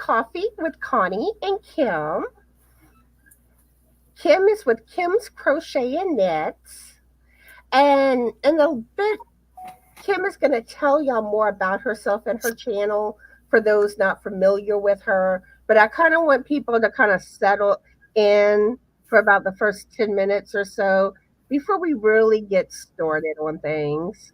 Coffee with Connie and Kim. Kim is with Kim's Crochet and Knits. And in a bit, Kim is going to tell y'all more about herself and her channel for those not familiar with her. But I kind of want people to kind of settle in for about the first 10 minutes or so before we really get started on things.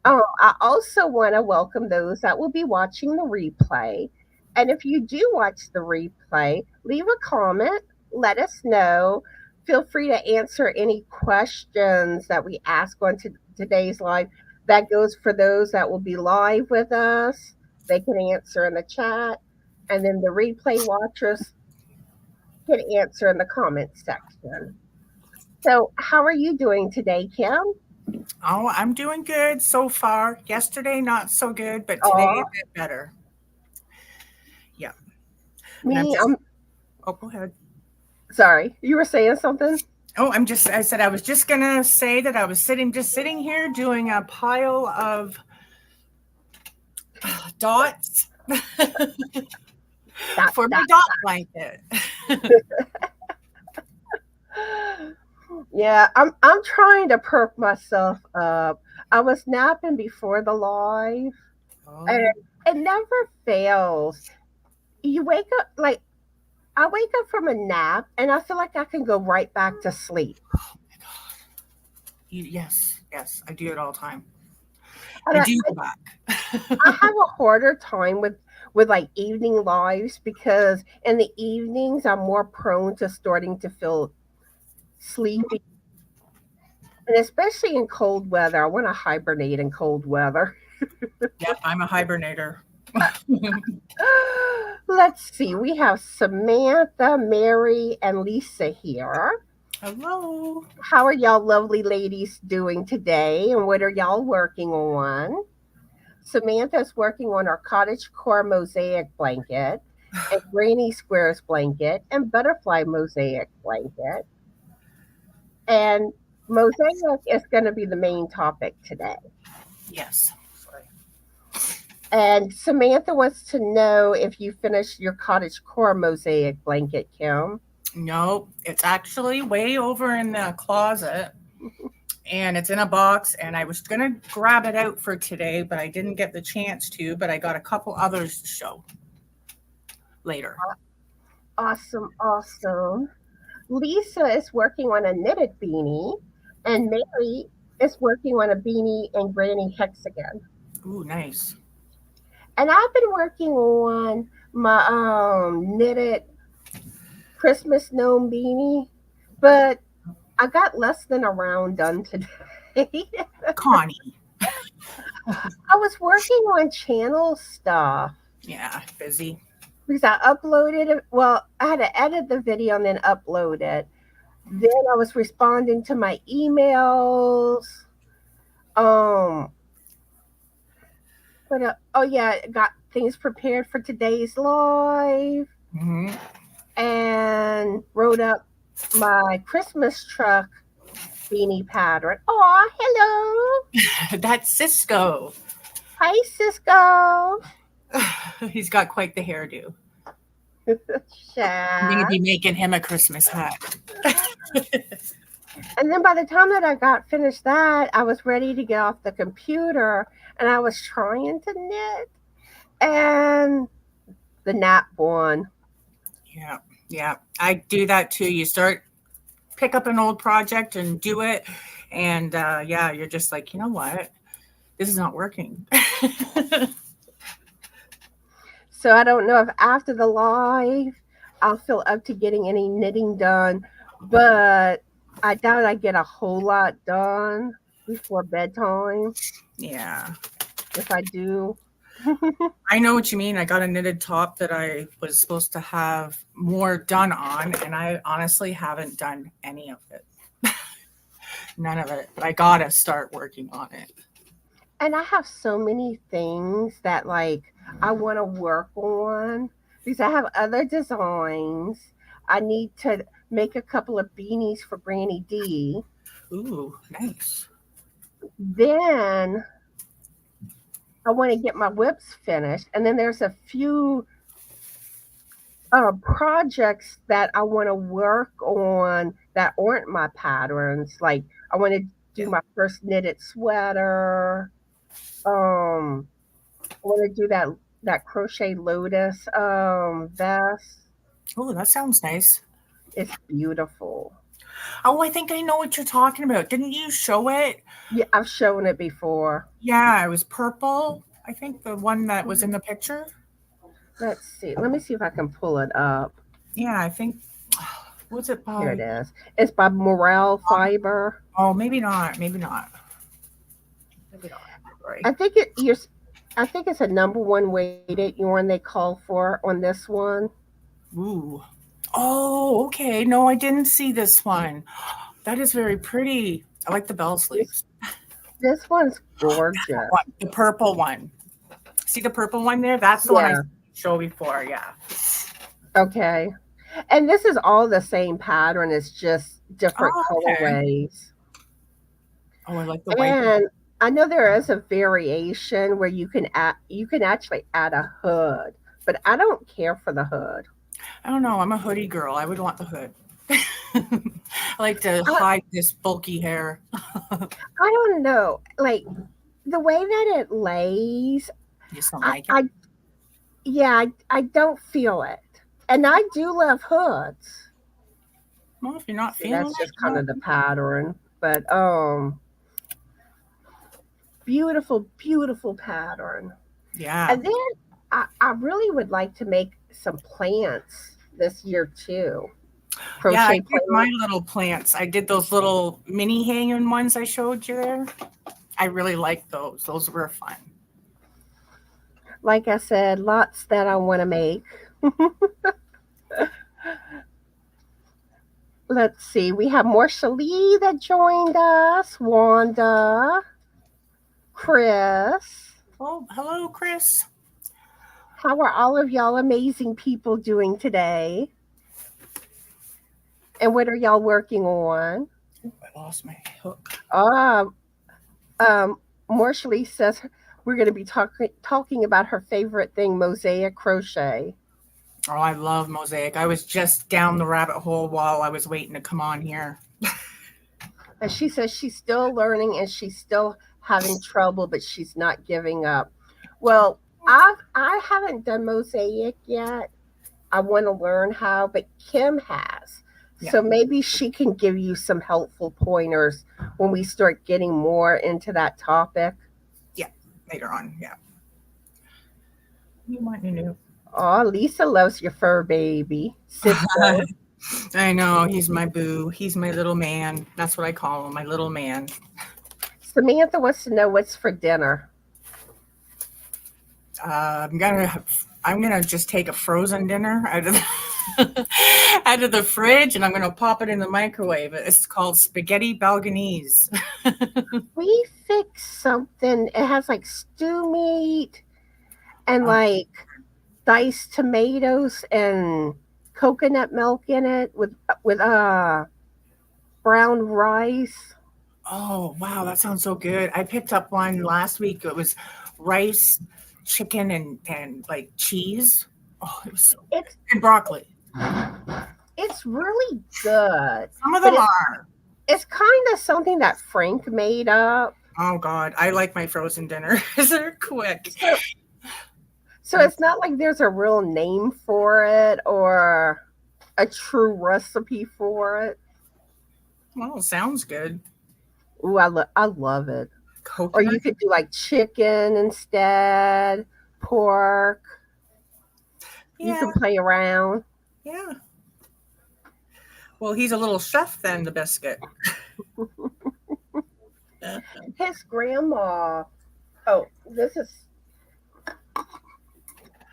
Oh, I also want to welcome those that will be watching the replay. And if you do watch the replay, leave a comment, let us know. Feel free to answer any questions that we ask on today's live. That goes for those that will be live with us. They can answer in the chat. And then the replay watchers can answer in the comments section. So, how are you doing today, Kim? Oh, I'm doing good so far. Yesterday, not so good, but today a bit better. Yeah. Me, oh, go ahead. Sorry, you were saying something? Oh, I said I was just going to say that I was sitting here doing a pile of dots for my dot blanket. Yeah, I'm trying to perk myself up. I was napping before the live, and it never fails. You wake up like I wake up from a nap, and I feel like I can go right back to sleep. Oh my god! Yes, I do it all the time. I do go back. I have a harder time with like evening lives because in the evenings I'm more prone to starting to feel sleepy. And especially in cold weather, I want to hibernate in cold weather. Yep, I'm a hibernator. Let's see. We have Samantha, Mary, and Lisa here. Hello. How are y'all lovely ladies doing today? And what are y'all working on? Samantha's working on our cottagecore mosaic blanket and granny squares blanket and butterfly mosaic blanket. And mosaic is going to be the main topic today. Yes. Sorry. And Samantha wants to know if you finished your cottagecore mosaic blanket, Kim. No, it's actually way over in the closet. And it's in a box, and I was going to grab it out for today, but I didn't get the chance to, but I got a couple others to show later. Awesome. Lisa is working on a knitted beanie, and Mary is working on a beanie and granny hexagon. Ooh, nice. And I've been working on my knitted Christmas gnome beanie, but I got less than a round done today. Connie. I was working on channel stuff. Yeah, busy. Because I uploaded it. Well, I had to edit the video and then upload it. Then I was responding to my emails. Oh yeah, got things prepared for today's live. Mm-hmm. And wrote up my Christmas truck beanie pattern. Oh, hello. That's Cisco. Hi, Cisco. He's got quite the hairdo. I'm going to be making him a Christmas hat. And then by the time that I got finished that, I was ready to get off the computer and I was trying to knit and the nap won. Yeah. I do that too. You pick up an old project and do it. And you're just like, you know what? This is not working. So I don't know if after the live, I'll feel up to getting any knitting done, but I doubt I get a whole lot done before bedtime. Yeah. If I do. I know what you mean. I got a knitted top that I was supposed to have more done on, and I honestly haven't done any of it. None of it. But I got to start working on it. And I have so many things that I want to work on because I have other designs. I need to make a couple of beanies for Granny D. Ooh, nice. Then I want to get my whips finished. And then there's a few projects that I want to work on that aren't my patterns. Like I want to do Yeah. my first knitted sweater. Um, I want to do that crochet lotus vest. Oh, that sounds nice. It's beautiful. Oh, I think I know what you're talking about. Didn't you show it? Yeah, I've shown it before. Yeah, it was purple. I think the one that was in the picture. Let's see. Let me see if I can pull it up. Yeah, I think was it Here it by is. It's by Morale Fiber. oh maybe not. Maybe not. Maybe not. Right. I think I think it's a number one weighted yarn they call for on this one. Ooh. Oh, okay. No, I didn't see this one. That is very pretty. I like the bell This sleeves. this one's gorgeous. What? The purple one. See the purple one there? That's the one I Yeah. showed before. Yeah. Okay. And this is all the same pattern. It's just different Oh, okay. colorways. Oh, I like the white. And I know there is a variation where you can actually add a hood, but I don't care for the hood. I don't know. I'm a hoodie girl. I would want the hood. I like to I, hide this bulky hair. I don't know. Like the way that it lays, You just don't I, like it? I yeah, I don't feel it. And I do love hoods. Well, if you're not See, feeling that's it, just you kind know. of the pattern. But beautiful, beautiful pattern. Yeah. And then I really would like to make some plants this year too. Yeah, I Crochet did my plants. little plants. I did those little mini hanging ones I showed you there. I really like those. Those were fun. Like I said, lots that I want to make. Let's see. We have Marsha Lee that joined us, Wanda, Chris. Oh, hello, Chris. How are all of y'all amazing people doing today? And what are y'all working on? I lost my hook. Um, Marsha Lee says we're going to be talking about her favorite thing, Mosaic Crochet. Oh, I love Mosaic. I was just down the rabbit hole while I was waiting to come on here. And she says she's still learning and she's still having trouble, but she's not giving up. Well, I haven't done mosaic yet. I want to learn how, but Kim has. Yeah, So maybe she can give you some helpful pointers when we start getting more into that topic. yeah, later on. Yeah. You want your new? Oh, Lisa loves your fur baby. Cisco. I know. He's my boo. He's my little man. That's what I call him, my little man. Samantha wants to know what's for dinner. I'm gonna just take a frozen dinner out of out of the fridge, and I'm gonna pop it in the microwave. It's called spaghetti Balganese. We fixed something. It has like stew meat and like diced tomatoes and coconut milk in it with brown rice. Oh wow, that sounds so good. I picked up one last week. It was rice, chicken, and like cheese. Oh, it was so good. It's And broccoli. it's really good, Some of but them are. it's kind of something that Frank made up. Oh God, I like my frozen dinners. They're quick. So so it's not like there's a real name for it or a true recipe for it. Well, sounds good. Ooh, I love it. Or Coconut. you could do like chicken instead, pork. You Yeah, can play around. yeah. Well, he's a little chef then, the biscuit. His grandma. Oh, this is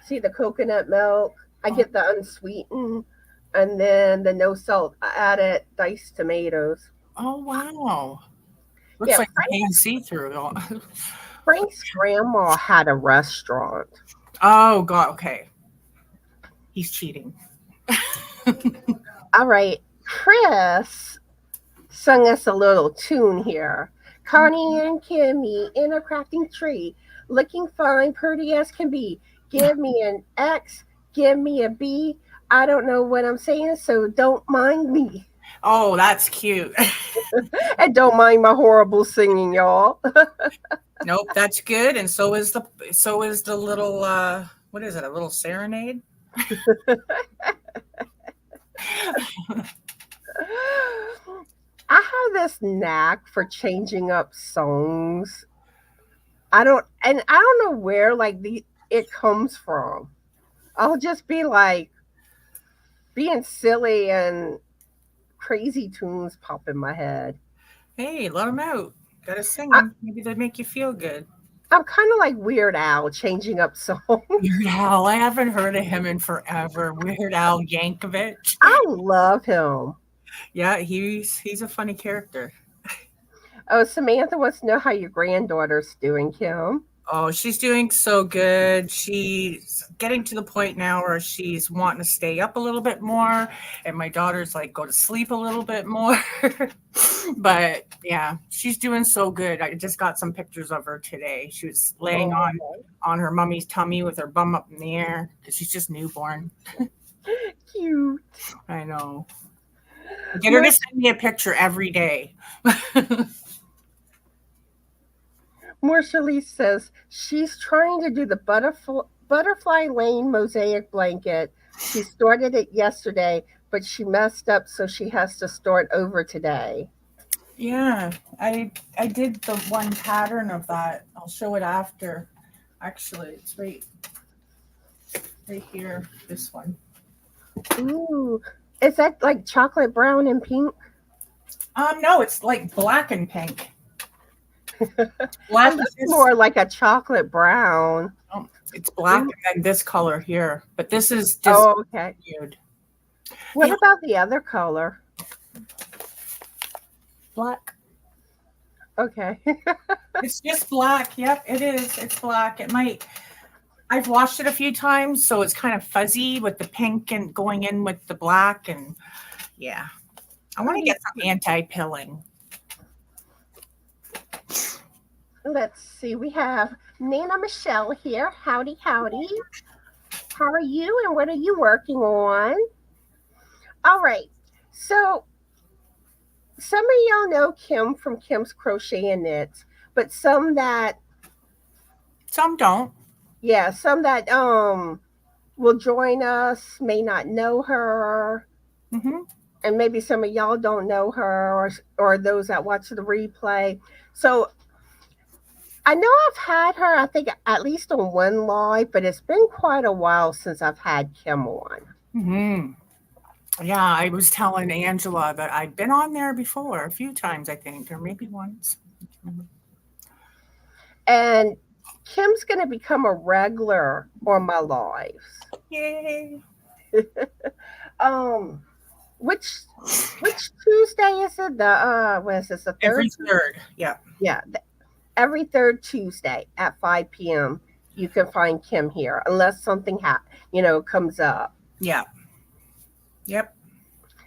see the coconut milk. I Oh, get the unsweetened, and then the no salt added diced tomatoes. oh wow. Looks Yeah, like the pan see through. Frank's grandma had a restaurant. Oh God. Okay, he's cheating. All right, Chris sung us a little tune here. Connie and Kimmy in a crafting tree, looking fine, pretty as can be. Give me an X, give me a B. I don't know what I'm saying, so don't mind me. Oh, that's cute. And don't mind my horrible singing, y'all. Nope, that's good. And so is the little what is it? A little serenade? I have this knack for changing up songs. I don't know where like the it comes from. I'll just be like being silly and crazy tunes pop in my head. Hey, let them out. Gotta sing them. Maybe they make you feel good. I'm kind of like Weird Al changing up songs. Weird Al. I haven't heard of him in forever. Weird Al Yankovic. I love him. Yeah, he's a funny character. Oh, Samantha wants to know how your granddaughter's doing, Kim. Oh, she's doing so good. She's getting to the point now where she's wanting to stay up a little bit more, and my daughter's like go to sleep a little bit more. But yeah, she's doing so good. I just got some pictures of her today. She was laying on her mummy's tummy with her bum up in the air because she's just newborn. Cute. I know. Get her to send me a picture every day. Marshallese says she's trying to do the butterfly lane mosaic blanket. She started it yesterday, but she messed up, so she has to start over today. Yeah, I did the one pattern of that. I'll show it after. Actually, it's right here. This one. Ooh, is that like chocolate brown and pink? No, it's like black and pink. Black is more like a chocolate brown. Oh, it's black and then this color here, but this is just okay. Weird. What about the other color? Black. Okay. It's just black. Yep, it is. It's black. I've washed it a few times, so it's kind of fuzzy with the pink and going in with the black, and yeah. I want to get some anti-pilling. Let's see. We have Nana Michelle here. Howdy, howdy. How are you and what are you working on? All right. So some of y'all know Kim from Kim's Crochet and Knits, but some don't. Yeah, some that will join us may not know her. Mm-hmm. And maybe some of y'all don't know her or those that watch the replay. So I know I've had her, I think, at least on one live, but it's been quite a while since I've had Kim on. Mm-hmm. Yeah, I was telling Angela that I've been on there before a few times, I think, or maybe once. And Kim's going to become a regular on my lives. Yay! Which Tuesday is it? What is this? The third? Every third, yeah. Yeah, every third Tuesday at 5 p.m. You can find Kim here, unless something comes up. Yeah. Yep.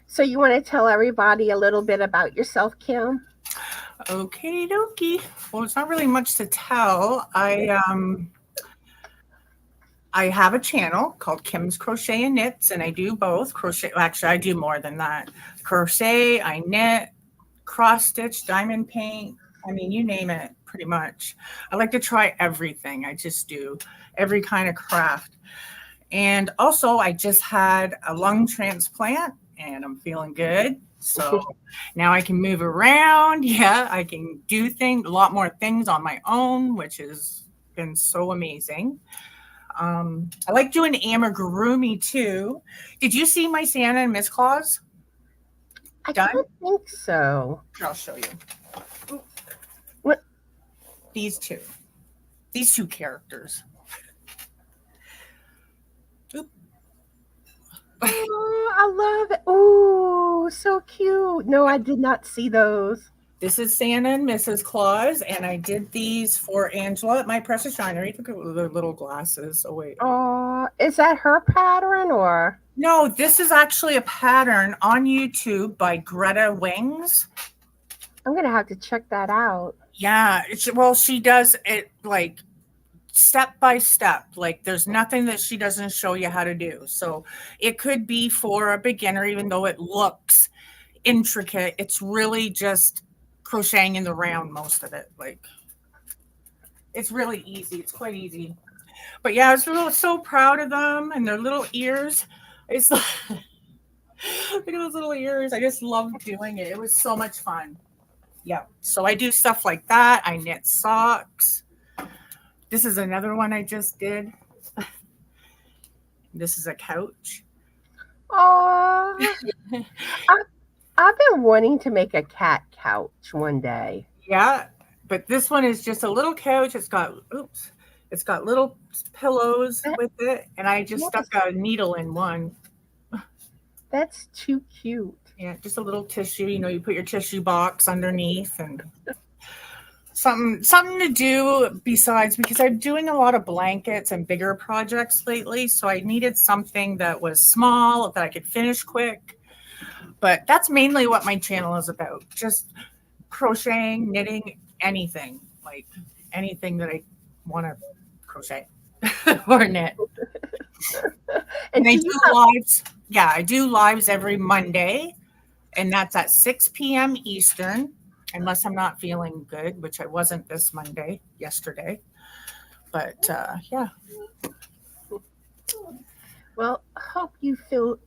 So you want to tell everybody a little bit about yourself, Kim? Okie dokie. Well, it's not really much to tell. I have a channel called Kim's Crochet and Knits, and I do both crochet. Actually, I do more than that. Crochet, I knit, cross stitch, diamond paint. I mean, you name it, pretty much. I like to try everything. I just do every kind of craft. And also, I just had a lung transplant, and I'm feeling good. So now I can move around. Yeah, I can do a lot more things on my own, which has been so amazing. I like doing amigurumi too. Did you see my Santa and Miss Claus? I don't think so. I'll show you. What? These two characters. Oop. Oh, I love it. Oh, so cute. No, I did not see those. This is Santa and Mrs. Claus, and I did these for Angela at my Precious Shinery. Look at their little glasses. Oh, wait. Oh, is that her pattern or? No, this is actually a pattern on YouTube by Greta Wings. I'm going to have to check that out. Yeah, she does it like step by step. Like there's nothing that she doesn't show you how to do. So it could be for a beginner, even though it looks intricate. It's really just crocheting in the round, most of it. Like it's really easy. It's quite easy. But yeah, I was so proud of them and their little ears. It's like, look at those little ears. I just loved doing it. It was so much fun. Yeah. So I do stuff like that. I knit socks. This is another one I just did. This is a couch. Oh, I've been wanting to make a cat couch one day. Yeah. But this one is just a little couch. It's got little pillows with it. And I just stuck a needle in one. That's too cute. Yeah, just a little tissue. You put your tissue box underneath and something to do besides, because I'm doing a lot of blankets and bigger projects lately. So I needed something that was small that I could finish quick. But that's mainly what my channel is about. Just crocheting, knitting, anything. Like anything that I want to crochet or knit. And I do lives. Yeah, I do lives every Monday. And that's at 6 p.m. Eastern. Unless I'm not feeling good, which I wasn't this Monday, yesterday. But yeah. Well, hope you feel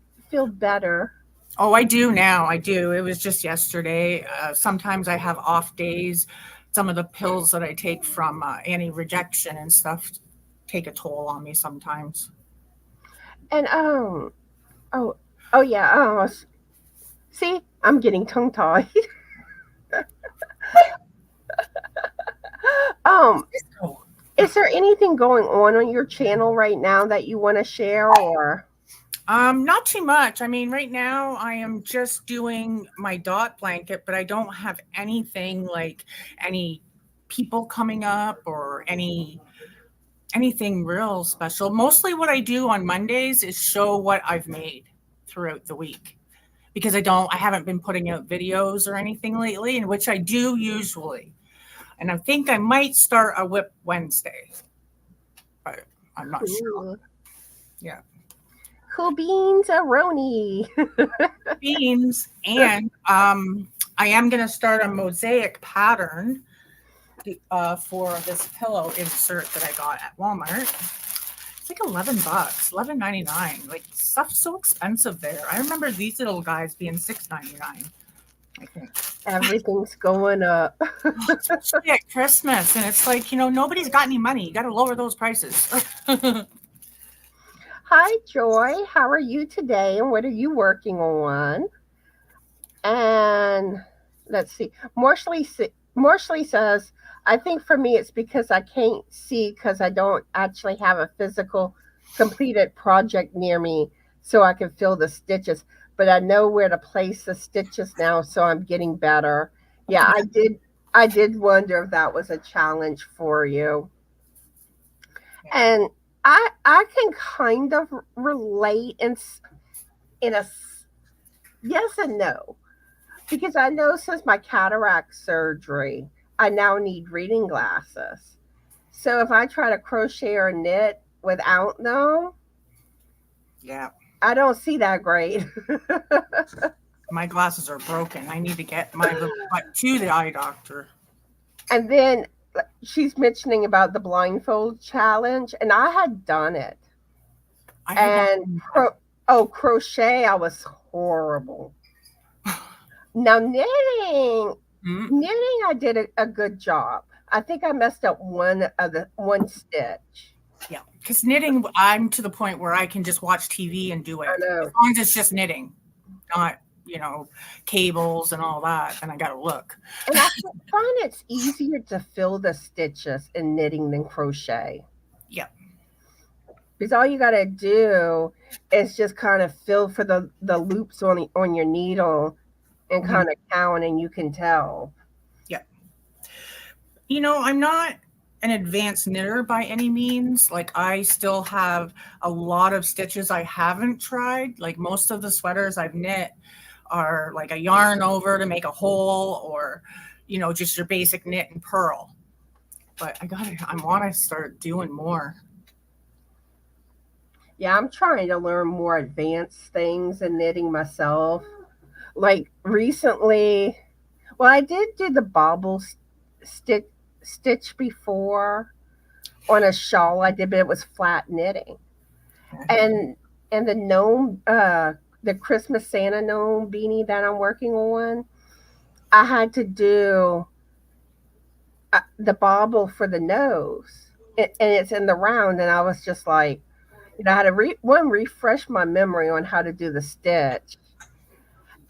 better. Oh, I do now. I do. It was just yesterday. Sometimes I have off days. Some of the pills that I take from anti-rejection and stuff take a toll on me sometimes. And oh yeah. Oh, see, I'm getting tongue-tied. Is there anything going on your channel right now that you want to share, or? Not too much. I mean, right now I am just doing my dot blanket, but I don't have anything like any people coming up or anything real special. Mostly what I do on Mondays is show what I've made throughout the week, because I haven't been putting out videos or anything lately, in which I do usually. And I think I might start a Whip Wednesday, but I'm not sure. Yeah. Cool beans, Aroni. Beans. And I am going to start a mosaic pattern for this pillow insert that I got at Walmart. It's like $11, $11.99. Like, stuff's so expensive there. I remember these little guys being $6.99. I think everything's going up. Especially at Christmas, and it's like, nobody's got any money. You got to lower those prices. Hi, Joy. How are you today, and what are you working on? And let's see. Morshley says, I think for me it's because I can't see because I don't actually have a physical completed project near me so I can feel the stitches. But I know where to place the stitches now, so I'm getting better. Yeah, I did wonder if that was a challenge for you. And I can kind of relate in a yes and no, because I know since my cataract surgery, I now need reading glasses. So if I try to crochet or knit without them, yeah, I don't see that great. My glasses are broken. I need to get my to the eye doctor. And then she's mentioning about the blindfold challenge, and I had done it. Crochet, I was horrible. Now knitting, I did a good job. I think I messed up one stitch. Yeah, because knitting, I'm to the point where I can just watch TV and do it. As long as it's just knitting, not, cables and all that, then I got to look. And I find it's easier to fill the stitches in knitting than crochet. Yeah. Because all you got to do is just kind of fill for the loops on your needle and kind of count, and you can tell. Yeah. I'm not an advanced knitter by any means. Like, I still have a lot of stitches I haven't tried. Like, most of the sweaters I've knit are like a yarn over to make a hole, or just your basic knit and purl. But I want to start doing more. Yeah, I'm trying to learn more advanced things in knitting myself. Like recently, well, I did do the bobble stitch before on a shawl I did, but it was flat knitting. And and the Christmas Santa gnome beanie that I'm working on, I had to do the bobble for the nose, and it's in the round, and I was just like, I had to refresh my memory on how to do the stitch.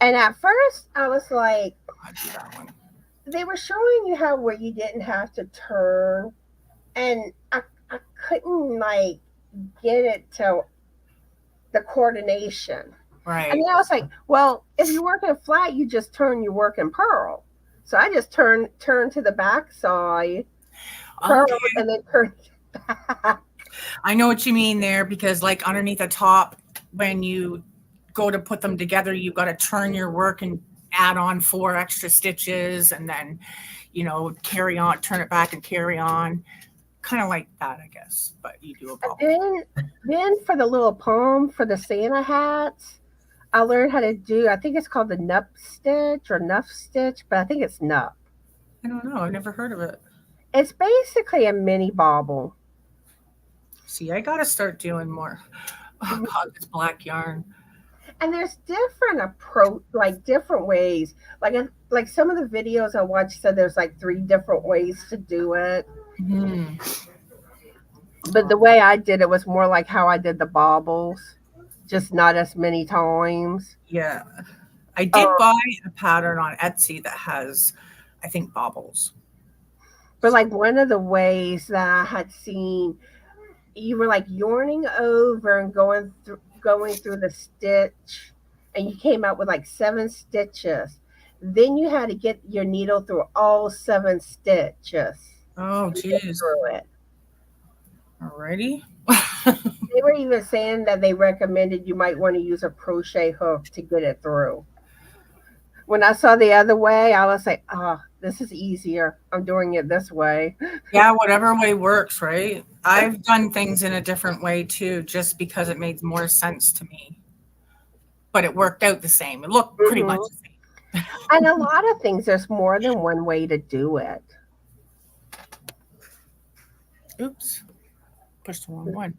And at first, I was like, I'll do that one. they were showing you how where you didn't have to turn, and I couldn't like get it to the coordination. Right. And then I was like, well, if you're working flat, you just turn your work in purl. So I just turn to the back side, purl, Okay. and then turn back. I know what you mean there, because like underneath the top, when you go to put them together, you've got to turn your work and add on 4 extra stitches, and then, carry on, turn it back and carry on. Kind of like that, I guess. But you do a bobble. Then for the little palm for the Santa hats, I learned how to do, I think it's called the nup stitch or nuff stitch, but I think it's nup. I don't know. I've never heard of it. It's basically a mini bobble. See, I got to start doing more. Oh, God, this black yarn. And there's different ways. Like some of the videos I watched said there's like 3 different ways to do it. Mm. But the way I did it was more like how I did the bobbles, just not as many times. Yeah. I did buy a pattern on Etsy that has, I think, bobbles. But like one of the ways that I had seen, you were like yarning over and going through the stitch, and you came out with like 7 stitches. Then you had to get your needle through all 7 stitches. Oh, geez. Through it. Alrighty. They were even saying that they recommended you might want to use a crochet hook to get it through. When I saw the other way, I was like, oh, this is easier. I'm doing it this way. Yeah, whatever way works, right? I've done things in a different way too, just because it made more sense to me. But it worked out the same. It looked pretty much the same. And a lot of things, there's more than one way to do it. Oops. Pushed the wrong one.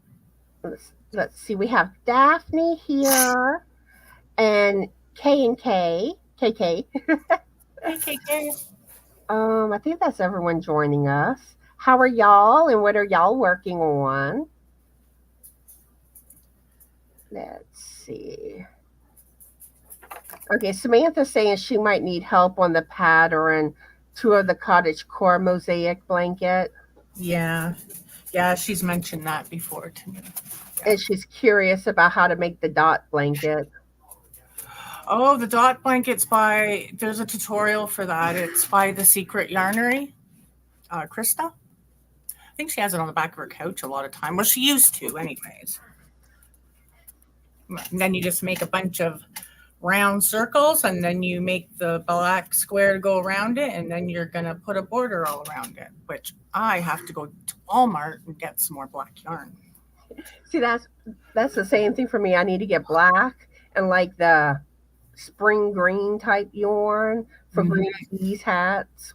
Let's see. We have Daphne here and KK. Hey, KK. I think that's everyone joining us. How are y'all and what are y'all working on? Let's see. Okay, Samantha's saying she might need help on the pattern 2 of the cottage core mosaic blanket. Yeah. Yeah, she's mentioned that before to me. Yeah. And she's curious about how to make the dot blanket. Oh, the dot blanket's there's a tutorial for that. It's by The Secret Yarnery, Krista. I think she has it on the back of her couch a lot of time. Well, she used to anyways. And then you just make a bunch of round circles, and then you make the black square go around it, and then you're going to put a border all around it, which I have to go to Walmart and get some more black yarn. See, that's the same thing for me. I need to get black and like the spring green type yarn for green tees hats.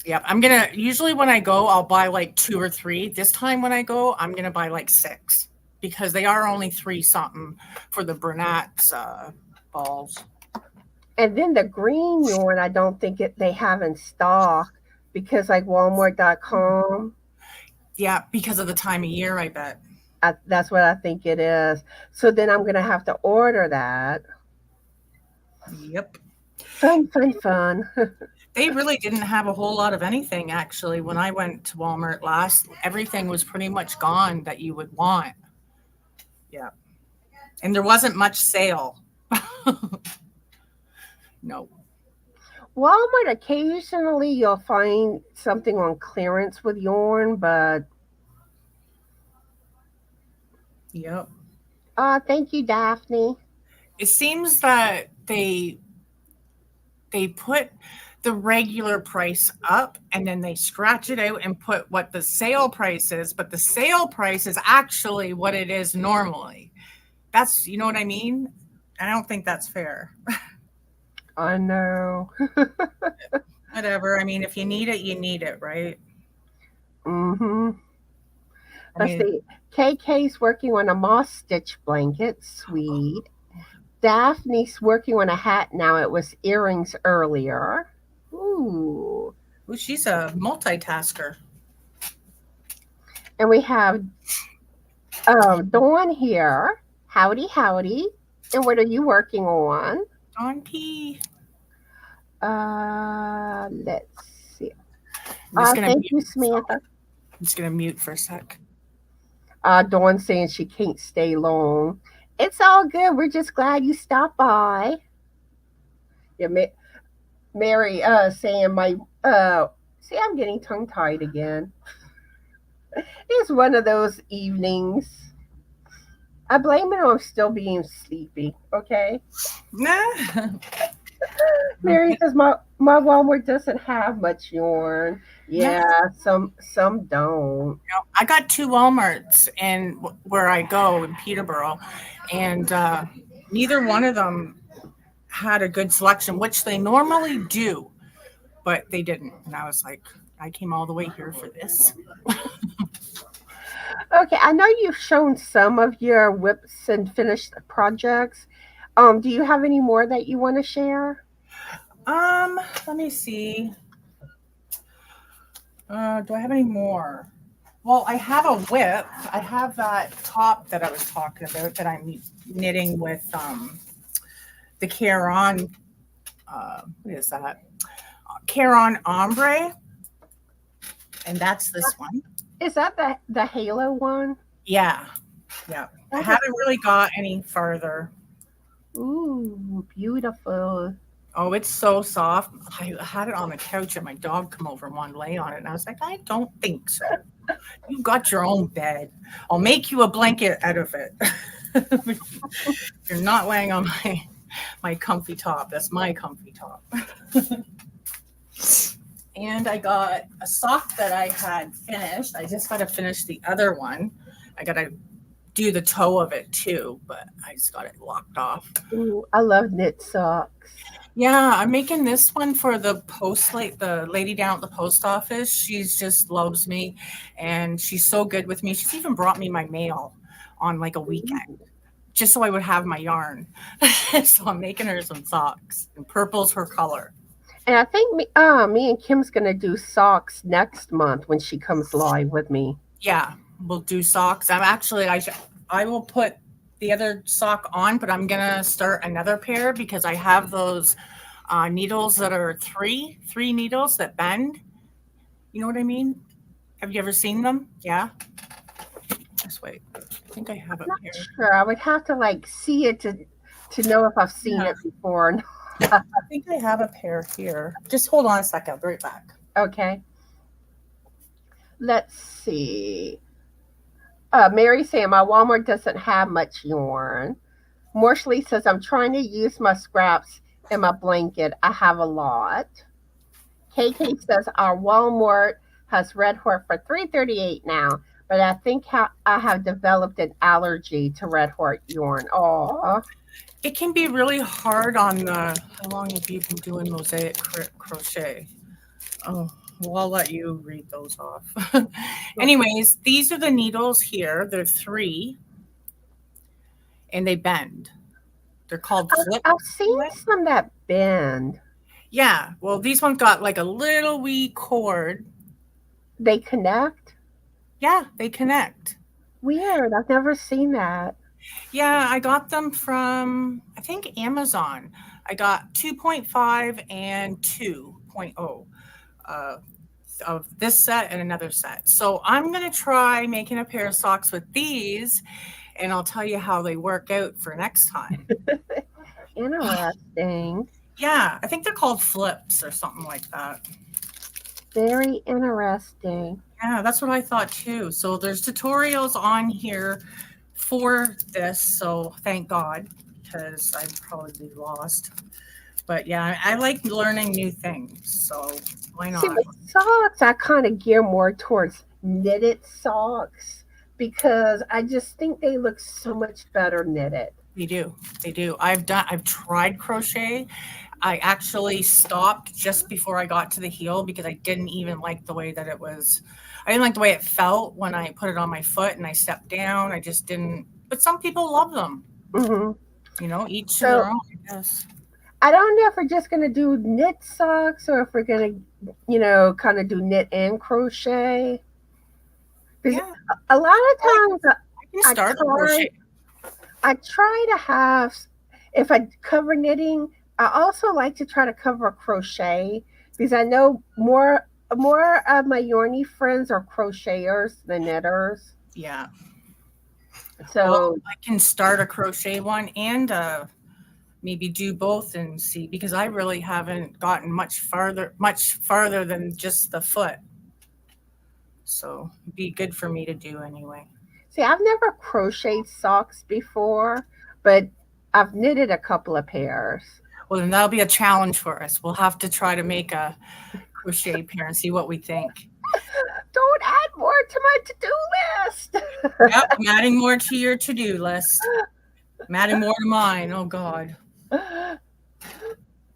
Yep. I'm going to, usually when I go, I'll buy like 2 or 3. This time when I go, I'm going to buy like 6 because they are only 3 something for the brunettes balls. And then the green yarn, I don't think they have in stock because like Walmart.com. Yeah, because of the time of year, I bet. That's what I think it is. So then I'm going to have to order that. Yep. Fun. They really didn't have a whole lot of anything, actually. When I went to Walmart last, everything was pretty much gone that you would want. Yeah. And there wasn't much sale. No. Walmart, occasionally you'll find something on clearance with yarn, but... Yep. Thank you, Daphne. It seems that they they put the regular price up and then they scratch it out and put what the sale price is, but the sale price is actually what it is normally. That's, you know what I mean? I don't think that's fair. I know. Whatever. I mean, if you need it, you need it, right? Mm-hmm. I Let's mean, see. KK's working on a moss stitch blanket. Sweet. Daphne's working on a hat now. It was earrings earlier. Ooh. ooh, she's a multitasker. And we have Dawn here. Howdy, howdy. And what are you working on? Monthy. Let's see. I'm just gonna Thank mute you, myself. Samantha. I'm just gonna mute for a sec. Dawn saying she can't stay long. It's all good. We're just glad you stopped by. Yeah, Mary saying my see, I'm getting tongue tied again. It's one of those evenings. I blame it on still being sleepy. Okay. Nah. Mary says my Walmart doesn't have much yarn. No, Yeah, some don't. I got 2 Walmarts and where I go in Peterborough, and neither one of them had a good selection, which they normally do, but they didn't. And I was like, I came all the way here for this. Okay, I know you've shown some of your whips and finished projects. Do you have any more that you want to share? Let me see. Do I have any more? Well, I have a whip. I have that top that I was talking about that I'm knitting with the Caron. What is that? Caron Ombre, and that's this one. Is that the Halo one? Yeah, yeah. I haven't really got any further. Ooh, beautiful. Oh, it's so soft. I had it on the couch and my dog come over and wanted to lay on it. And I was like, I don't think so. You got your own bed. I'll make you a blanket out of it. You're not laying on my comfy top. That's my comfy top. And I got a sock that I had finished. I just got to finish the other one. I got to do the toe of it too, but I just got it locked off. Ooh, I love knit socks. Yeah, I'm making this one for the the lady down at the post office. She's just loves me and she's so good with me. She's even brought me my mail on like a weekend just so I would have my yarn. So I'm making her some socks and purple's her color. And I think me and Kim's gonna do socks next month when she comes live with me. Yeah, we'll do socks. I will put the other sock on, but I'm gonna start another pair because I have those needles that are three needles that bend. You know what I mean? Have you ever seen them? Yeah. Just wait. I think I have it Not here. sure. I would have to like see it to know if I've seen it before. I think I have a pair here. Just hold on a second. I'll be right back. Okay. Let's see. Mary saying my Walmart doesn't have much yarn. Morshley says I'm trying to use my scraps in my blanket. I have a lot. KK says our Walmart has Red Heart for $3.38 now, but I think I have developed an allergy to Red Heart yarn. Oh, It can be really hard on the. How long have you been doing Mosaic Crochet? Oh, well, I'll let you read those off. Anyways, these are the needles here. They're 3, and they bend. They're called flip. I've seen some that bend. Yeah, well, these ones got like a little wee cord. They connect? Yeah, they connect. Weird. I've never seen that. Yeah, I got them from, I think, Amazon. I got 2.5 and 2.0 of this set and another set. So I'm going to try making a pair of socks with these, and I'll tell you how they work out for next time. Interesting. Yeah, I think they're called flips or something like that. Very interesting. Yeah, that's what I thought too. So there's tutorials on here for this. So thank God, because I'd probably be lost. But yeah, I like learning new things, so why See, not? with socks, I kind of gear more towards knitted socks because I just think they look so much better knitted. They do. They do. I've tried crochet. I actually stopped just before I got to the heel because I didn't even like the way that it was. I didn't like the way it felt when I put it on my foot and I stepped down. I just didn't. But some people love them. Hmm. Each to their So own, I guess. I don't know if we're just going to do knit socks or if we're going to, kind of do knit and crochet. Because Yeah, a lot of I times I can I start a try, crochet. I try to have, if I cover knitting, I also like to try to cover crochet because I know more of my yarny friends are crocheters than knitters. Yeah. Well, So I can start a crochet one and maybe do both and see because I really haven't gotten much farther than just the foot. So it'd be good for me to do anyway. see, I've never crocheted socks before, but I've knitted a couple of pairs. Well, then that'll be a challenge for us. We'll have to try to make a crochet pair and see what we think. Don't add more to my to-do list. Yep, I'm adding more to your to-do list. I'm adding more to mine. Oh God.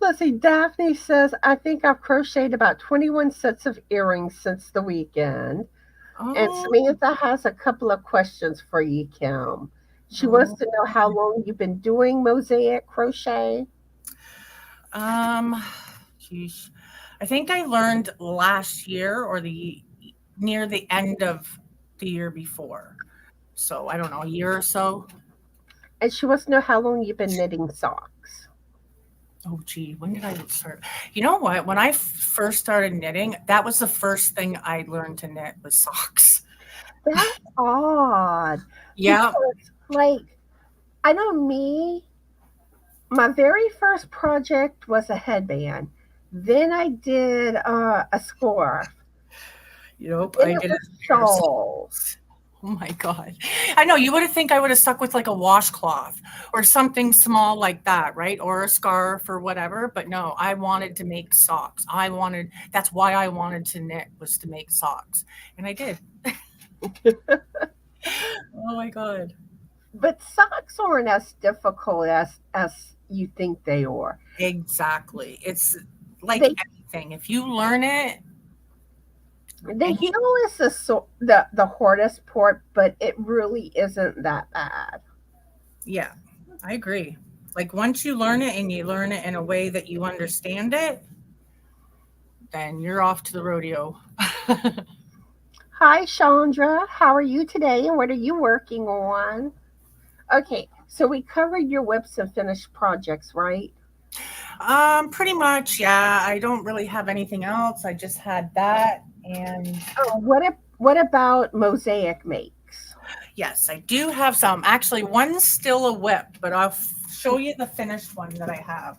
Let's see, Daphne says, I think I've crocheted about 21 sets of earrings since the weekend. And Oh, Samantha has a couple of questions for you, Kim. She wants oh. to know how long you've been doing mosaic crochet. Um, geez. I think I learned last year or the near the end of the year before. So I don't know, a year or so. And she wants to know how long you've been knitting socks. Oh, gee, when did I start? You know what? When I first started knitting, that was the first thing I learned to knit was socks. That's odd Yeah. because, like, I know me, my very first project was a headband. Then I did a scarf. Then I it did a was pair of shawls. socks. Oh my God. I know you would have think I would have stuck with like a washcloth or something small like that, right? Or a scarf or whatever. But no, I wanted to make socks. That's why I wanted to knit was to make socks. And I did. Oh my God. But socks aren't as difficult as you think they are. Exactly. It's like They anything. If you learn it, the and heel is the hardest part, but it really isn't that bad. yeah, I agree. Like once you learn it and you learn it in a way that you understand it, then you're off to the rodeo. Hi, Chandra. How are you today, and what are you working on? Okay, so we covered your whips and finished projects, right? Pretty much, yeah. I don't really have anything else. I just had that. And Oh, what about mosaic makes? yes, I do have some. Actually, one's still a whip, but I'll show you the finished one that I have.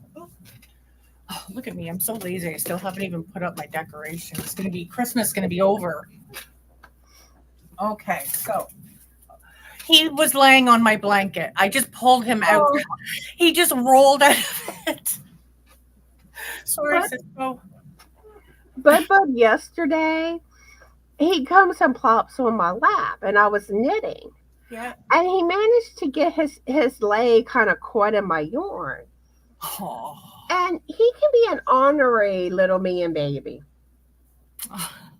Oh, look at me. I'm so lazy. I still haven't even put up my decoration. It's going to be Christmas, going to be over. Okay, so he was laying on my blanket. I just pulled him out. Oh, He just rolled out of it. Sorry, but Cisco. but yesterday he comes and plops on my lap, and I was knitting, Yeah. and he managed to get his leg kind of caught in my yarn. Oh. And he can be an ornery little man baby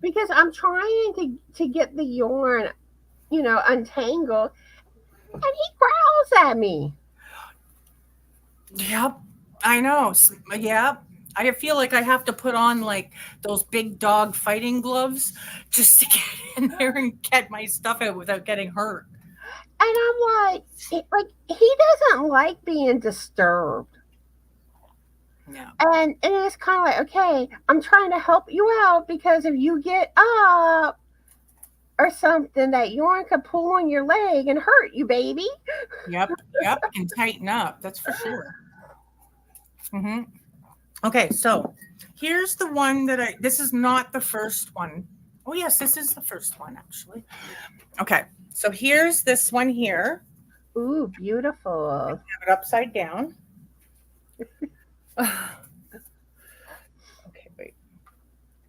because I'm trying to get the yarn, untangled, and he growls at me. Yep. I know. Yep. I feel like I have to put on like those big dog fighting gloves just to get in there and get my stuff out without getting hurt. And I'm like he doesn't like being disturbed. Yeah. And it's kind of like, okay, I'm trying to help you out because if you get up or something, that yarn could pull on your leg and hurt you, baby. Yep. Yep. And tighten up. That's for sure. Hmm. Okay. So here's the one this is not the first one. Oh, yes, this is the first one, actually. Okay. So here's this one here. Ooh, beautiful. Have it upside down.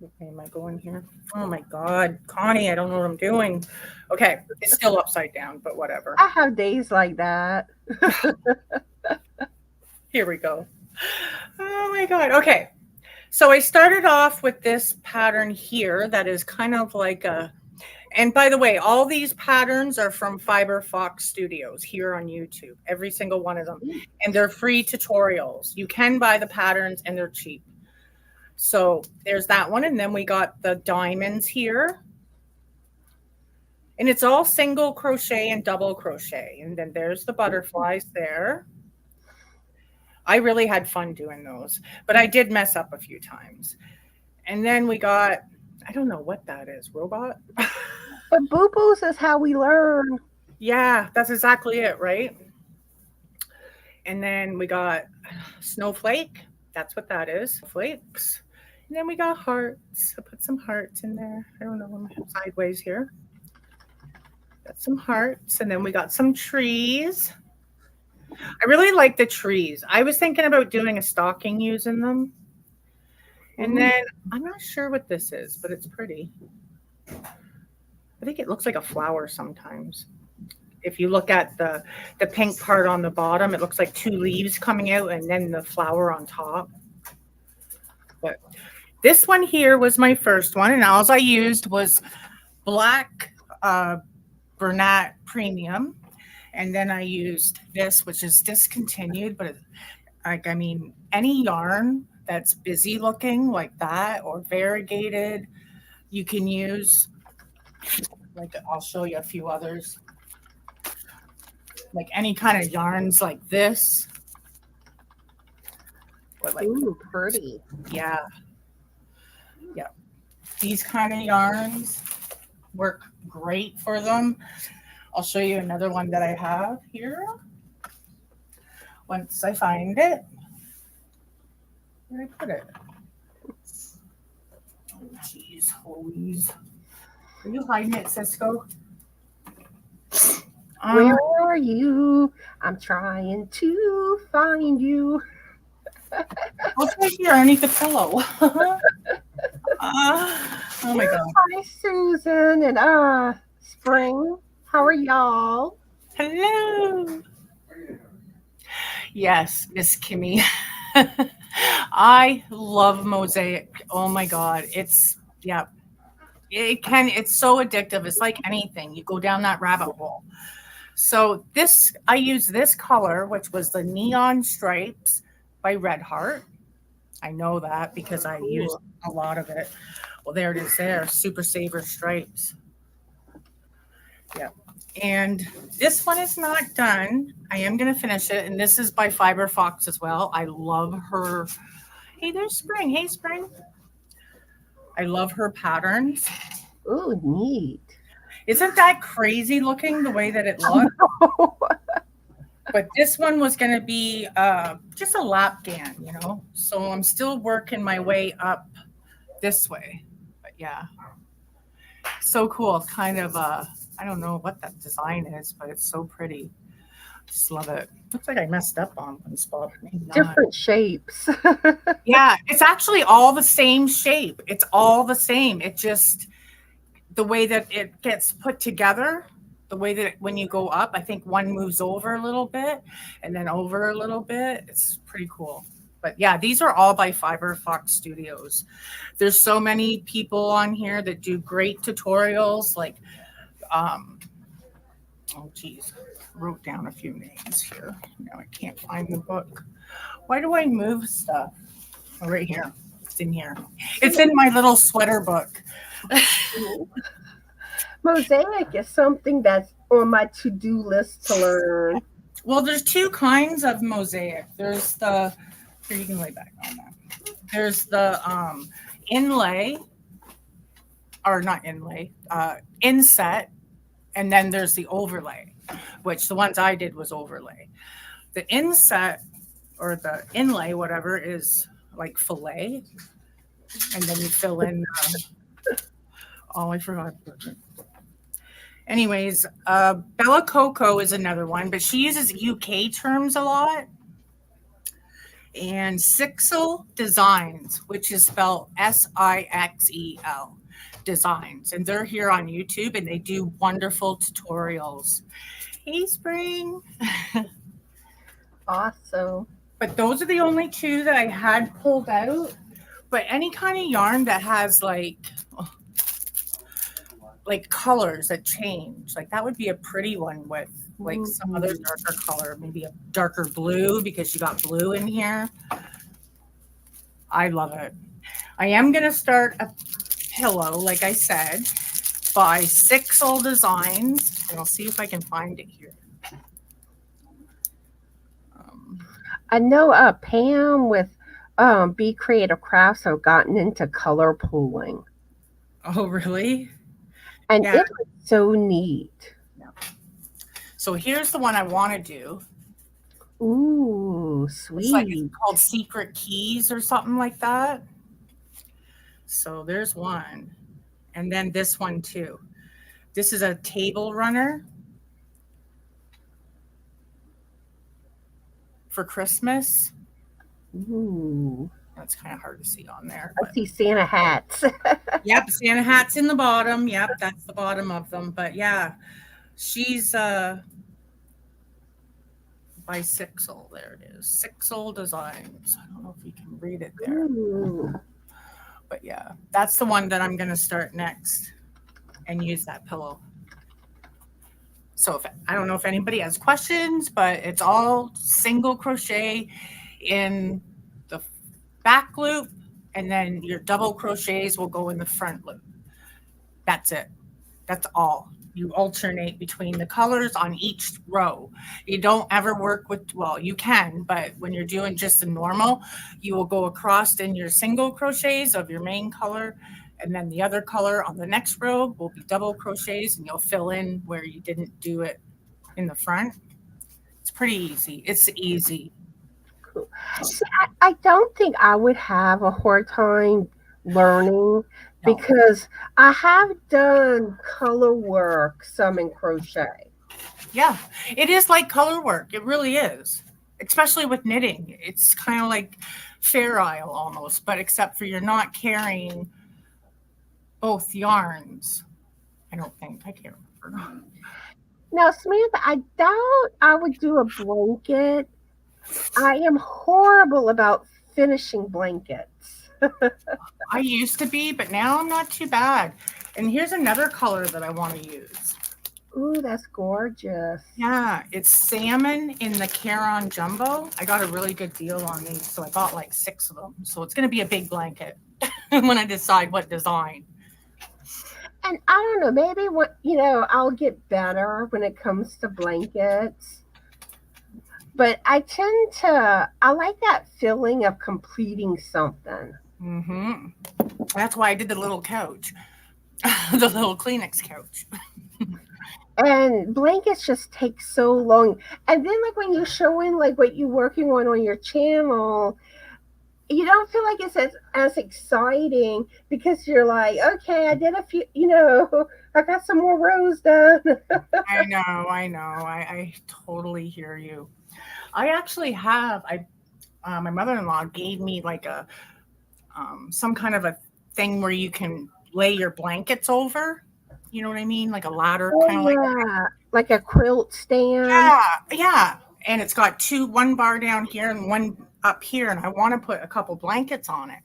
Okay, am I going here? Oh my God, Connie, I don't know what I'm doing. Okay, it's still upside down, but whatever. I have days like that. Here we go. Oh my God. Okay. So I started off with this pattern here that is kind of like a, and by the way, all these patterns are from Fiber Fox Studios here on YouTube, every single one of them. And they're free tutorials. You can buy the patterns and they're cheap. So there's that one. And then we got the diamonds here. And it's all single crochet and double crochet. And then there's the butterflies there. I really had fun doing those, but I did mess up a few times. And then we got, I don't know what that is, robot? But boo-boos is how we learn. Yeah, that's exactly it, right? And then we got snowflake. That's what that is, flakes. And then we got hearts. I put some hearts in there. I don't know, I'm sideways here. Got some hearts. And then we got some trees. I really like the trees. I was thinking about doing a stocking using them. And then I'm not sure what this is, but it's pretty. I think it looks like a flower sometimes. If you look at the pink part on the bottom, it looks like two leaves coming out and then the flower on top. But this one here was my first one, and all I used was black Bernat Premium. And then I used this, which is discontinued, but I mean, any yarn that's busy looking like that or variegated, you can use. Like, I'll show you a few others. Like any kind of yarns like this. Or like, ooh, pretty. Yeah. Yeah. These kind of yarns work great for them. I'll show you another one that I have here. Once I find it. Where did I put it? Oh, geez, Louise. Are you hiding it, Cisco? Where are you? I'm trying to find you. What's right here underneath the pillow? Oh my God. Hi, Susan and Spring. How are y'all? Hello. Yes, Miss Kimmy. I love Mosaic. Oh my God. It's so addictive. It's like anything. You go down that rabbit hole. So I use this color, which was the Neon Stripes by Red Heart. I know that because I used a lot of it. Well, there it is there, Super Saver Stripes. Yeah. And this one is not done. I am going to finish it. And this is by Fiber Fox as well. I love her. Hey, there's Spring. Hey, Spring. I love her patterns. Ooh, neat. Isn't that crazy looking the way that it looks? But this one was going to be just a lap gan, you know? So I'm still working my way up this way. But yeah. So cool. Kind of, I don't know what that design is, but it's so pretty. Just love it. Looks like I messed up on one spot. Different shapes. Yeah, it's actually all the same shape. It's all the same. It just, the way that it gets put together, the way that when you go up, I think one moves over a little bit and then over a little bit. It's pretty cool. But yeah, these are all by Fiber Fox Studios. There's so many people on here that do great tutorials. Like, oh geez, I wrote down a few names here. Now I can't find the book. Why do I move stuff? Oh, right here. It's in here. It's in my little sweater book. Mosaic is something that's on my to-do list to learn. Well, there's two kinds of mosaic. There's the, here you can lay back on that. There's the inlay, or not inlay, inset, and then there's the overlay, which the ones I did was overlay. The inset or the inlay, whatever, is like fillet, and then you fill in. Oh, I forgot. Anyways, Bella Coco is another one, but she uses UK terms a lot. and Sixel Designs, which is spelled Sixel Designs. And they're here on YouTube and they do wonderful tutorials. Hey, Spring. Awesome. But those are the only two that I had pulled out. But any kind of yarn that has like colors that change, like that would be a pretty one with like some other darker color, maybe a darker blue because you got blue in here. I love it. I am going to start a pillow, like I said, by Sixel Designs, and I'll see if I can find it here. I know Pam with Be Creative Crafts have gotten into color pooling. Oh, really? And it was so neat. So here's the one I want to do. Ooh, sweet. It's like it's called Secret Keys or something like that. So there's one. And then this one too. This is a table runner for Christmas. Ooh. That's kind of hard to see on there. I see Santa hats. Yep, Santa hats in the bottom. Yep, that's the bottom of them. But yeah, she's by Sixel. There it is. Sixel Designs. I don't know if you can read it there. Ooh. But yeah, that's the one that I'm going to start next and use that pillow. So if, I don't know if anybody has questions, but it's all single crochet in the back loop, and then your double crochets will go in the front loop. That's it. That's all. You alternate between the colors on each row. You don't ever work with, well, you can, but when you're doing just the normal, you will go across in your single crochets of your main color, and then the other color on the next row will be double crochets, and you'll fill in where you didn't do it in the front. It's pretty easy. It's easy. Cool. See, I don't think I would have a hard time learning because I have done color work some in crochet. Yeah, it is like color work. It really is, especially with knitting. It's kind of like Fair Isle almost, but except for you're not carrying both yarns. I don't think. I can't remember. Now, Samantha, I doubt I would do a blanket. I am horrible about finishing blankets. I used to be, but now I'm not too bad. And here's another color that I want to use. Ooh, that's gorgeous. Yeah, it's salmon in the Caron Jumbo. I got a really good deal on these, so I bought like 6 of them. So it's going to be a big blanket when I decide what design. And I don't know, maybe I'll get better when it comes to blankets. But I like that feeling of completing something. Mm-hmm. That's why I did the little couch, the little Kleenex couch. And blankets just take so long. And then like when you're showing like what you're working on your channel, you don't feel like it's as exciting because you're like, okay, I did a few, I got some more rows done. I know. I totally hear you. I actually have, my mother-in-law gave me like some kind of a thing where you can lay your blankets over. You know what I mean? Like a ladder. Like a quilt stand. Yeah. And it's got one bar down here and one up here. And I want to put a couple blankets on it.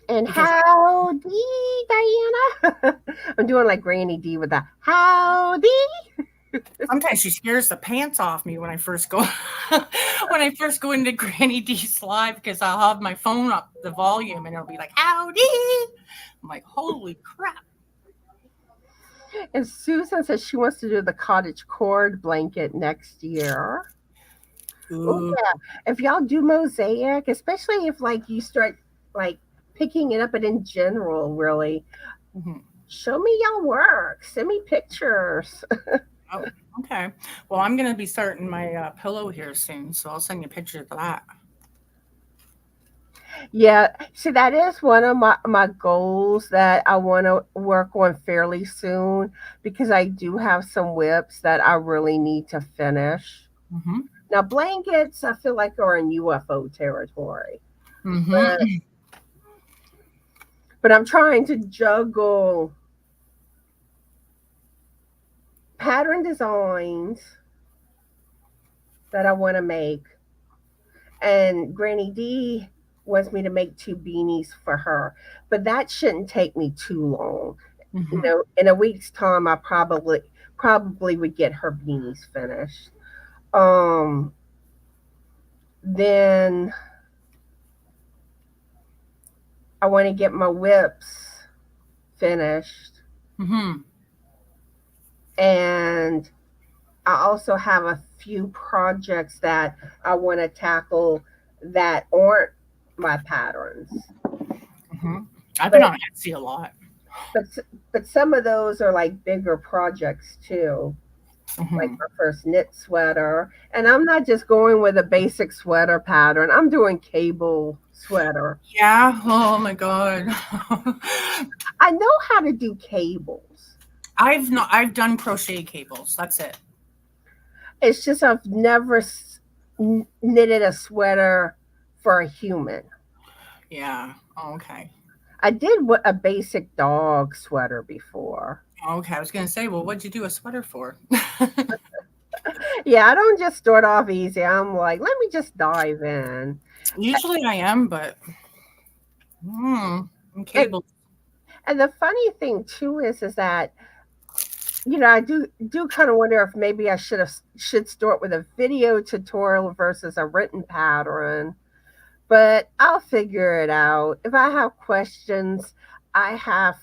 And howdy, Diana. I'm doing like Granny D with that. Howdy. Sometimes she scares the pants off me when I first go into Granny D's live because I'll have my phone up the volume and it'll be like, howdy. I'm like, holy crap. And Susan says she wants to do the cottage cord blanket next year. Oh yeah. If y'all do mosaic, especially if like you start like picking it up, but in general, really, show me y'all work. Send me pictures. Oh, okay. Well, I'm going to be starting my pillow here soon, so I'll send you a picture of that. Yeah, see, that is one of my goals that I want to work on fairly soon because I do have some whips that I really need to finish. Now blankets, I feel like are in UFO territory, but Mm-hmm. but I'm trying to juggle pattern designs that I want to make, and Granny D wants me to make two beanies for her, but that shouldn't take me too long. You Mm-hmm. know, in a week's time, I probably would get her beanies finished. Um, then I want to get my whips finished, Mm-hmm. and I also have a few projects that I want to tackle that aren't my patterns. Mm-hmm. I've been But on Etsy a lot. but but some of those are like bigger projects too. Like Mm-hmm. my first knit sweater, and I'm not just going with a basic sweater pattern. I'm doing cable sweater. Yeah. Oh my God. I know how to do cables. I've done crochet cables. That's it. It's just I've never knitted a sweater for a human. Yeah. Okay. I did a basic dog sweater before. Okay. I was gonna say, well, what'd you do a sweater for? Yeah, I don't just start off easy. I'm like, let me just dive in. Usually I am, but And, cable. and the funny thing too is that I do kind of wonder if maybe I should start with a video tutorial versus a written pattern, but I'll figure it out. If I have questions, I have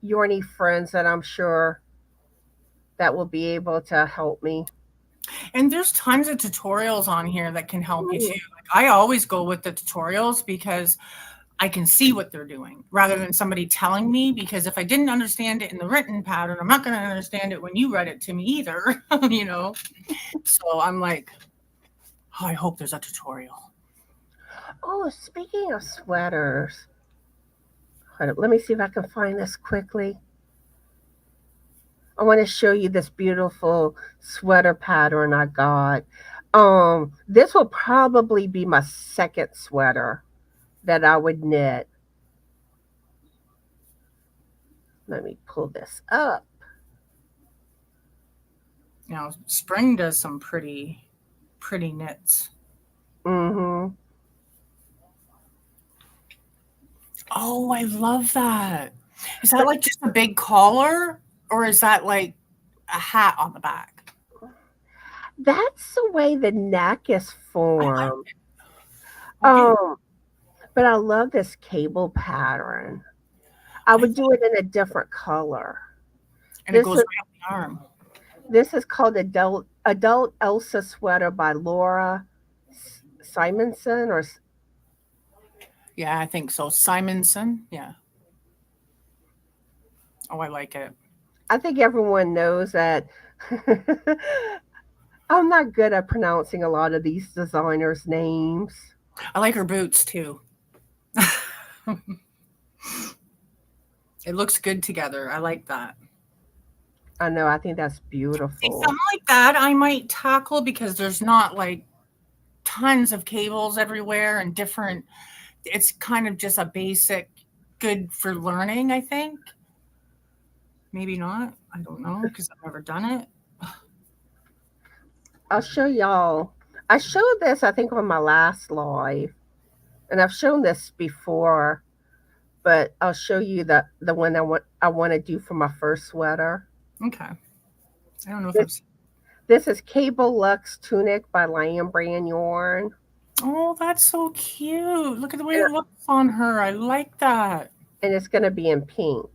Yorny friends that I'm sure that will be able to help me. And there's tons of tutorials on here that can help you too. Mhm. Like I always go with the tutorials because I can see what they're doing rather than somebody telling me. Because if I didn't understand it in the written pattern, I'm not going to understand it when you read it to me either, you know? So I'm like, oh, I hope there's a tutorial. Oh, speaking of sweaters, hold up, let me see if I can find this quickly. I want to show you this beautiful sweater pattern I got. This will probably be my second sweater that I would knit. Let me pull this up. Now, Spring does some pretty knits. Mm-hmm. Oh, I love that. Is that But like just a big collar or is that like a hat on the back? that's the way the neck is I like formed. it. Okay. Um, but I love this cable pattern. I I would do it in a different color. And it This goes is right on the arm. this is called Adult Elsa Sweater by Laura Simonson, or Yeah, I think so. Simonson. Yeah. Oh, I like it. I think everyone knows that I'm not good at pronouncing a lot of these designers' names. I like her boots too. It looks good together. I like that. I know, I think that's See, beautiful. something like that I might tackle because there's not like tons of cables everywhere and different. It's kind of just a basic, good for learning, I think. Maybe not. I don't know because I've never done it. I'll show y'all. I showed this, I think, on my last live, and I've shown this before, but I'll show you the one I want to do for my first sweater. Okay. I don't know if I've This seen. this is Cable Lux Tunic by Lion Brand Yarn, Oh, that's so cute. Look at the way and, it looks on her. I like that. and it's going to be in pink.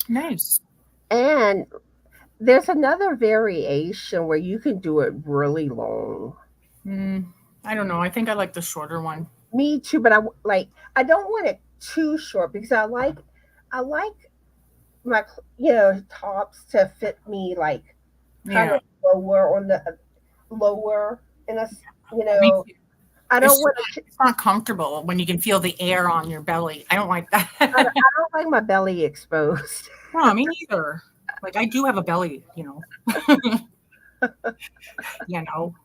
Nice. And there's another variation where you can do it really long. Mm, I don't know. I think I like the shorter one. Me too, but I don't want it too short because I like my tops to fit me like kind Yeah, of lower on the lower in a you me know too. I It's don't just, want to it's not comfortable when you can feel the air on your belly. I don't like that. I don't like my belly exposed. No, me neither. Like I do have a belly. You know.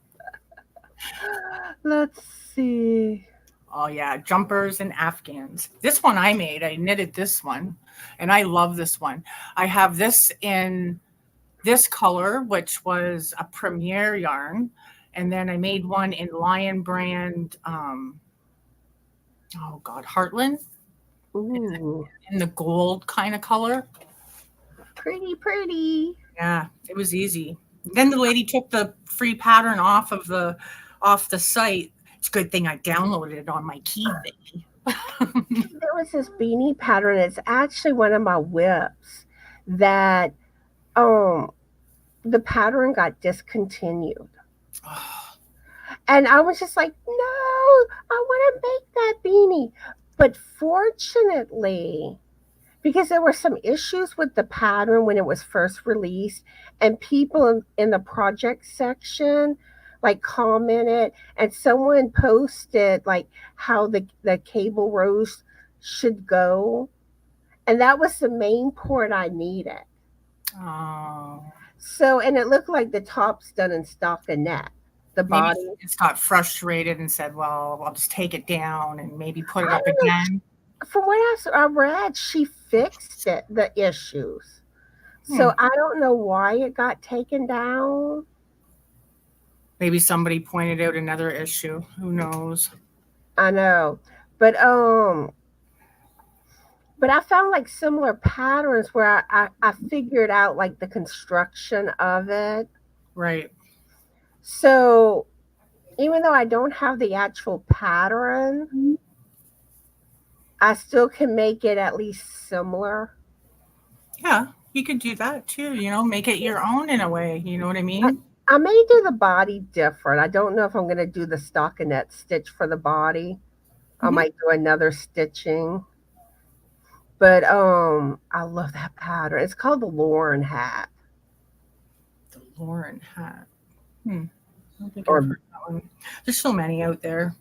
Let's see. Oh yeah, jumpers and Afghans. This one I made. I knitted this one, and I love this one. I have this in this color, which was a Premier yarn, and then I made one in Lion Brand. Oh God, Heartland Ooh, in the gold kind of color. pretty, pretty. Yeah, it was easy. Then the lady took the free pattern off the site. It's a good thing I downloaded it on my key thingy. There was this beanie pattern. It's actually one of my whips that um the pattern got discontinued. And I was just like, no, I want to make that beanie. But fortunately, because there were some issues with the pattern when it was first released, and people in the project section like commented, and someone posted like how the cable rows should go. And that was the main part I needed. Oh, So, and it looked like the top's done in stockinette. The maybe body. it's got frustrated and said, "Well, I'll just take it down and maybe put it I up don't know. again." From what I read, she fixed it, the issues. Hmm. So I don't know why it got taken down. Maybe somebody pointed out another issue. Who knows? I know. But but I found like similar patterns where I figured out like the construction of it. Right. So even though I don't have the actual pattern, I still can make it at least similar. Yeah, you could do that too. Make it your own in a way. You know what I I, mean? I may do the body different. I don't know if I'm going to do the stockinette stitch for the body. I Hmm. might do another stitching. But I love that pattern. It's called the Lauren hat The Lauren hat. Hmm. I don't think I've or heard that one. There's so many out there.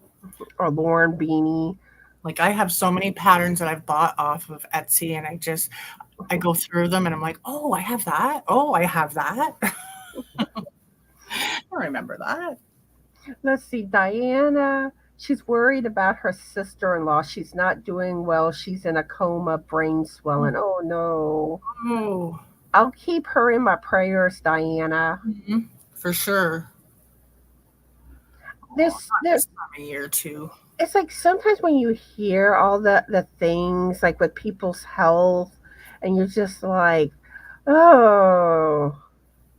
Lauren beanie. Like I have so many patterns that I've bought off of Etsy, and I go through them, and I'm like, oh, I have that. Oh, I have that. I remember that. Let's see, Diana. She's worried about her sister-in-law. She's not doing well. She's in a coma, brain swelling. Oh no. Oh, I'll keep her in my prayers, Diana. mhm, for sure. Oh, This not there this time of year too. it's like sometimes when you hear all the things like with people's health and you're just like, oh,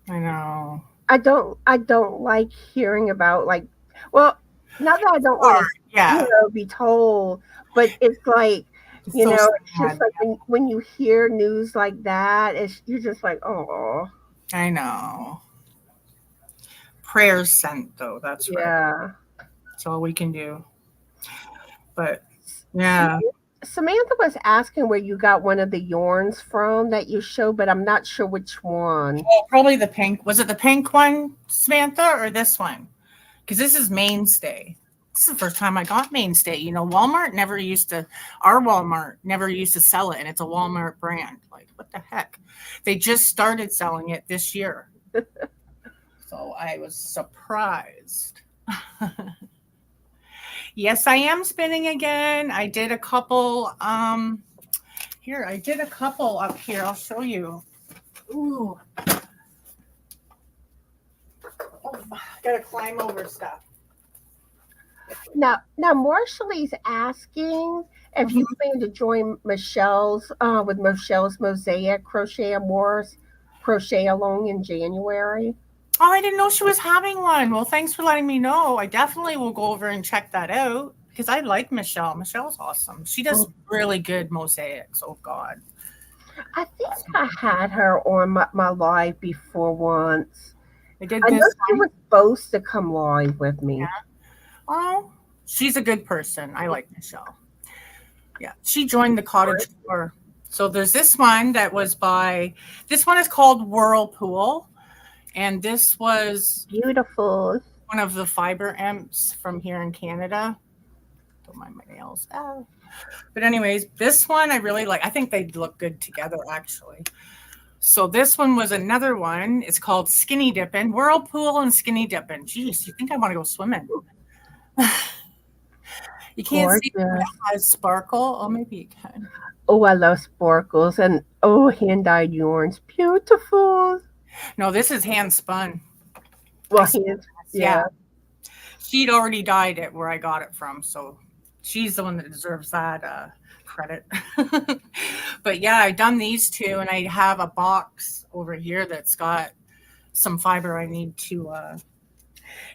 I know. I don't like hearing about like, well, not that I don't want Hard. to, Yeah. be told, but it's like, It's so it's just sad. like when you hear news like that, it's you're just like, oh, I know. Prayers sent though. That's right. yeah. That's all we can do. But Sam- yeah. Samantha was asking where you got one of the yarns from that you showed, but I'm not sure which one. Well, probably the pink. Was it the pink one, Samantha, or this one? Because this is Mainstay. This is the first time I got Mainstay. Our Walmart never used to sell it, and it's a Walmart brand. Like, what the heck? They just started selling it this year. So I was surprised. Yes, I am spinning again. I did a couple. I did a couple up here. I'll show you. Ooh. Oh, gotta climb over stuff. Now Marshall's asking if you plan to join Michelle's with Michelle's Mosaic Crochet Amours Crochet Along in January. Oh, I didn't know she was having one. Well, thanks for letting me know. I definitely will go over and check that out because I like Michelle. Michelle's awesome. She does really good mosaics. Oh, God. I think I had her on my live before once. I did I know this she one. was supposed to come live with me. Oh, she's a good person. I like Michelle. Yeah, she joined the cottage tour. So there's this one this one is called Whirlpool. And this was Beautiful. one of the fiber imps from here in Canada. Don't mind my nails. But anyways, this one I really like. I think they look good together, actually. So this one was another one. It's called Skinny Dipping, Whirlpool and Skinny Dipping. Jeez, you think I want to go swimming? You can't see if it Gorgeous. has sparkle. Oh, maybe you can. Oh, I love sparkles and hand-dyed yarns. Beautiful. No, this is hand spun. Well, hands, Yeah. yeah. She'd already dyed it where I got it from. So she's the one that deserves that credit. But yeah, I've done these two, and I have a box over here that's got some fiber I need to.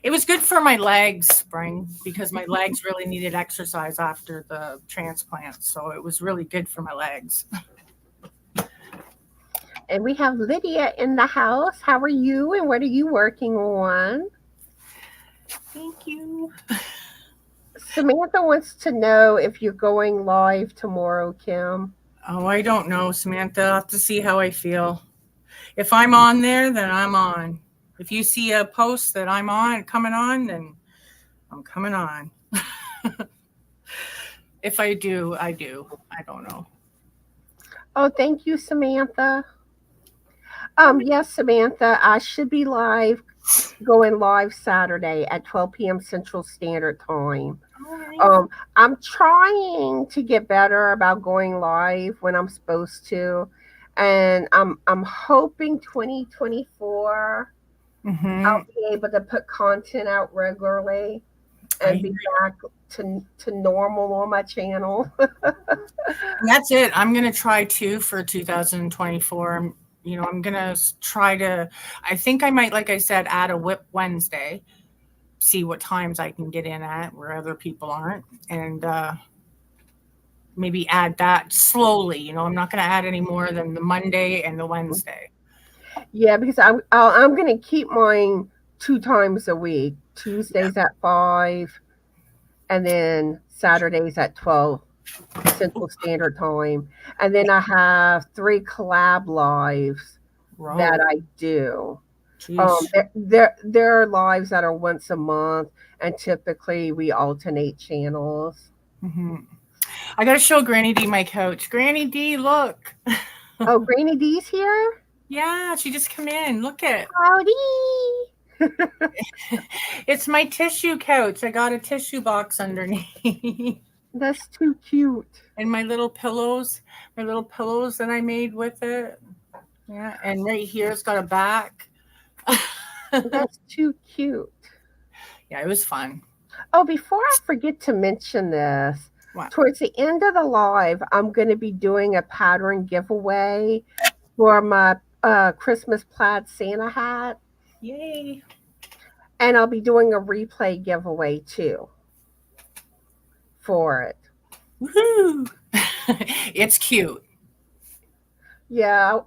It was good for my legs, Spring, because my legs really needed exercise after the transplant. So it was really good for my legs. And we have Lydia in the house. How are you and what are you working on? Thank you. Samantha wants to know if you're going live tomorrow, Kim. Oh, I don't know, Samantha. I'll have to see how I feel. If I'm on there, then I'm on. If you see a post that I'm coming on, then I'm coming on. If I do, I do. I don't know. Oh, thank you, Samantha. Yes, Samantha, I should be going live Saturday at 12 p.m. Central Standard Time. I'm trying to get better about going live when I'm supposed to, and I'm hoping 2024 I'll be able to put content out regularly and be back to normal on my channel. That's it. I'm gonna try too for 2024. I'm gonna try to. I think I might, like I said, add a Whip Wednesday. See what times I can get in at where other people aren't, and maybe add that slowly. I'm not going to add any more than the Monday and the Wednesday. Yeah, because I'm going to keep mine 2 times a week. Tuesdays at 5, and then Saturdays at 12 Central Standard Time. And then I have 3 collab lives that I do. There are lives that are once a month, and typically we alternate channels. I got to show Granny D my couch. Granny D, look. Oh, Granny D's here? Yeah, she just come in. Look at. Howdy. It's my tissue couch. I got a tissue box underneath. That's too cute. And my little pillows that I made with it. Yeah, and right here it's got a back. That's too cute. Yeah, it was fun. Oh, before I forget to mention this, towards the end of the live, I'm going to be doing a pattern giveaway for my Christmas plaid Santa hat. Yay. And I'll be doing a replay giveaway too for it. Woohoo! It's cute. Yeah,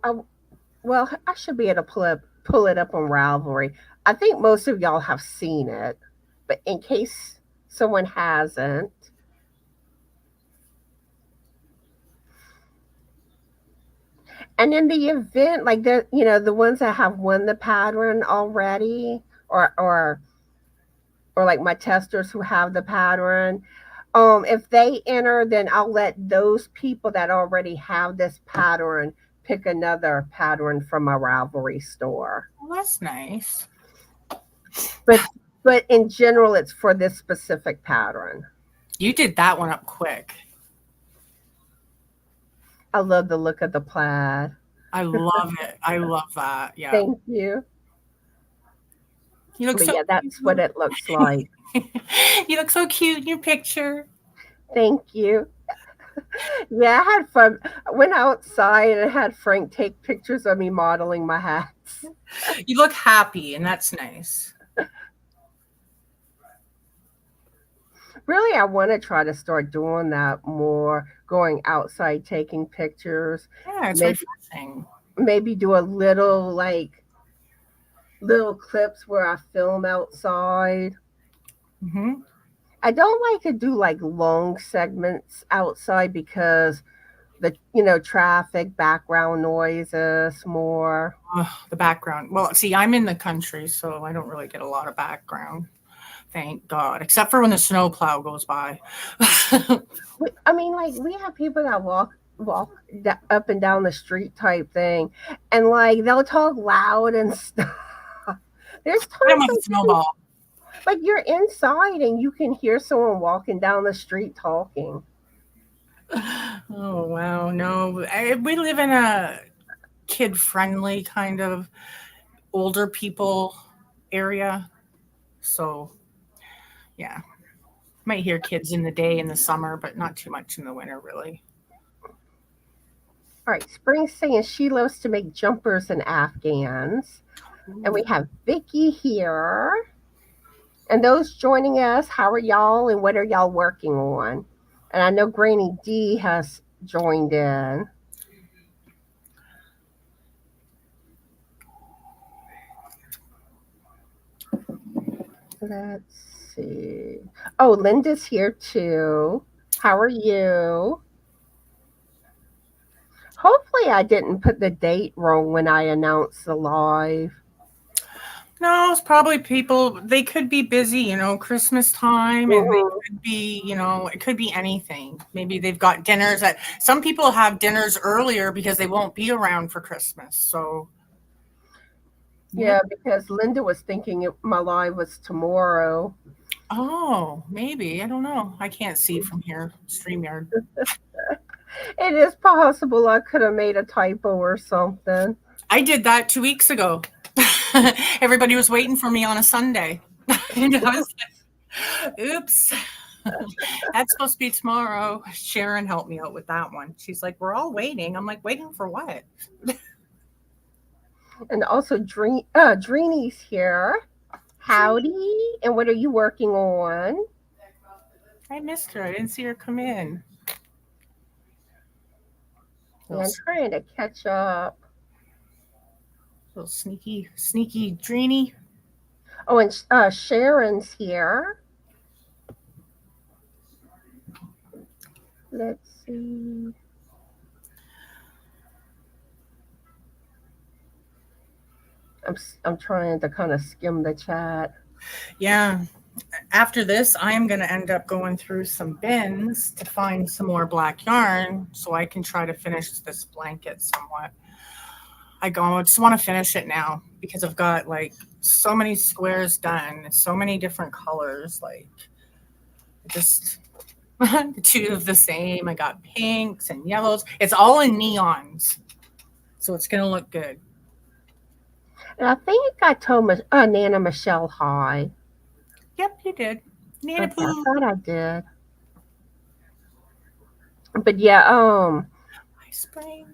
well, I should be able to pull it up on Ravelry. I think most of y'all have seen it, but in case someone hasn't. And in the event, like the ones that have won the pattern already, or like my testers who have the pattern, if they enter, then I'll let those people that already have this pattern pick another pattern from my Ravelry store. Well, that's nice. But in general, it's for this specific pattern. You did that one up quick. I love the look of the plaid. I love it. I love that. Yeah. Thank you. You look so yeah, that's what it looks like. You look so cute in your picture. Thank you. Yeah, I had fun. I went outside and had Frank take pictures of me modeling my hats. You look happy, and that's nice. Really, I want to try to start doing that more, going outside, taking pictures. Yeah, it's refreshing. Maybe do a little clips where I film outside. I don't like to do long segments outside because the traffic, background noises more. The background. Well, see, I'm in the country, so I don't really get a lot of background. Thank God, except for when the snowplow goes by. I mean, we have people that walk walk up and down the street type thing, and like they'll talk loud and stuff. There's I'm times with a snowball. like you're inside and you can hear someone walking down the street talking. Oh wow, no, we live in a kid-friendly kind of older people area, so yeah, might hear kids in the day in the summer, but not too much in the winter, really. All right, Spring's saying she loves to make jumpers and afghans. And we Ooh. have Vicky here. And those joining us, how are y'all and what are y'all working on? And I know Granny D has joined in. Let's see. Oh, Linda's here too. How are you? Hopefully, I didn't put the date wrong when I announced the live. No, it's probably people. They could be busy, Christmas time, and they Mhm. could be, it could be anything. Maybe they've got dinners at. Some people have dinners earlier because they won't be around for Christmas. So, yeah. Yeah, because Linda was thinking my live was tomorrow. Oh, maybe. I don't know. I can't see from here. StreamYard. It is possible I could have made a typo or something. I did that 2 weeks ago. Everybody was waiting for me on a Sunday. And I was like, oops. That's supposed to be tomorrow. Sharon helped me out with that one. She's like, we're all waiting. I'm like, waiting for what? And also, Dreeny's here. Howdy. And what are you working on? I missed her. I didn't see her come in. Yeah, Little, I'm trying to catch up. little sneaky Dreeny. Oh, and Sharon's here. Let's see. I'm trying to kind of skim the chat. Yeah. After this, I am going to end up going through some bins to find some more black yarn so I can try to finish this blanket somewhat. I just want to finish it now because I've got like so many squares done, so many different colors, like just two of the same. I got pinks and yellows. It's all in neons, so it's going to look good. And I think I told Nana Michelle hi. Yep, you did. Nana Okay, I Poo. thought I did. But yeah, Hi, Spring.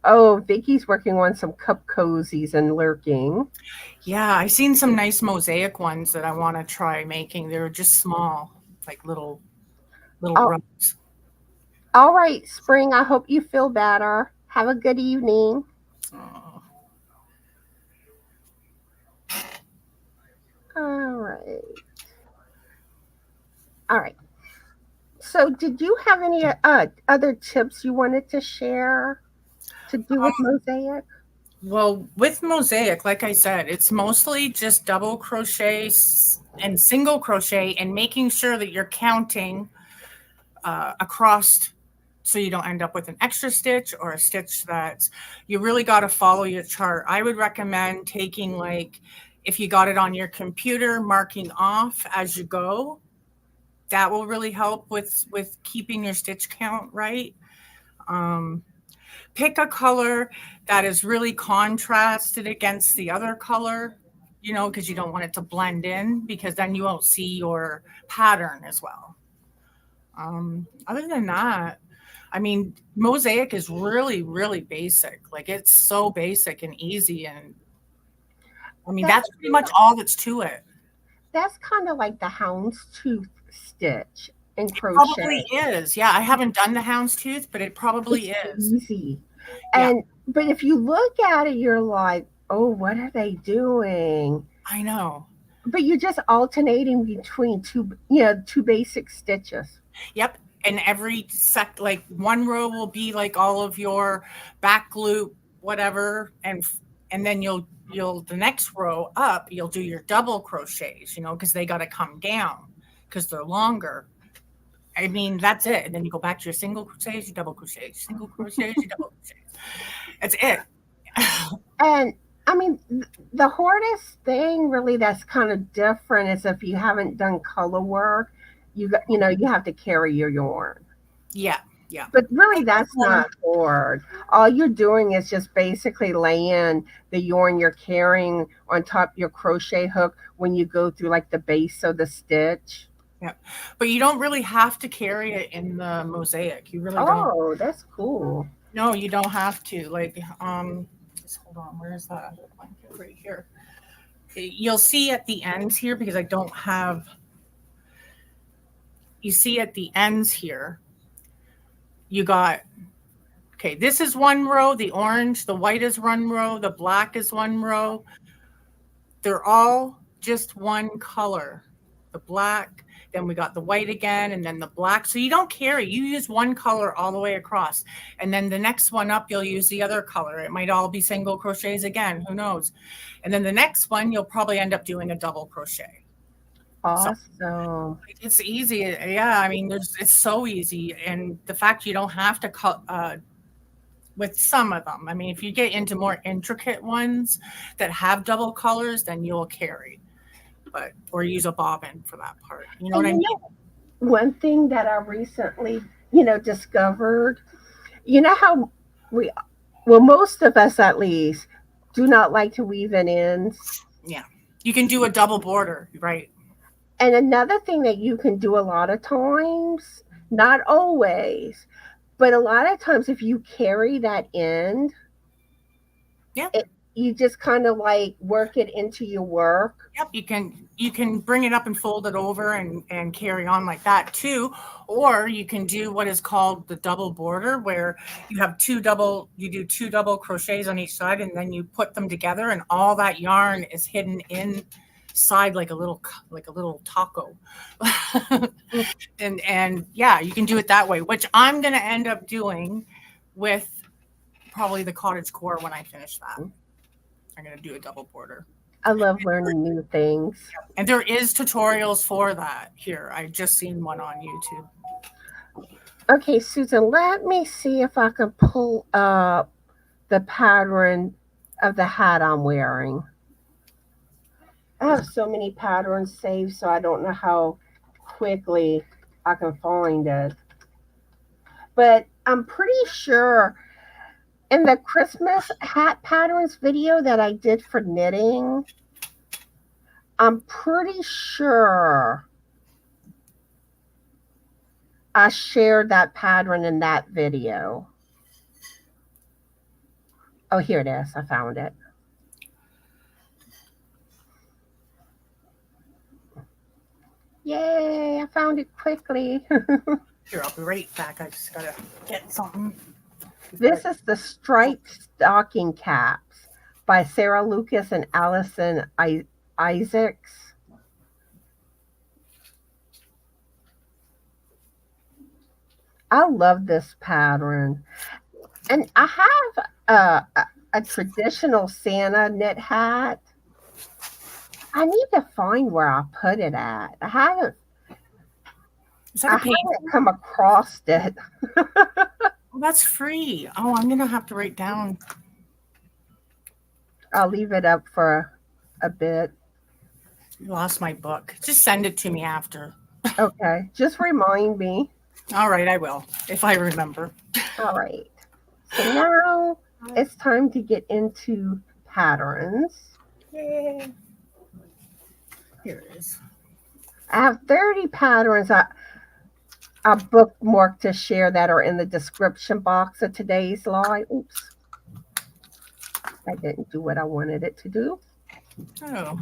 oh, Vicky's working on some cup cozies and lurking. Yeah, I seen some nice mosaic ones that I want to try making. They're just small, like little Oh, rugs. all right, Spring. I hope you feel better. Have a good evening. Oh. All right. All right. So, did you have any other tips you wanted to share to do with mosaic? Well, with mosaic, like I said, it's mostly just double crochet and single crochet and making sure that you're counting across so you don't end up with an extra stitch or a stitch that's you really got to follow your chart. I would recommend taking like if you got it on your computer, marking off as you go. That will really help with keeping your stitch count right. Um, Pick a color that is really contrasted against the other color, because you don't want it to blend in because then you won't see your pattern as well. Other than that, I mean, mosaic is really, really basic. Like it's so basic and easy. And I mean, That's that's pretty much all that's to it. that's kind of like the houndstooth stitch in Probably crochet. is. Yeah, I haven't done the houndstooth, but it probably It's is. easy. Yeah, And but if you look at it, you're like, oh, what are they doing? I know. But you're just alternating between two basic stitches. Yep. And every like one row will be like all of your back loop, whatever, and then you'll the next row up, you'll do your double crochets, because they got to come down because they're longer. I mean, that's it. And then you go back to your single crochets, your double crochets, single crochets, your double crochets. That's it. And I mean, the hardest thing really that's kind of different is if you haven't done color work, you have to carry your yarn. Yeah, yeah. But really, that's not hard. All you're doing is just basically laying the yarn you're carrying on top of your crochet hook when you go through like the base of the stitch. Yeah, but you don't really have to carry it in the mosaic. You really don't. Oh, that's cool. No, you don't have to. Like, just hold on. Where's that blanket? Right here. You'll see at the ends here because I don't have. You see at the ends here. You got. Okay, this is one row. The orange, the white is one row. The black is one row. They're all just one color. The black. Then we got the white again, and then the black. So you don't carry. You use one color all the way across. And then the next one up, you'll use the other color. It might all be single crochets again. Who knows? And then the next one, you'll probably end up doing a double crochet. Awesome. So it's easy. Yeah, I mean, it's so easy. And the fact you don't have to cut with some of them. I mean, if you get into more intricate ones that have double colors, then you'll carry. Or use a bobbin for that part. You know what I mean? One thing that I recently, discovered, how most of us at least do not like to weave in ends. Yeah. You can do a double border, right? And another thing that you can do a lot of times, not always, but a lot of times if you carry that end, yeah, you just kind of like work it into your work. Yep, you can bring it up and fold it over and carry on like that too. Or you can do what is called the double border, where you do two double crochets on each side, and then you put them together, and all that yarn is hidden inside like a little taco. and yeah, you can do it that way, which I'm gonna end up doing with probably the cottage core when I finish that. I'm going to do a double border. I love learning new things. And there is tutorials for that here. I just seen one on YouTube. Okay, Susan, let me see if I can pull up the pattern of the hat I'm wearing. I have so many patterns saved, so I don't know how quickly I can find it. But I'm pretty sure in the Christmas hat patterns video that I did for knitting, I'm pretty sure I shared that pattern in that video. Oh, here it is. I found it. Yay, I found it quickly. Here, I'll be right back. I just gotta get something. This is the Striped Stocking Caps by Sarah Lucas and Allison Isaacs. I love this pattern. And I have a traditional Santa knit hat. I need to find where I put it at. I haven't come across it. Well, that's free. Oh, I'm going to have to write down. I'll leave it up for a bit. You lost my book. Just send it to me after. Okay. Just remind me. All right, I will, if I remember. All right. So now it's time to get into patterns. Yay. Here it is. I have 30 patterns I bookmarked to share that are in the description box of today's live. Oops. I didn't do what I wanted it to do. Oh.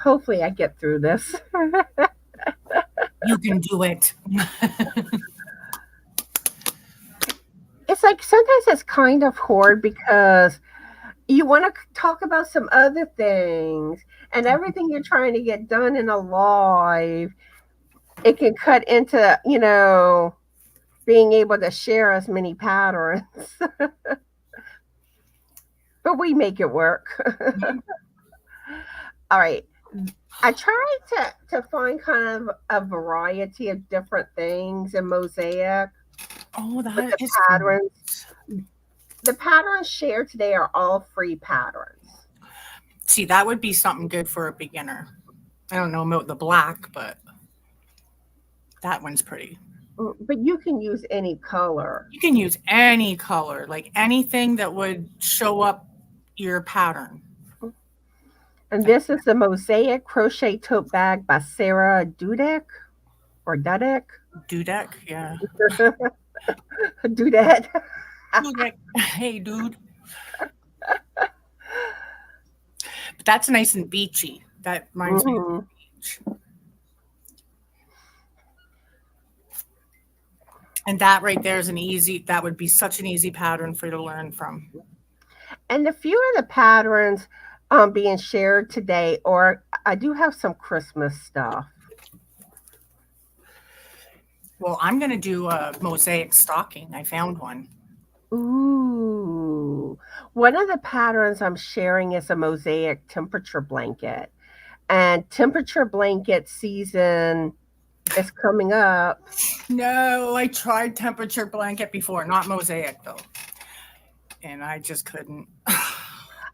Hopefully I get through this. You can do it. It's like sometimes it's kind of hard because you want to talk about some other things, and everything you're trying to get done in a live, it can cut into, being able to share as many patterns. But we make it work. All right. I tried to find kind of a variety of different things in Mosaic Oh, with that the is patterns. The patterns shared today are all free patterns. see, that would be something good for a beginner. I don't know about the black, but that one's pretty. But you can use any color. You can use any color, like anything that would show up your pattern. And this is the Mosaic Crochet Tote Bag by Sarah Dudek or Dudek. Dudek, yeah. Dudek. Dudek. Hey, dude. But that's nice and beachy. That reminds me of the beach. And that right there is that would be such an easy pattern for you to learn from. And a few of the patterns being shared today, or I do have some Christmas stuff. Well, I'm going to do a mosaic stocking. I found one. Ooh. One of the patterns I'm sharing is a mosaic temperature blanket. And temperature blanket season is coming up. No, I tried temperature blanket before, not mosaic though. And I just couldn't.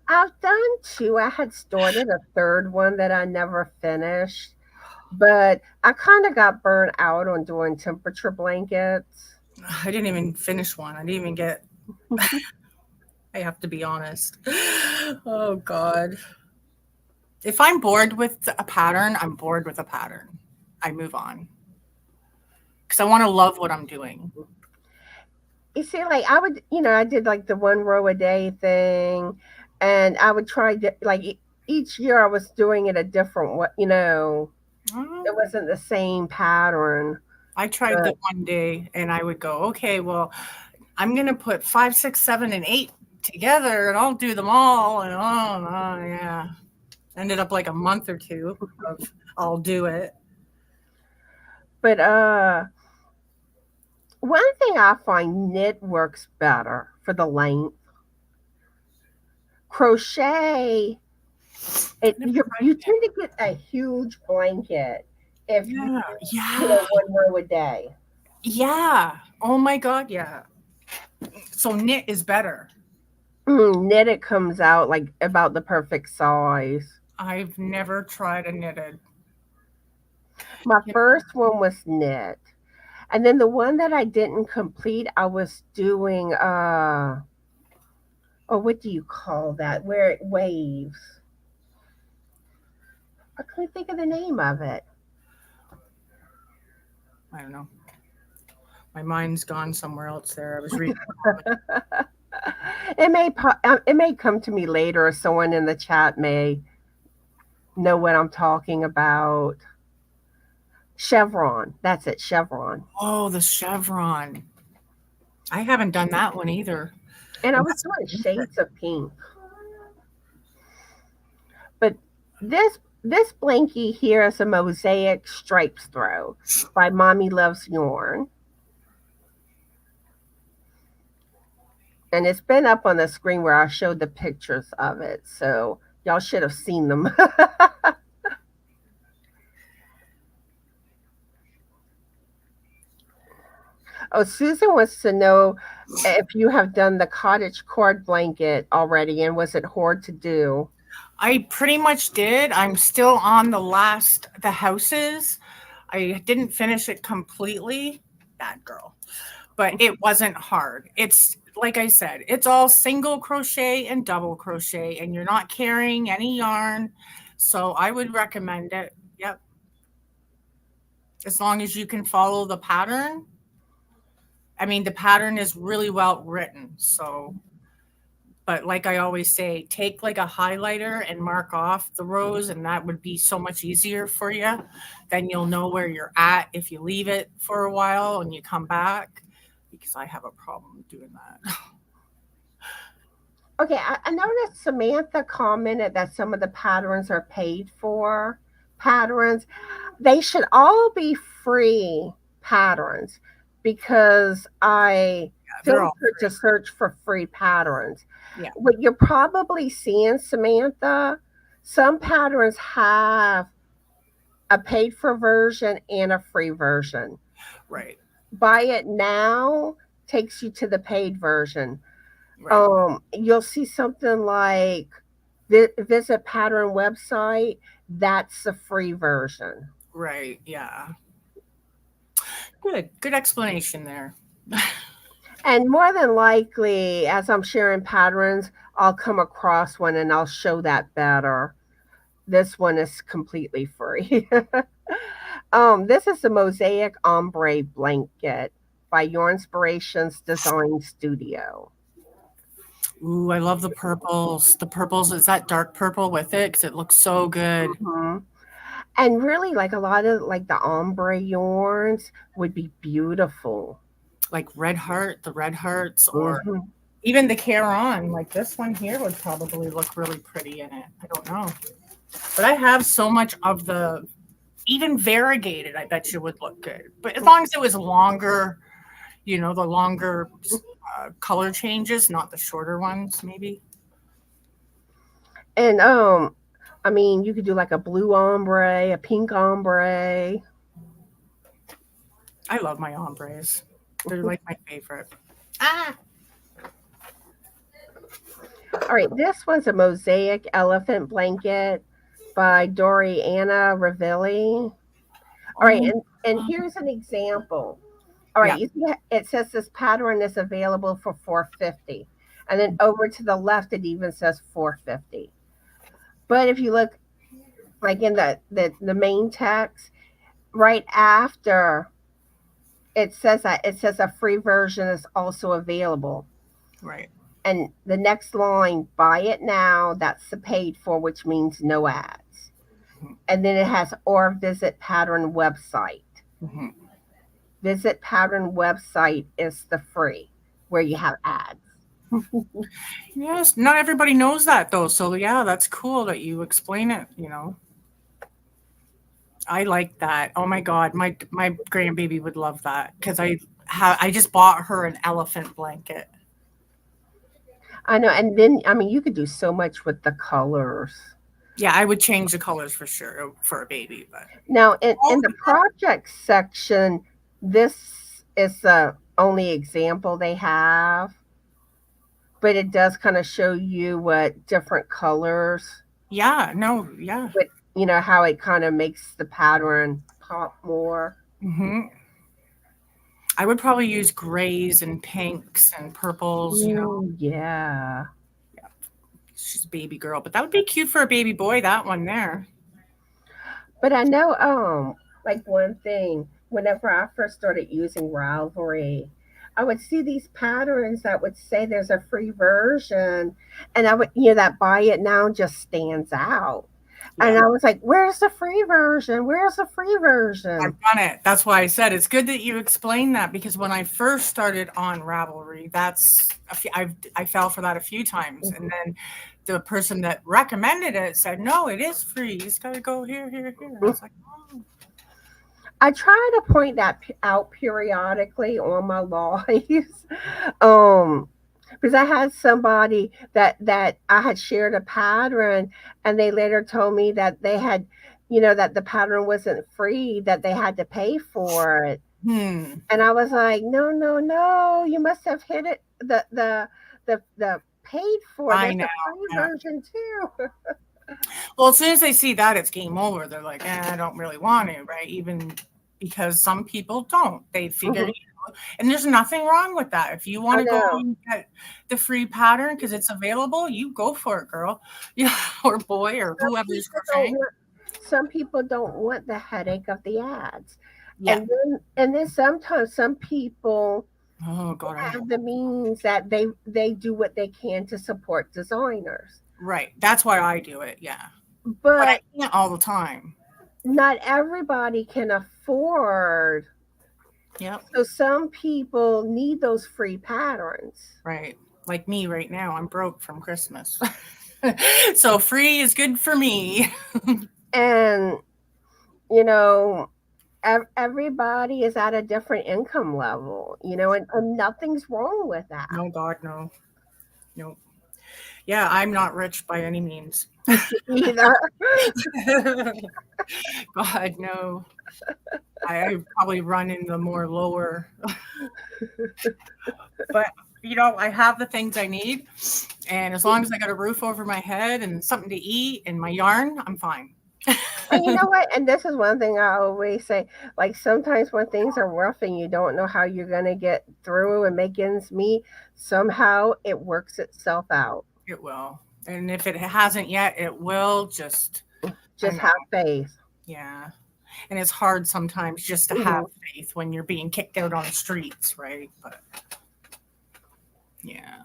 I've done two. I had started a third one that I never finished. But I kind of got burnt out on doing temperature blankets. I didn't even finish one. I didn't even get. I have to be honest. Oh, God. If I'm bored with a pattern, I'm bored with a pattern. I move on. Because I want to love what I'm doing. You see, like I would, I did like the 1 row a day thing. And I would try to, like, each year I was doing it a different way, It wasn't the same pattern. I tried that one day and I would go, okay, well, I'm going to put 5, 6, 7, and 8 together and I'll do them all. And yeah. Ended up like a month or two of I'll do it. But one thing I find knit works better for the length. Crochet, you tend to get a huge blanket if you do 1 row a day. Yeah. Oh my God. Yeah. So knit is better. Knitted comes out like about the perfect size. I've never tried a knitted. My first one was knit. And then the one that I didn't complete, I was doing what do you call that? Where it waves. I couldn't think of the name of it. I don't know. My mind's gone somewhere else there. I was reading. It may come to me later, or someone in the chat may know what I'm talking about. Chevron. That's it, chevron. Oh, the chevron. I haven't done that one either. And I was doing shades of pink. But this blankie here is a Mosaic Stripes Throw by Mommy Loves Yarn. And it's been up on the screen where I showed the pictures of it. So y'all should have seen them. Oh, Susan wants to know if you have done the cottage cord blanket already, and was it hard to do? I pretty much did. I'm still on the houses. I didn't finish it completely. Bad girl. But it wasn't hard. It's like I said, it's all single crochet and double crochet, and you're not carrying any yarn. So I would recommend it. Yep. As long as you can follow the pattern. I mean, the pattern is really well written. So, but like I always say, take like a highlighter and mark off the rows, and that would be so much easier for you. Then you'll know where you're at if you leave it for a while and you come back, because I have a problem doing that. Okay, I noticed Samantha commented that some of the patterns are paid for patterns. They should all be free patterns. because I They're all filtered to search for free patterns. Yeah. What you're probably seeing, Samantha, some patterns have a paid for version and a free version. right. Buy it now takes you to the paid version. Right. You'll see something like visit pattern website. That's the free version. Right. Yeah. Good. Good explanation there. And more than likely, as I'm sharing patterns, I'll come across one and I'll show that better. This one is completely free. This is the Mosaic Ombre Blanket by Your Inspirations Design Studio. Ooh, I love the purples. The purples, is that dark purple with it? Because it looks so good. Mm-hmm. And really, like a lot of like the ombre yarns would be beautiful. Like red heart, the red hearts, or Mm-hmm. even the Caron. Like this one here would probably look really pretty in it. I don't know. But I have so much of the, even variegated, I bet you would look good. But as long as it was longer, the longer color changes, not the shorter ones, maybe. And I mean, you could do like a blue ombre, a pink ombre. I love my ombres. They're like my favorite. Ah, All right, this one's a mosaic elephant blanket by Doriana Ravelli. All right, and here's an example. All right, yeah. you see it says this pattern is available for 450, and then over to the left it even says 450. But if you look like in the main text, right after it says that it says a free version is also available. Right. And the next line, buy it now, that's the paid for, which means no ads. And then it has or visit pattern website. Mm-hmm. Visit pattern website is the free, where you have ads. Yes, not everybody knows that though. So yeah, that's cool that you explain it, I like that. Oh my God, my grandbaby would love that because I just bought her an elephant blanket. I know, and then I mean, you could do so much with the colors. Yeah, I would change the colors for sure for a baby, but Now, in the project section, this is the only example they have, but it does kind of show you what different colors, yeah, no, yeah. but how it kind of makes the pattern pop more. Hmm. I would probably use grays and pinks and purples, Ooh, yeah. Yeah, she's a baby girl, but that would be cute for a baby boy, that one there. But I know, like one thing, whenever I first started using Ravelry, I would see these patterns that would say there's a free version, and I would, that buy it now just stands out. And Yeah. I was like, where's the free version? Where's the free I've version? done it. That's why I said it's good that you explained that because when I first started on Ravelry, I fell for that a few times, and then the person that recommended it said, "No, it is free. You just got to go here, here, here." I was like, "Oh." I try to point that out periodically on my lives. um, because I had somebody that I had shared a pattern, and they later told me that they had, that the pattern wasn't free, that they had to pay for it. Hmm. And I was like, no, no, no, you must have hit it the paid for. I There's know. a free Yeah. version too. Well, as soon as they see that, it's game over. They're like, I don't really want to, right? Even because some people don't. They figure, and there's nothing wrong with that. If you want to go and get the free pattern because it's available, you go for it, girl. Yeah, or boy, or whoever's crocheting. Some people don't want the headache of the ads. Yeah. And then sometimes some people Oh God, have the means that they do what they can to support designers. right. That's why I do it. Yeah, But I can't all the time. not everybody can afford. Yep. So some people need those free patterns. Right. Like me right now, I'm broke from Christmas. So free is good for me. And you know, everybody is at a different income level, and nothing's wrong with that. No, God, no. No. Yeah, I'm not rich by any means. Either. God, no. I probably run in the more lower, but I have the things I need, and as long as I got a roof over my head and something to eat and my yarn, I'm fine. And you know what? And this is one thing I always say. Like sometimes when things are rough and you don't know how you're gonna get through and make ends meet, somehow it works itself out. It will, and if it hasn't yet, it will. Just I Just know, have faith. yeah. And it's hard sometimes just to have Mhm. faith when you're being kicked out on the streets, right? But yeah,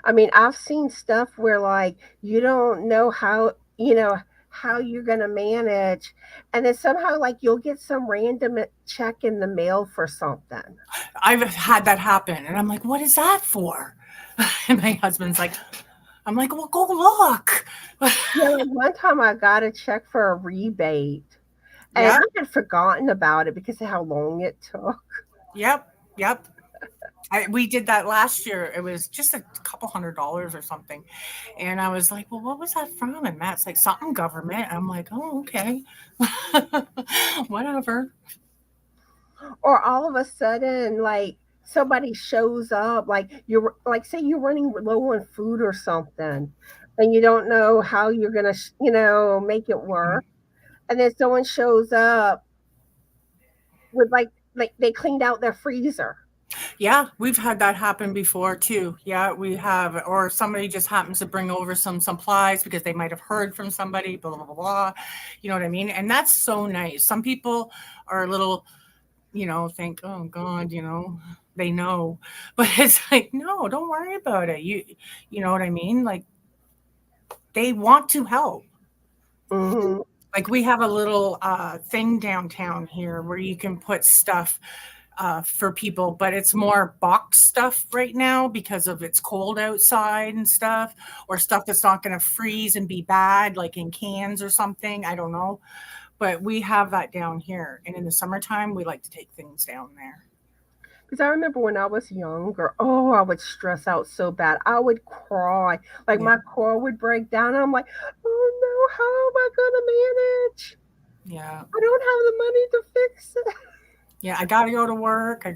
I mean, I've seen stuff where like you don't know how you're gonna manage, and then somehow like you'll get some random check in the mail for something. I've had that happen, and I'm like, "What is that for?" And my husband's like, "I'm like, well, go look." Yeah, like one time I got a check for a rebate, and Yeah. I had forgotten about it because of how long it took. Yep. Yep. We did that last year. It was just a couple $100 or something. And I was like, well, what was that from? And Matt's like, something government. I'm like, oh, okay. Whatever. Or all of a sudden, like somebody shows up, like you're like, say you're running low on food or something, and you don't know how you're gonna, make it work, and then someone shows up with like they cleaned out their freezer. Yeah, we've had that happen before too. Yeah, we have. Or somebody just happens to bring over some supplies because they might have heard from somebody, blah, blah, blah, blah. You know what I mean? And that's so nice. Some people are a little, think, oh God, they know. But it's like, no, don't worry about it. You know what I mean? Like they want to help. Hmm. Like we have a little thing downtown here where you can put stuff for people, but it's more box stuff right now because of it's cold outside and stuff, or stuff that's not going to freeze and be bad, like in cans or something. I don't know. But we have that down here. And in the summertime, we like to take things down there. Because I remember when I was younger, oh, I would stress out so bad. I would cry. Like Yeah. my core would break down. I'm like, oh no, how am I gonna manage? Yeah. I don't have the money to fix it. Yeah. I got to go to work. Oh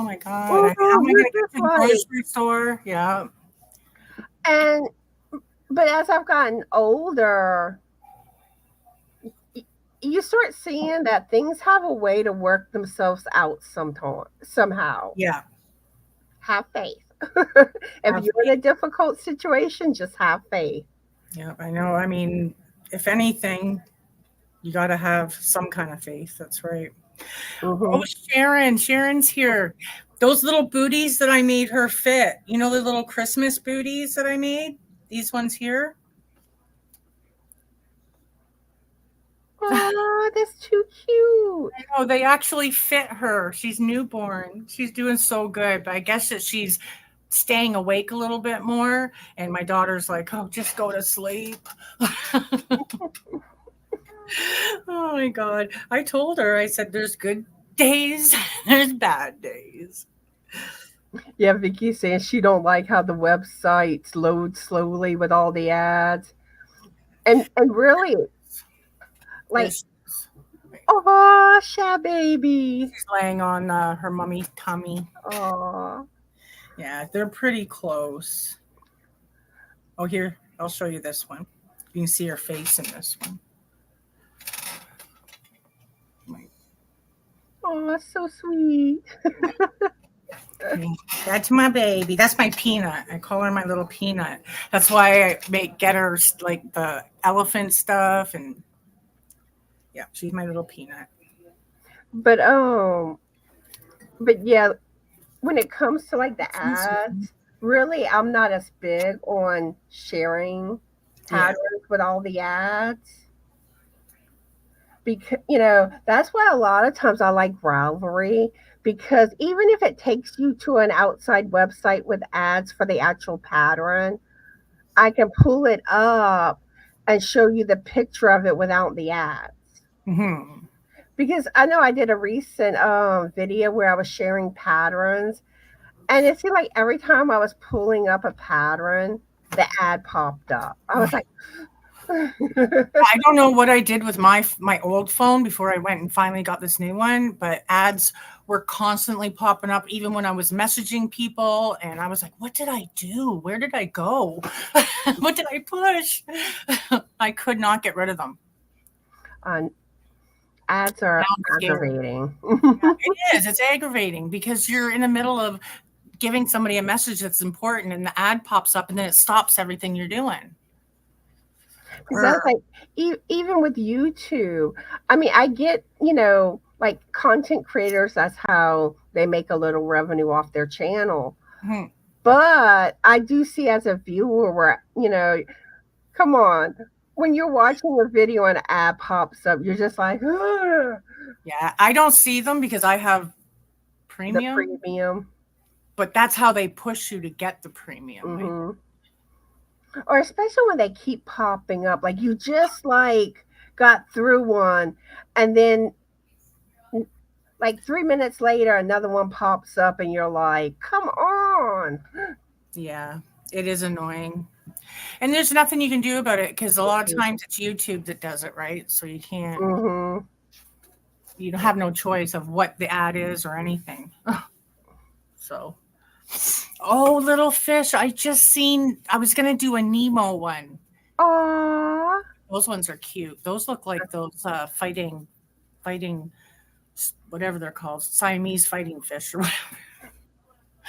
my God. How Oh, am I you're going to get just to the like, grocery store? Yeah. and but as I've gotten older, you start seeing that things have a way to work themselves out somehow. Yeah. Have faith. If Have you're in a difficult situation, just have faith. Yeah, I know. I mean, if anything, you got to have some kind of faith. That's right. Oh, Hmm. Sharon. Sharon's here. Those little booties that I made her fit. You know the little Christmas booties that I made? These ones here? Oh, that's too cute. Oh, they actually fit her. She's newborn. She's doing so good. But I guess that she's staying awake a little bit more. And my daughter's like, oh, just go to sleep. Oh my God. I told her, I said, there's good days, there's bad days. Yeah, Vicky saying she don't like how the websites load slowly with all the ads. And really, like, There's, oh, Sha baby. she's laying on her mummy's tummy. Oh, Yeah, they're pretty close. Oh, here, I'll show you this one. You can see her face in this one. oh, so sweet. That's my baby. That's my peanut. I call her my little peanut. That's why I get her like the elephant stuff, and yeah, she's my little peanut. But but yeah, when it comes to like the ads, really, I'm not as big on sharing Yeah. patterns with all the ads. Because that's why a lot of times I like Ravelry, because even if it takes you to an outside website with ads for the actual pattern, I can pull it up and show you the picture of it without the ads. Mm-hmm. Because I know I did a recent video where I was sharing patterns, and it seemed like every time I was pulling up a pattern, the ad popped up. I was like, I don't know what I did with my old phone before I went and finally got this new one, but ads were constantly popping up even when I was messaging people, and I was like, what did I do? Where did I go? What did I push? I could not get rid of them. ads Now are I'm scared. aggravating. Yeah, it is. It's aggravating because you're in the middle of giving somebody a message that's important and the ad pops up and then it stops everything you're doing. Because I was like, even with YouTube, I mean, I get, like content creators, that's how they make a little revenue off their channel. Mhm. But I do see as a viewer where, come on, when you're watching a video and an ad pops up, you're just like, the Yeah, I don't see them because I have premium, premium. but that's how they push you to get the premium. Hmm. Or especially when they keep popping up, like you just like got through one, and then like 3 minutes later, another one pops up, and you're like, come on. Yeah, it is annoying. And there's nothing you can do about it because a lot of times it's YouTube that does it, right? So you can't, Mm-hmm. you don't have no choice of what the ad is or anything. So, oh, little fish. I was going to do a Nemo one. Aww. Those ones are cute. Those look like those fighting, whatever they're called, Siamese fighting fish or whatever,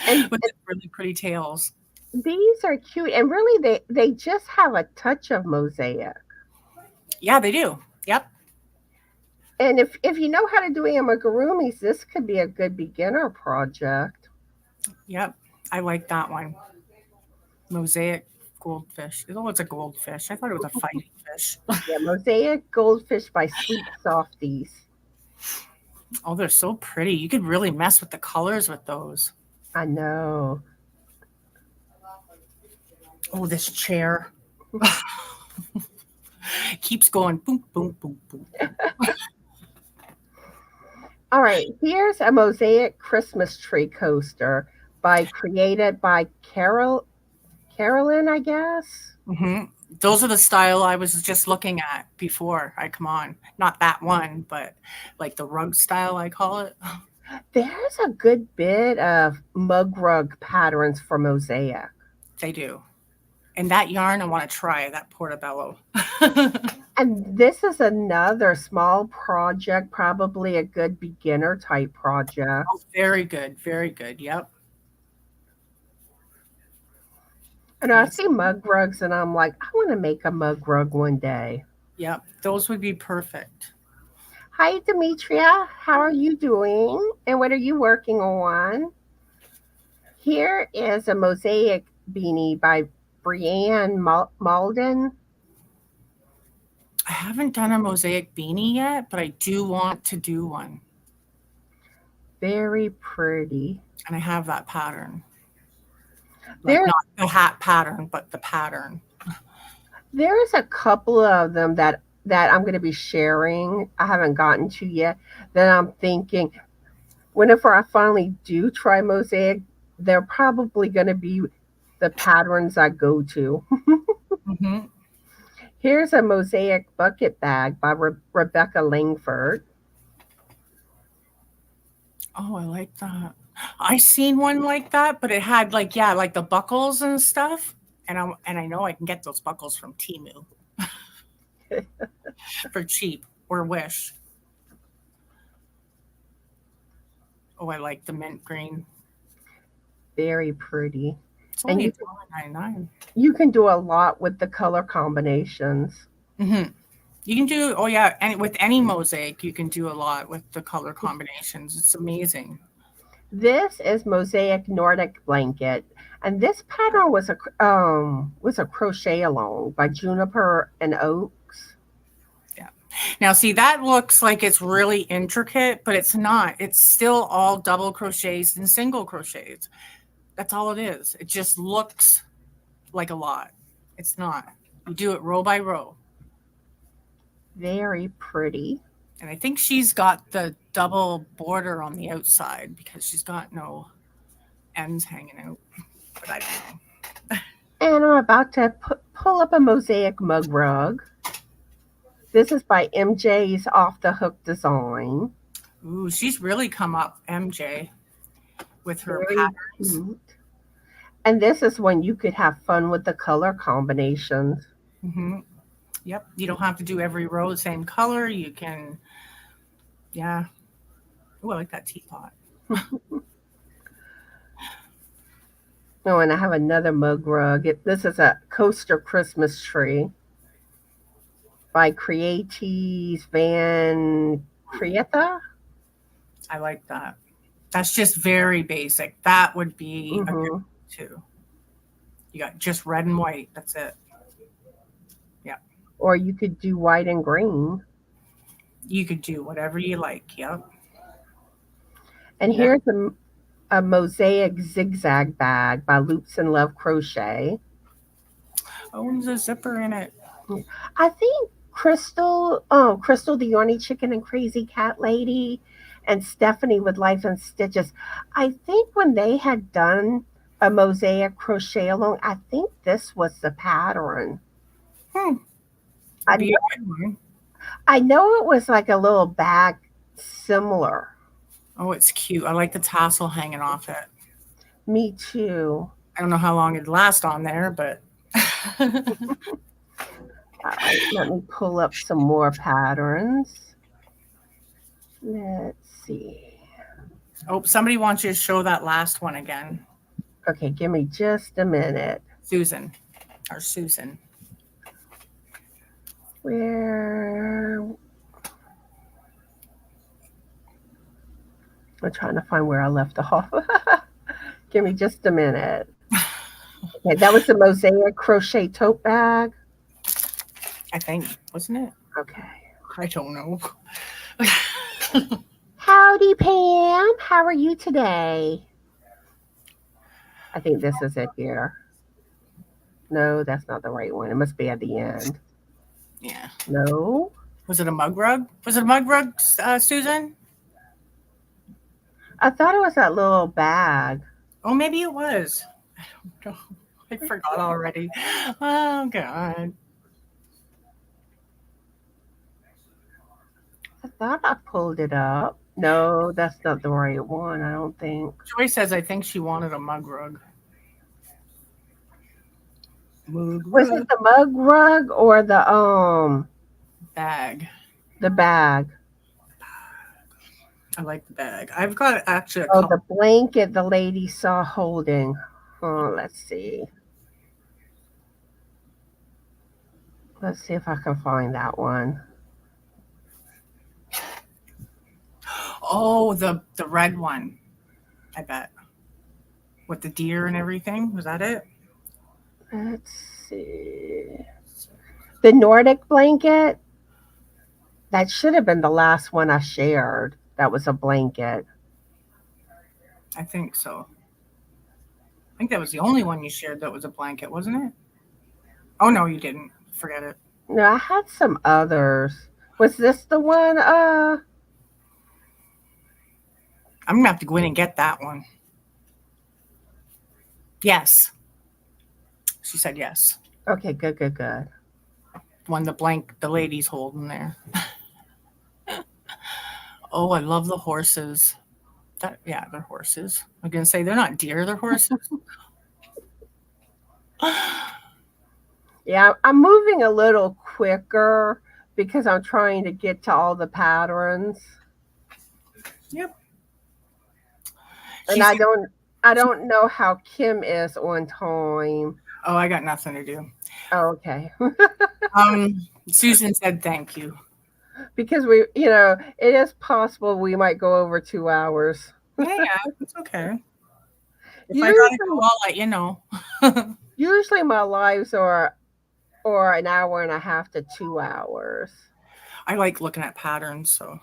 And with the really pretty tails. these are cute, and really, they just have a touch of mosaic. Yeah, they do. Yep. And if you know how to do amigurumis, this could be a good beginner project. Yep. I like that one. Mosaic goldfish. Oh, it's a goldfish. I thought it was a fighting fish. Yeah, mosaic goldfish by Sweet Softies. Oh, they're so pretty. You could really mess with the colors with those. I know. Oh, this chair keeps going boom, boom, boom, boom. All right, here's a mosaic Christmas tree coaster created by Carolyn, I guess. Mm-hmm. Those are the style I was just looking at before I come on. Not that one, but like the rug style, I call it. There's a good bit of mug rug patterns for mosaic. They do. And that yarn, I want to try that portobello. And this is another small project, probably a good beginner type project. Oh, very good. Very good. Yep. And I see mug rugs and I'm like, I want to make a mug rug one day. Yep. Those would be perfect. Hi, Demetria. How are you doing? And what are you working on? Here is a mosaic beanie by Brianne Malden. I haven't done a mosaic beanie yet, but I do want to do one. Very pretty. And I have that pattern. Like not the hat pattern, but the pattern. There's a couple of them that I'm going to be sharing. I haven't gotten to yet. That I'm thinking, whenever I finally do try mosaic, they're probably going to be the patterns I go to. Mm-hmm. Here's a mosaic bucket bag by Rebecca Langford. Oh, I like that. I seen one like that, but it had like the buckles and stuff. And I know I can get those buckles from Temu for cheap or Wish. Oh, I like the mint green. Very pretty. It's only $1.99. You can do a lot with the color combinations. Mm-hmm. You can do, and with any mosaic, you can do a lot with the color combinations. It's amazing. This is mosaic Nordic blanket, and this pattern was a crochet along by Juniper and Oaks. Yeah. Now, see, that looks like it's really intricate, but it's not. It's still all double crochets and single crochets. That's all it is. It just looks like a lot. It's not. You do it row by row. Very pretty. And I think she's got the double border on the outside because she's got no ends hanging out. But I don't know. And I'm about to pull up a mosaic mug rug. This is by MJ's Off the Hook Design. Ooh, she's really come up, MJ, with her Very patterns. cute. And this is when you could have fun with the color combinations. Mm-hmm. Yep. You don't have to do every row the same color. You can, yeah. Oh, I like that teapot. Oh, and I have another mug rug. This is a coaster Christmas tree by Creates Van Creata. I like that. That's just very basic. That would be a good one too. You got just red and white. That's it. Yeah. Or you could do white and green. You could do whatever you like. Yep. And Yep. here's a mosaic zigzag bag by Loops and Love Crochet. Oh, there's a zipper in it. I think Crystal the Yarny Chicken and Crazy Cat Lady, and Stephanie with Life and Stitches. I think when they had done a mosaic crochet along, I think this was the pattern. Would be a good one. I know it was like a little bag similar. Oh, it's cute. I like the tassel hanging off it. Me too. I don't know how long it'd last on there, but All right, let me pull up some more patterns. Let's see. oh, somebody wants you to show that last one again. Okay, give me just a minute. Susan. Where I'm trying to find where I left off. Give me just a minute. Okay, that was the Mosaic Crochet tote bag. I think, wasn't it? Okay. I don't know. Howdy, Pam. How are you today? I think this is it here. No, that's not the right one. It must be at the end. Yeah. No. Was it a mug rug? Was it a mug rug, Susan? I thought it was that little bag. Oh, maybe it was. I don't know. I forgot already. Oh, God. I thought I pulled it up. No, that's not the right one, I don't think. Joy says I think she wanted a mug rug. Was it the mug rug or the bag? The bag. I like the bag. I've got actually a couple. The blanket the lady saw holding. Let's see. Let's see if I can find that one. Oh, the red one. I bet. With the deer and everything. Was that it? Let's see. The Nordic blanket. That should have been the last one I shared. That was a blanket. I think so. I think that was the only one you shared that was a blanket, wasn't it? Oh, no, you didn't. Forget it. No, I had some others. Was this the one? I'm going to have to go in and get that one. Yes. She said yes. Okay, good. One the lady's holding there. Oh, I love the horses. Yeah, they're horses. I'm going to say they're not deer, they're horses. Yeah, I'm moving a little quicker because I'm trying to get to all the patterns. Yep. And I don't know how Kim is on time. Oh, I got nothing to do. Oh, okay. Susan said thank you. Because it is possible we might go over 2 hours. Yeah, it's okay. If I gotta go, I'll let you know. Usually my lives are an hour and a half to 2 hours. I like looking at patterns, so.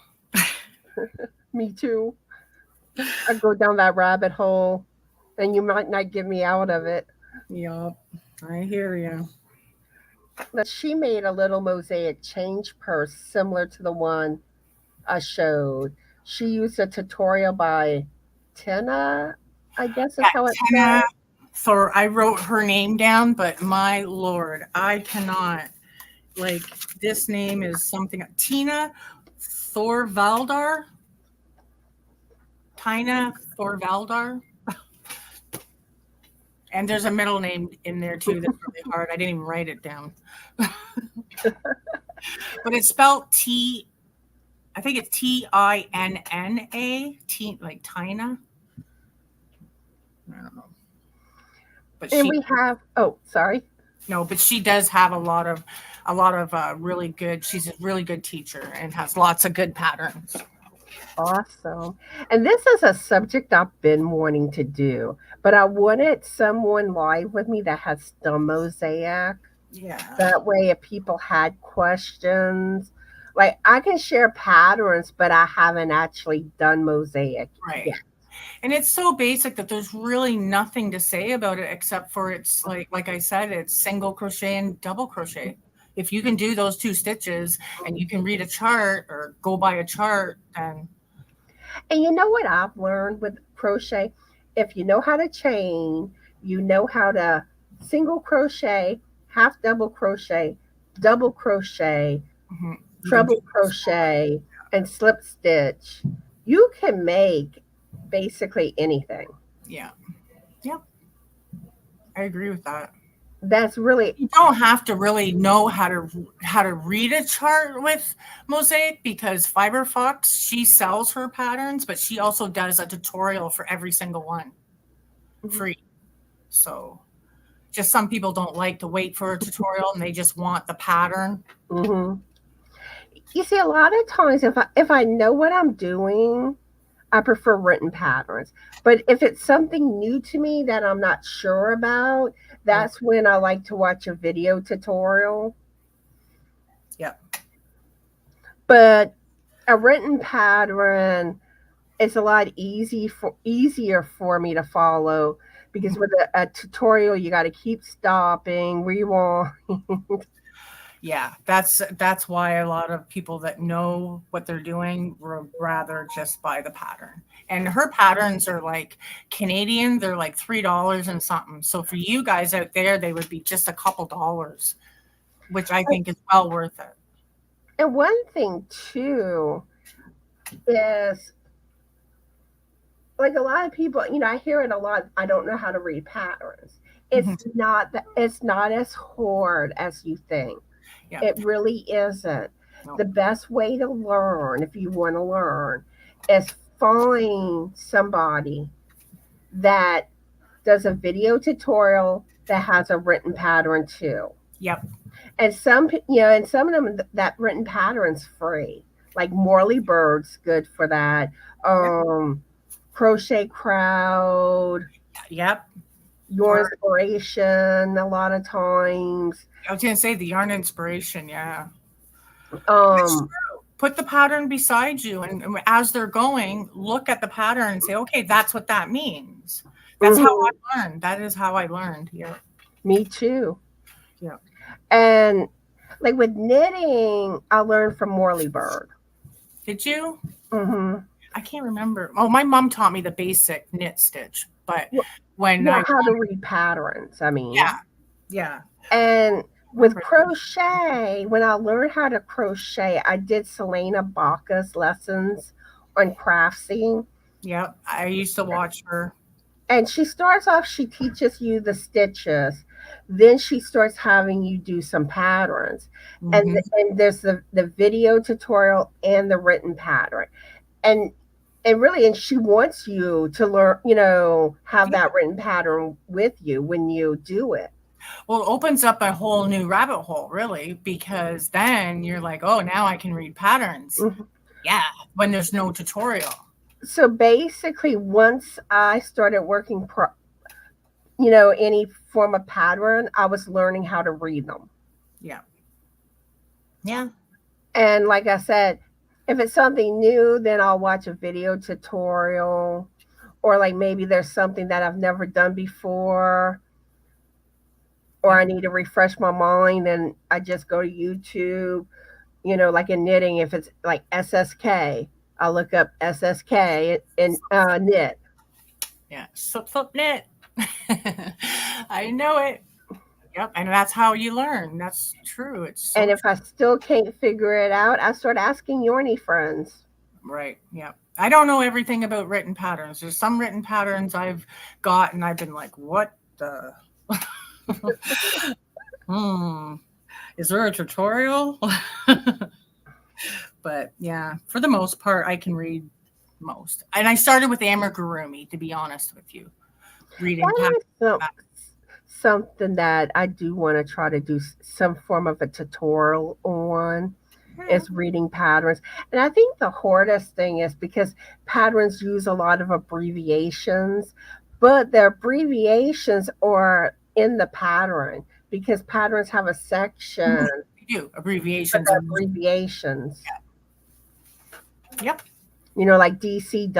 Me too. I go down that rabbit hole, and you might not get me out of it. Yup, I hear you. But she made a little mosaic change purse similar to the one I showed. She used a tutorial by Tina, I guess is Yeah, how it's Tina. said. So I wrote her name down, but my lord, I cannot. Like, this name is something. Tina Thorvaldar. Tina Thorvaldar. And there's a middle name in there too that's really hard. I didn't even write it down. But it's spelled T. I think it's Tinna. Like Tina. I don't know. But And she we have, oh, sorry. no, but she does have a lot of really good. She's a really good teacher and has lots of good patterns. Awesome. And this is a subject I've been wanting to do, but I wanted someone live with me that has done Mosaic. Yeah. That way, if people had questions, like I can share patterns, but I haven't actually done Mosaic Right. yet. And it's so basic that there's really nothing to say about it except for it's like I said, it's single crochet and double crochet. If you can do those two stitches and you can read a chart or go by a chart, then And you know what I've learned with crochet? If you know how to chain, you know how to single crochet, half double crochet, you can do treble crochet, and slip stitch, you can make basically anything. yeah. Yep. I agree with that. That's really, You don't have to really know how to read a chart with Mosaic because Fiberfox, she sells her patterns, but she also does a tutorial for every single one free. So just some people don't like to wait for a tutorial and they just want the pattern. mm-hmm. You see, a lot of times if I know what I'm doing, I prefer written patterns. But if it's something new to me that I'm not sure about, Yeah. that's when I like to watch a video tutorial. Yep. But a written pattern is a lot easier for me to follow because with a tutorial you got to keep stopping, rewind. Yeah, that's why a lot of people that know what they're doing would rather just buy the pattern. And her patterns are like Canadian, they're like $3 and something. So for you guys out there, they would be just a couple dollars, which I think is well worth it. And one thing too is like a lot of people, I hear it a lot. I don't know how to read patterns. Mhm. It's not as hard as you think. Yeah. It really isn't. No. The best way to learn, if you want to learn, is find somebody that does a video tutorial that has a written pattern too. Yep. And some of them that written pattern's free. Like Morley Bird's good for that. Yep. Crochet Crowd, Yep. Your Or Inspiration, a lot of times. I was gonna say the yarn inspiration, yeah. That's Um, true. Put the pattern beside you, and as they're going, look at the pattern and say, "Okay, that's what that means." That's how mhm, I learned. That is how I learned. Yeah, me too. yeah. And like with knitting, I learned from Morley Bird. Did you? Hmm. I can't remember. Oh, my mom taught me the basic knit stitch, but Well, when yeah, I how to read patterns. I mean, yeah, yeah, and with crochet, when I learned how to crochet, I did Selena Baca's lessons on craftsing. yeah, I used to watch her. And she starts off, she teaches you the stitches. Then she starts having you do some patterns. And, Hmm. and there's the video tutorial and the written pattern. And and really, and she wants you to learn, have Yeah. that written pattern with you when you do it. Well, it opens up a whole new rabbit hole, really, because then you're like, oh, now I can read patterns. Mhm. Yeah, when there's no tutorial. So basically, once I started working, any form of pattern, I was learning how to read them. Yeah, yeah, And like I said, if it's something new, then I'll watch a video tutorial, or like maybe there's something that I've never done before, or yeah. I need to refresh my mind, and I just go to YouTube. like in knitting, if it's like SSK, I'll look up SSK in knit. Yeah, slip knit. I know it. Yep, and that's how you learn. That's true. It's And so if I still can't figure it out, I start asking yarny friends. right. Yeah. I don't know everything about written patterns. There's some written patterns I've got and I've been like, what the hmm. Is there a tutorial? But yeah, for the most part I can read most. And I started with amigurumi, to be honest with you. Reading That patterns. is something that I do want to try to do some form of a tutorial on, is reading patterns. And I think the hardest thing is because patterns use a lot of abbreviations, but the abbreviations are in the pattern because patterns have a section We do for abbreviations the and abbreviations. yep. Like DC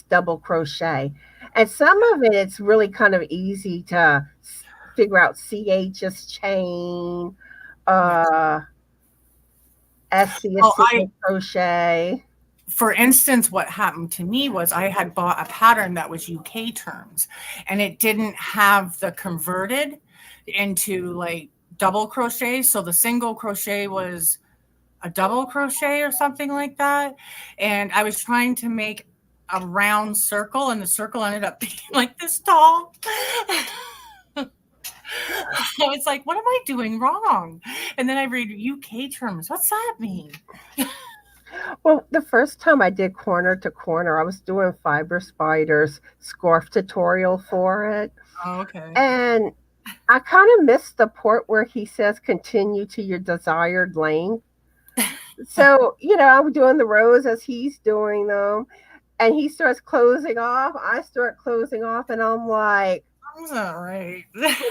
double crochet. And some of it, it's really kind of easy to figure out. CH is chain, Yeah. uh, SC is Well, single crochet. for instance, what happened to me was I had bought a pattern that was UK terms and it didn't have the converted into like double crochet. So the single crochet was a double crochet or something like that. And I was trying to make a round circle and the circle ended up being like this tall. I was like, what am I doing wrong? And then I read UK terms. What's that mean? Well, the first time I did corner to corner, I was doing Fiber Spider's scarf tutorial for it. Oh, okay. And I kind of missed the part where he says continue to your desired length. So, I'm doing the rows as he's doing them. And he starts closing off. I start closing off. And I'm like, That's not right.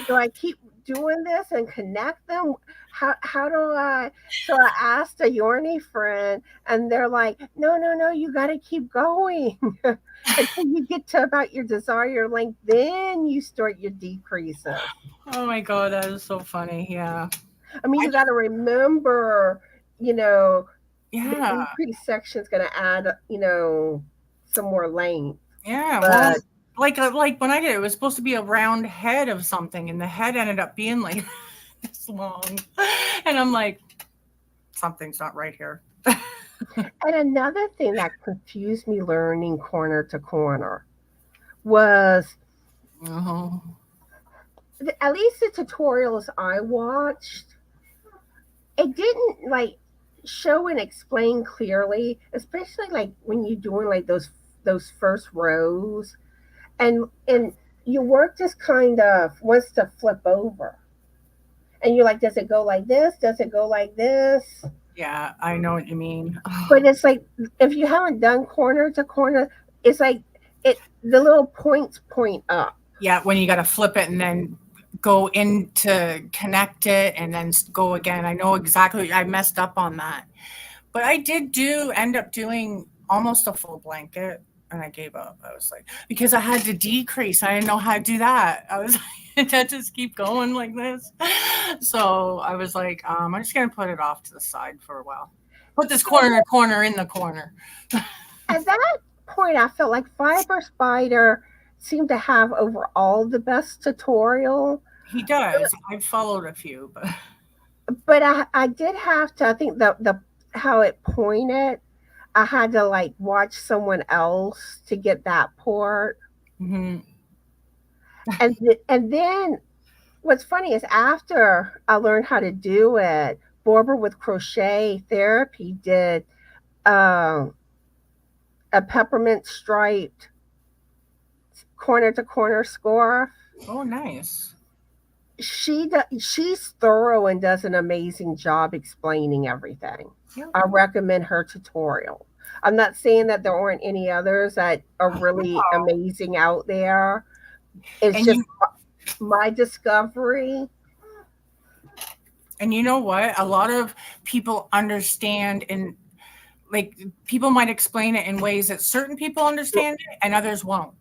do I keep doing this and connect them? How do I? So I asked a yarny friend, and they're like, no, you got to keep going until you get to about your desired length. Then you start your decreases. Oh my god, that is so funny. Yeah. I mean, you got to remember, the Yeah. decrease section is going to add, some more length. Yeah. Well, But like when I did it, it was supposed to be a round head of something, and the head ended up being like this long. And I'm like, something's not right here. and another thing that confused me learning corner to corner was, Uh-huh. at least the tutorials I watched, it didn't like show and explain clearly, especially like when you're doing like those first rows, and your work just kind of wants to flip over, and you're like, does it go like this? Does it go like this? Yeah, I know what you mean. But it's like, if you haven't done corner to corner, it's like the little points point up. Yeah, when you got to flip it and then go in to connect it and then go again. I know exactly. I messed up on that. But I did end up doing almost a full blanket and I gave up. I was like, because I had to decrease. I didn't know how to do that. I was like, I just keep going like this. So I was like, I'm just going to put it off to the side for a while. Put this corner in the corner. At that point, I felt like Fiber Spider seemed to have overall the best tutorial. He does. I've followed a few, But I did have to, I think the how it pointed, I had to like watch someone else to get that part. mm-hmm. And then what's funny is after I learned how to do it, Barbara with Crochet Therapy did um, a peppermint striped corner to corner scarf. Oh, nice. She's thorough and does an amazing job explaining everything. Yep. I recommend her tutorial. I'm not saying that there aren't any others that are really amazing out there. It's And just my discovery. And you know what? A lot of people understand, and like people might explain it in ways that certain people understand it and others won't.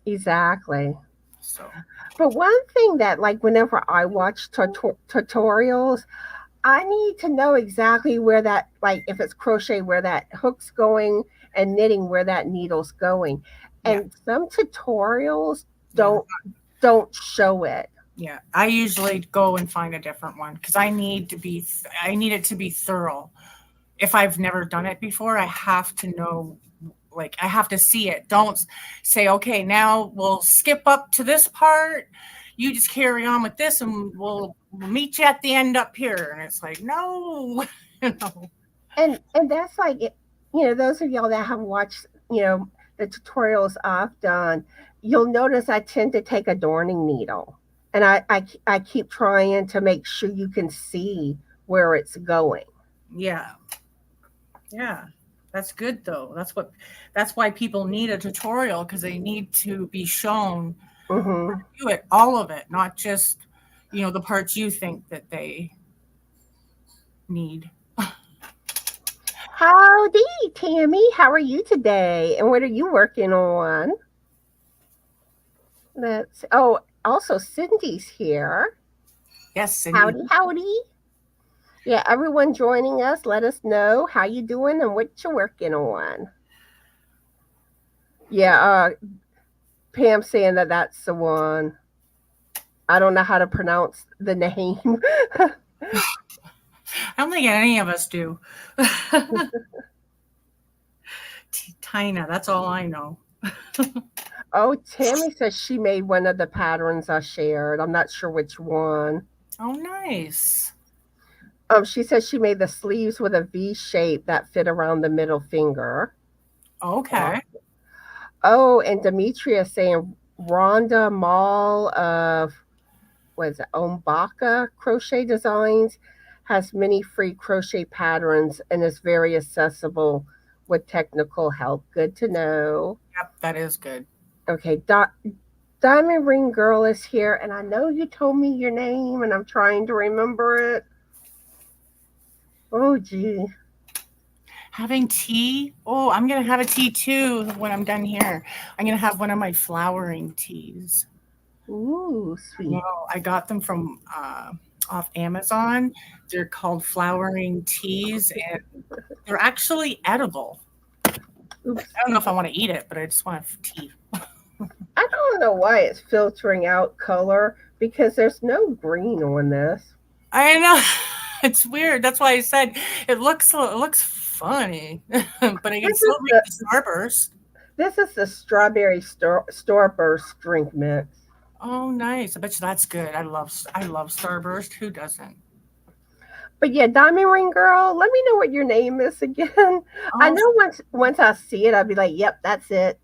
Exactly. So But one thing that, like, whenever I watch tutorials, I need to know exactly where that, like if it's crochet, where that hook's going, and knitting where that needle's going. Yeah. And some tutorials Yeah. don't show it. Yeah. I usually go and find a different one because I need it to be thorough. If I've never done it before, I have to know, like, I have to see it. Don't say, okay, now we'll skip up to this part. You just carry on with this and we'll meet you at the end up here. And it's like, no. No. And that's like those of y'all that have watched the tutorials I've done, you'll notice I tend to take a darning needle, and I keep trying to make sure you can see where it's going. Yeah. Yeah. That's good though. That's why people need a tutorial, because they need to be shown Hmm. do it, all of it, not just, the parts you think that they need. Howdy, Tammy. How are you today? And what are you working on? Also Cindy's here. Yes, Cindy. Howdy, howdy. Yeah, everyone joining us, let us know how you doing and what you're working on. Yeah, Pam saying that that's the one. I don't know how to pronounce the name. I don't think any of us do. Tina, that's all I know. Oh, Tammy says she made one of the patterns I shared. I'm not sure which one. Oh, nice. She says she made the sleeves with a V shape that fit around the middle finger. Okay. Oh, and Demetria saying Rhonda Mall of what is it, Ombaka Crochet Designs has many free crochet patterns and is very accessible with technical help. Good to know. Yep, that is good. Okay, Diamond Ring Girl is here, and I know you told me your name, and I'm trying to remember it. Oh, gee. Having tea. Oh, I'm going to have a tea too when I'm done here. I'm going to have one of my flowering teas. Ooh, sweet. No, I got them from off Amazon. They're called flowering teas, and they're actually edible. Oops. I don't know if I want to eat it, but I just want tea. I don't know why it's filtering out color because there's no green on this. I know. It's weird. That's why I said it looks funny, but I can still make the starburst. This is the strawberry starburst drink mix. Oh, nice! I bet you that's good. I love starburst. Who doesn't? But yeah, Diamond Ring Girl, let me know what your name is again. Oh, I know once I see it, I'll be like, yep, that's it.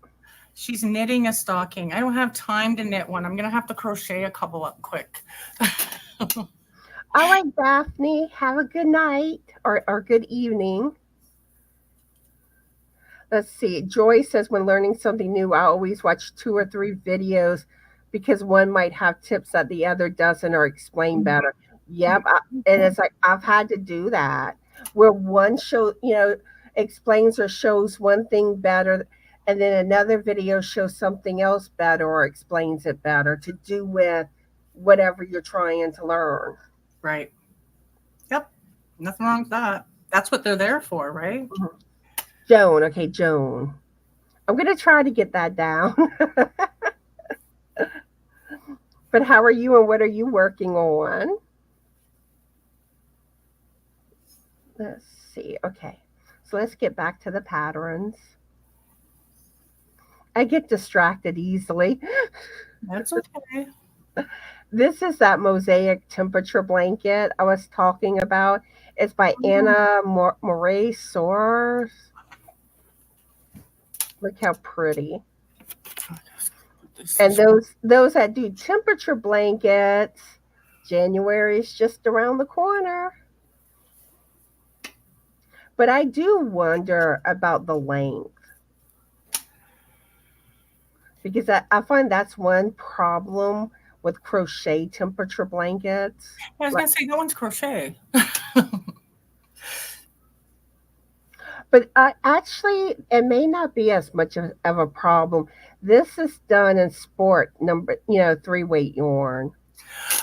She's knitting a stocking. I don't have time to knit one. I'm gonna have to crochet a couple up quick. All right, Daphne, have a good night or good evening. Let's see. Joy says, when learning something new, I always watch 2 or 3 videos because one might have tips that the other doesn't or explain better. Yep. And it's like, I've had to do that where one show, explains or shows one thing better, and then another video shows something else better or explains it better to do with whatever you're trying to learn. Right. Yep. Nothing wrong with that. That's what they're there for, right? Mm-hmm. Joan. Okay, Joan. I'm going to try to get that down. But how are you and what are you working on? Let's see. Okay. So let's get back to the patterns. I get distracted easily. That's okay. This is that Mosaic temperature blanket I was talking about. It's by Anna Moray Soares. Look how pretty. And those that do temperature blankets, January is just around the corner. But I do wonder about the length. Because I find that's one problem with crochet temperature blankets. I was going to say, no one's crochet. But actually, it may not be as much of a problem. This is done in sport 3-weight yarn.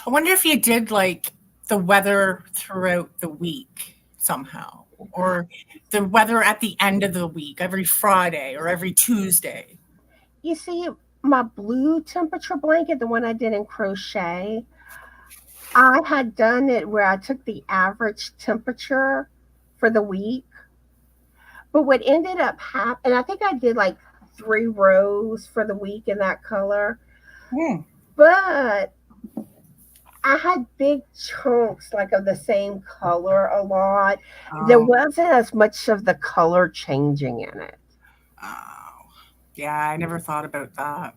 I wonder if you did like the weather throughout the week somehow, or the weather at the end of the week, every Friday or every Tuesday. You see, my blue temperature blanket, the one I did in crochet, I had done it where I took the average temperature for the week. But what ended up happening, and I think I did like 3 rows for the week in that color, Hmm. but I had big chunks like of the same color a lot. There Oh, wasn't as much of the color changing in it. oh, yeah, I never thought about that.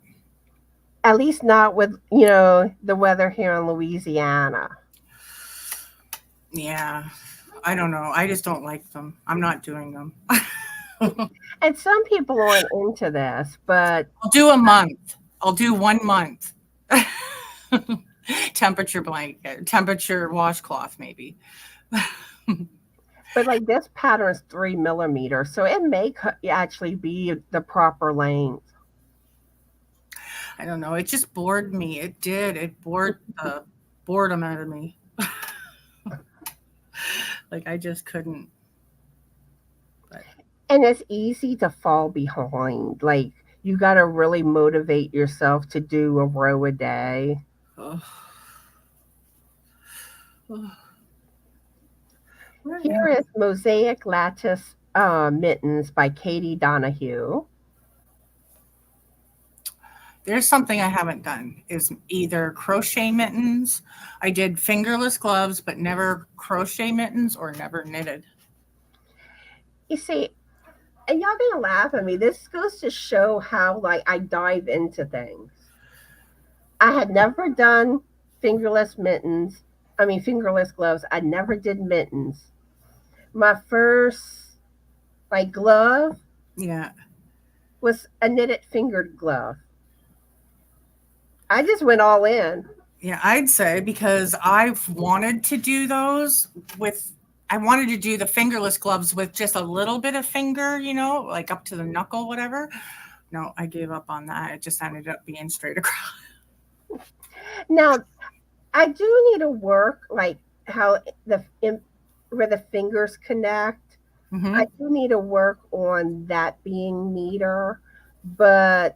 At least not with, the weather here in Louisiana. Yeah, I don't know. I just don't like them. I'm not doing them. I'll And some people aren't into this, but do a month. I'll do 1 month. Temperature blanket, temperature washcloth, maybe. like this pattern is 3 millimeters, so it may actually be the proper length. I don't know. It just bored me. It did. It bored the boredom out of me. Like I just couldn't. But And it's easy to fall behind. Like you got to really motivate yourself to do a row a day. oh, oh, where Here am is Mosaic Lattice Mittens by Katie Donahue. There's something I haven't done is either crochet mittens. I did fingerless gloves, but never crochet mittens or never knitted. You see, and y'all gonna laugh at me. This goes to show how like I dive into things. I had never done fingerless mittens. I mean fingerless gloves. I never did mittens. My first like glove Yeah. was a knitted fingered glove. I just went all in. Yeah, I'd say because I've wanted to do those with I wanted to do the fingerless gloves with just a little bit of finger, like up to the knuckle, whatever. No, I gave up on that. It just ended up being straight across. Now I do need to work like how where the fingers connect. I Hmm. do need to work on that being neater, but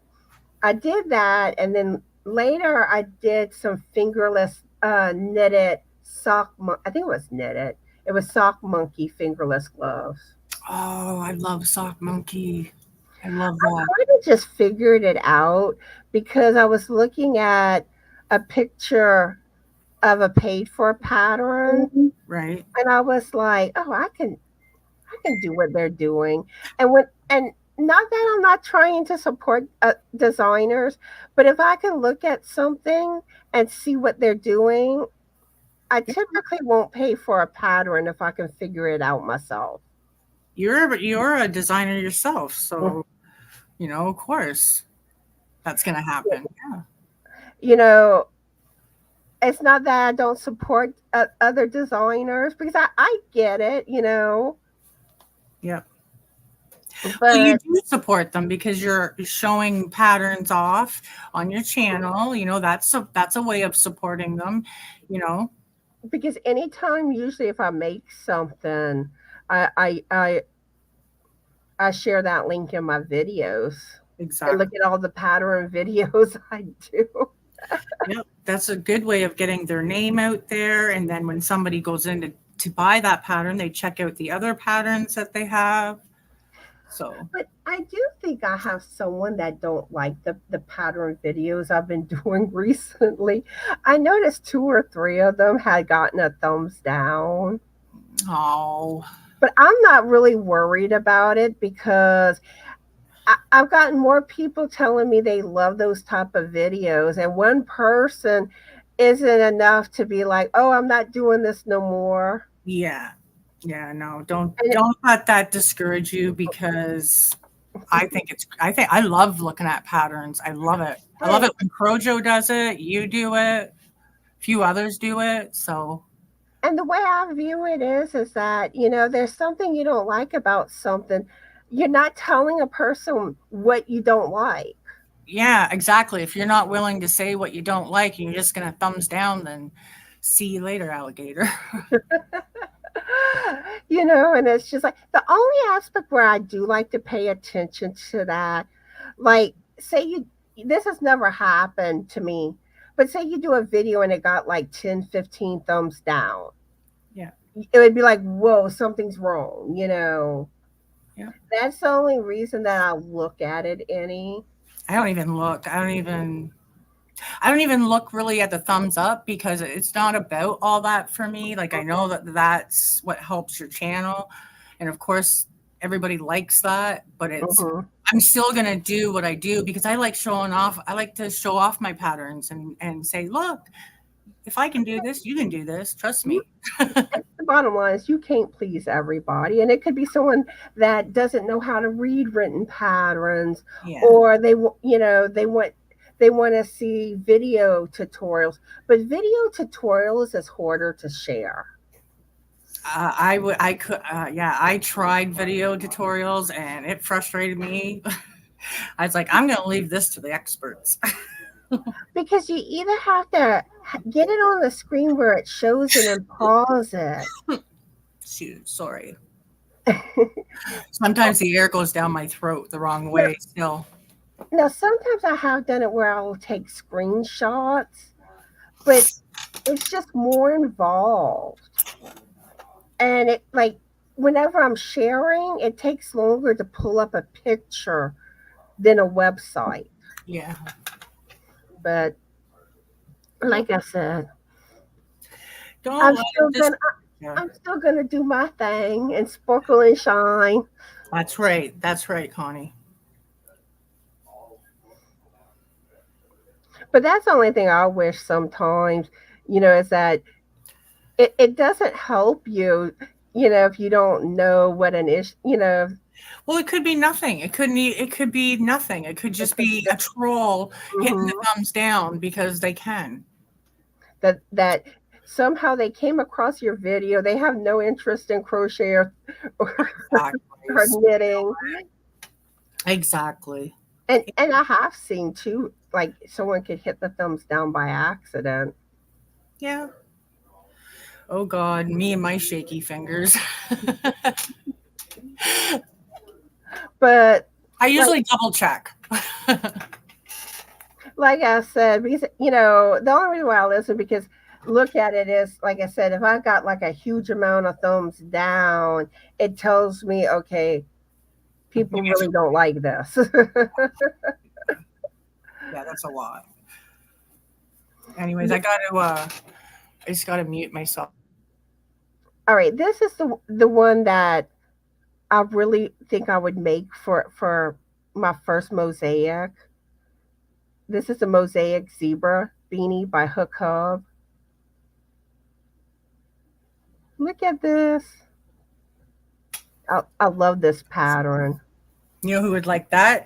I did that, and then later I did some fingerless knitted I think it was knitted. It was sock monkey fingerless gloves. Oh, I love Sock Monkey. I love I that. kind of just figured it out because I was looking at a picture of a paid for pattern, Right. and I was like, oh, I can do what they're doing. And not that I'm not trying to support designers, but if I can look at something and see what they're doing, I typically won't pay for a pattern if I can figure it out myself. You're a designer yourself, so of course that's gonna happen. Yeah. You know, it's not that I don't support other designers because I get it, Yeah. Well, you but do support them because you're showing patterns off on your channel. That's a way of supporting them. You know, because anytime, usually, if I make something, I I I, I share that link in my videos and look exactly. at all the pattern videos I do. Yep, that's a good way of getting their name out there. And then when somebody goes in to buy that pattern, they check out the other patterns that they have. So But I do think I have someone that don't like the pattern videos I've been doing recently. I noticed 2 or 3 of them had gotten a thumbs down. oh, But I'm not really worried about it because I've gotten more people telling me they love those type of videos, and one person isn't enough to be like, "Oh, I'm not doing this no more." yeah. Yeah, no, don't And don't let that discourage you because I think I love looking at patterns. I love it. I love right, it when Crojo does it, you do it, a few others do it. So and the way I view it is that there's something you don't like about something. You're not telling a person what you don't like. yeah, exactly. If you're not willing to say what you don't like and you're just gonna thumbs down, then See you later, alligator. And it's just like the only aspect where I do like to pay attention to that, like, say this has never happened to me, but say you do a video and it got like 10, 15 thumbs down. Yeah. It would be like, whoa, something's wrong. Yeah. That's the only reason that I look at it any. I don't even look. I don't even look really at the thumbs up because it's not about all that for me. Like I know that that's what helps your channel. And of course, everybody likes that, but I'm still going to do what I do because I like showing off. I like to show off my patterns and say, look, if I can do this, you can do this. Trust me. The bottom line is you can't please everybody. And it could be someone that doesn't know how to read written patterns, or they want to see video tutorials, but video tutorials is harder to share. I tried video tutorials and it frustrated me. I was like, I'm going to leave this to the experts. Because you either have to get it on the screen where it shows it and pause it. Shoot, sorry. Sometimes the air goes down my throat the wrong way still. Now, sometimes I have done it where I will take screenshots, but it's just more involved. And it, like, whenever I'm sharing, it takes longer to pull up a picture than a website. Yeah. But like I said, Don't I'm still gonna do my thing and sparkle and shine. That's right. That's right, Connie. But that's the only thing I wish sometimes, is that it doesn't help you, if you don't know what an issue, Well, it could be nothing. It could be nothing. It could just be a troll hitting the thumbs down because they can. That somehow they came across your video. They have no interest in crochet or knitting. Exactly. And I have seen too, like someone could hit the thumbs down by accident. Yeah. Oh God, me and my shaky fingers. But I usually double check. Like I said, because the only reason why I listen, because look at it is, like I said, if I got like a huge amount of thumbs down, it tells me, okay, people really don't like this. Yeah, that's a lot. Anyways, I just gotta mute myself. All right, this is the one that I really think I would make for my first mosaic. This is a Mosaic Zebra beanie by Hook Hub. Look at this. I love this pattern. You know who would like that?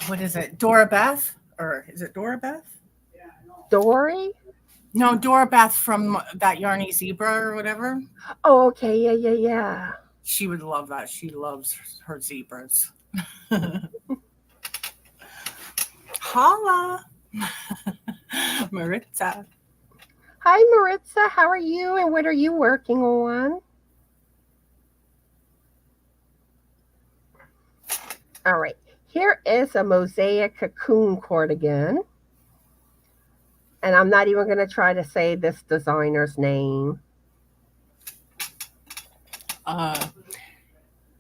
What is it? Dora Beth? Or is it Dora Beth? Dory? No, Dora Beth from that Yarny Zebra or whatever. Oh, okay. Yeah. She would love that. She loves her zebras. Holla. Maritza. Hi, Maritza. How are you and what are you working on? All right. Here is a Mosaic cocoon cardigan. And I'm not even going to try to say this designer's name.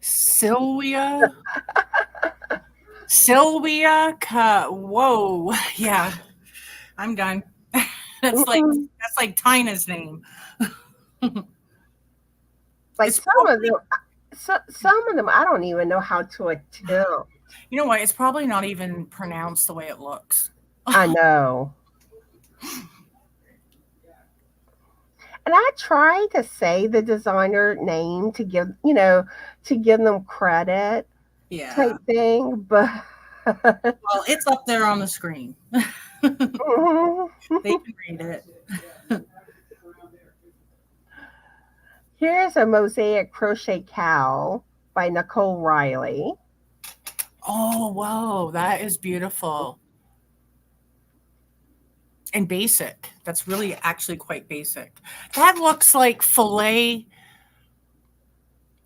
Sylvia. Whoa. Yeah. I'm done. That's like Tina's name. Like some of them, I don't even know how to attempt. You know what? It's probably not even pronounced the way it looks. I know. And I try to say the designer name to give them credit. Yeah. Type thing, but well, it's up there on the screen. They can read it. Here's a Mosaic Crochet Cowl by Nicole Riley. Oh, wow. That is beautiful. and basic. That's really actually quite basic. That looks like filet.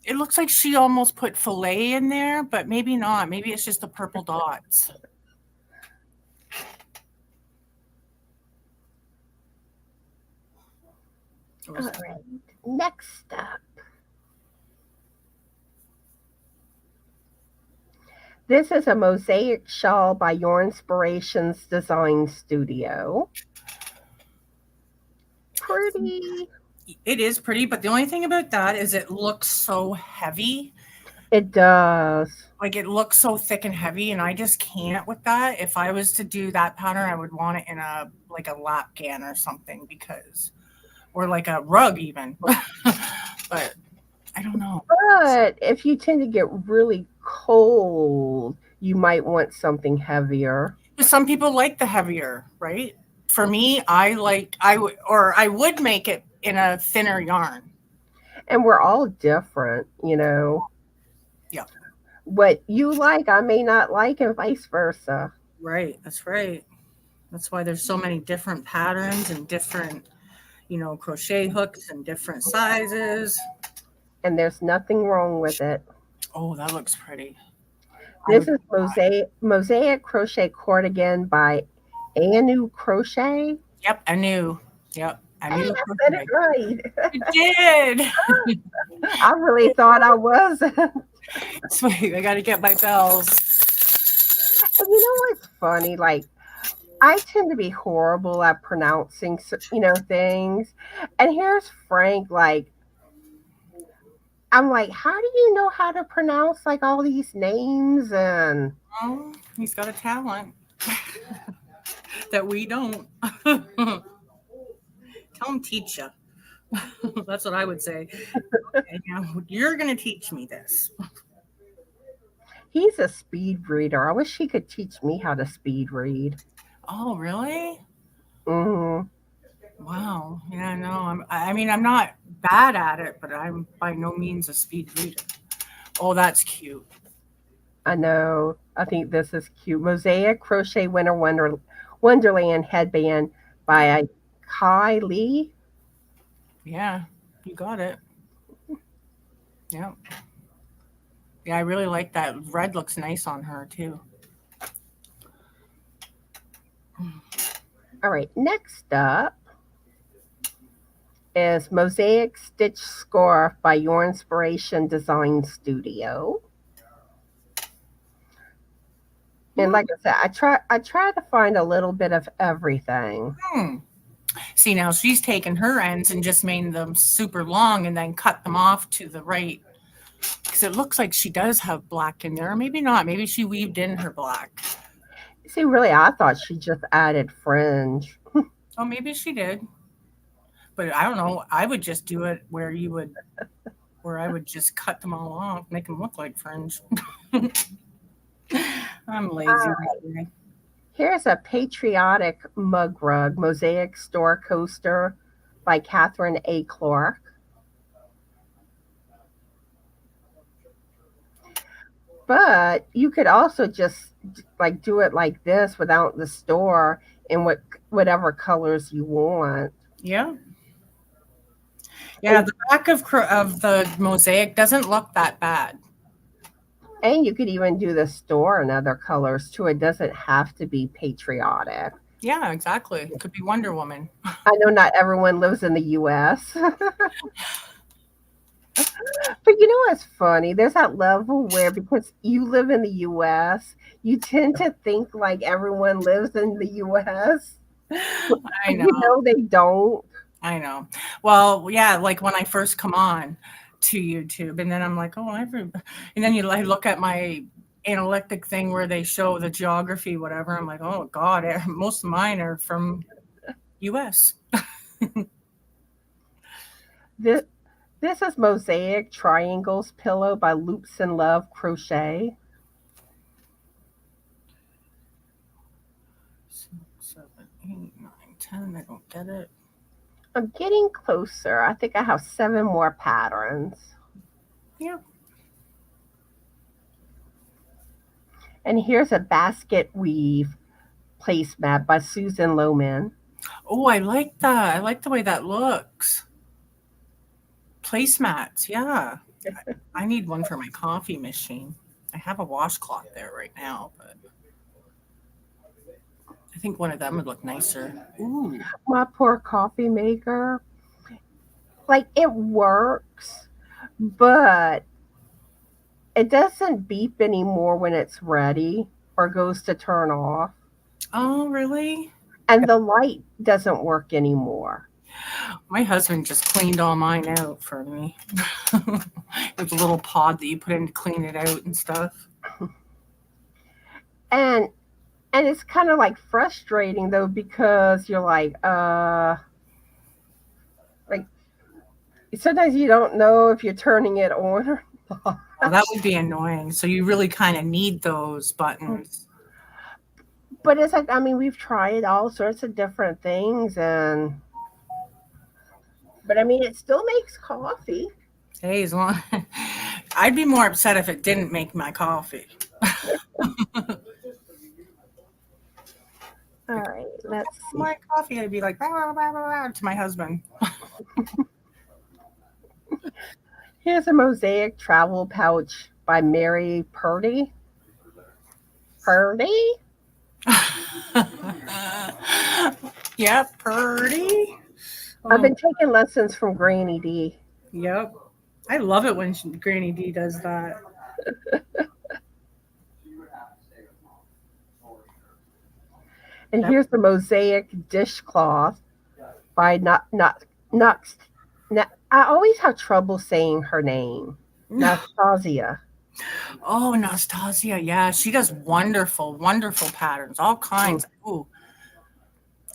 It looks like she almost put filet in there, but maybe not. Maybe it's just the purple dots. All right. Next up. This is a mosaic shawl by Your Inspirations Design Studio. Pretty. It is pretty, but the only thing about that is it looks so heavy. It does. Like it looks so thick and heavy, and I just can't with that. If I was to do that pattern, I would want it in a like a lapgan or something or like a rug even. But I don't know. But if you tend to get really cold, you might want something heavier. Some people like the heavier, right? For me, I would make it in a thinner yarn. And we're all different, you know. Yeah. What you like, I may not like, and vice versa. Right. That's right. That's why there's so many different patterns and different, crochet hooks and different sizes. And there's nothing wrong with it. Oh, that looks pretty. This is Mosaic Crochet Cardigan by Anu Crochet. Yep, Anu. Yep, Anu. I said it right. You did. I really thought I was. Sweet. I got to get my bells. And you know what's funny? Like, I tend to be horrible at pronouncing, things. And here's Frank, like, I'm like, how do you know how to pronounce like all these names? And oh, he's got a talent that we don't. Tell him teach you. That's what I would say. Okay, now you're going to teach me this. He's a speed reader. I wish he could teach me how to speed read. Oh, really? Mm-hmm. Wow. Yeah, no. I'm not bad at it, but I'm by no means a speed reader. Oh, that's cute. I know. I think this is cute. Mosaic Crochet Wonderland headband by Kai Lee. Yeah, you got it. Yeah. Yeah, I really like that. Red looks nice on her too. All right, next up is Mosaic Stitch Scarf by Your Inspiration Design Studio. And like I said, I try to find a little bit of everything. See, now she's taken her ends and just made them super long and then cut them off to the right. Because it looks like she does have black in there. Or maybe not. Maybe she weaved in her black. See, really, I thought she just added fringe. Oh, maybe she did. But I don't know. I would just do it where I would just cut them all off, make them look like fringe. I'm lazy. Right. Here's a patriotic mug rug, Mosaic Store Coaster by Catherine A. Clark. But you could also just like do it like this without the store in whatever colors you want. Yeah. Yeah, the back of the mosaic doesn't look that bad. And you could even do the store in other colors too. It doesn't have to be patriotic. Yeah, exactly. It could be Wonder Woman. I know not everyone lives in the U.S. But you know what's funny? There's that level where because you live in the U.S., you tend to think like everyone lives in the U.S. I know. You know they don't. I know. Well, yeah, like when I first come on to YouTube, and then I'm like, and then I look at my analytic thing where they show the geography, whatever. I'm like, oh God, most of mine are from U.S. This is Mosaic Triangles Pillow by Loops and Love Crochet. 6, 7, 8, 9, 10. I don't get it. I'm getting closer. I think I have 7 more patterns. Yeah. And here's a basket weave placemat by Susan Lohman. Oh, I like that. I like the way that looks. Placemats, yeah. I need one for my coffee machine. I have a washcloth there right now, but I think one of them would look nicer. Ooh. My poor coffee maker. Like it works, but it doesn't beep anymore when it's ready or goes to turn off. Oh, really? And the light doesn't work anymore. My husband just cleaned all mine out for me. With a little pod that you put in to clean it out and stuff. And and it's kind of like frustrating though because you're like sometimes you don't know if you're turning it on or not. Well, that would be annoying. So you really kind of need those buttons. But it's like, I mean, we've tried all sorts of different things, but I mean, it still makes coffee. Hey, as long I'd be more upset if it didn't make my coffee. All right, let's see. My coffee, I'd be like "Rah, rah, rah, rah, rah," to my husband. Here's a mosaic travel pouch by Mary Purdy. Purdy? Yep, pretty. I've been taking lessons from Granny D. Yep. I love it when Granny D does that. And here's the mosaic dishcloth by not. I always have trouble saying her name. Nastasia. Oh, Nastasia. Yeah, she does wonderful, wonderful patterns, all kinds. Ooh,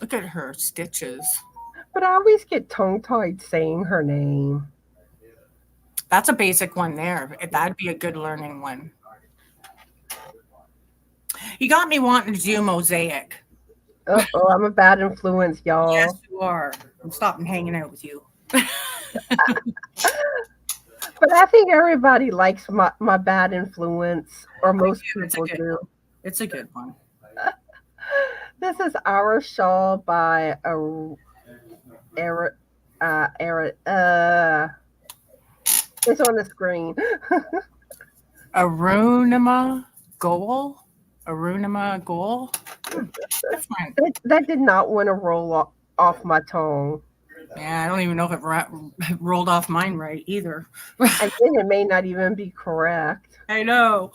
look at her stitches. But I always get tongue tied saying her name. That's a basic one there. That'd be a good learning one. You got me wanting to do mosaic. Oh, I'm a bad influence, y'all. Yes, you are. I'm stopping hanging out with you. But I think everybody likes my bad influence, or most people do. It's a good one. This is Our Shawl by it's on the screen. Arunima Goal? Arunima Goal? Different. That did not want to roll off my tongue. Yeah, I don't even know if it rolled off mine right either. And then it may not even be correct. I know.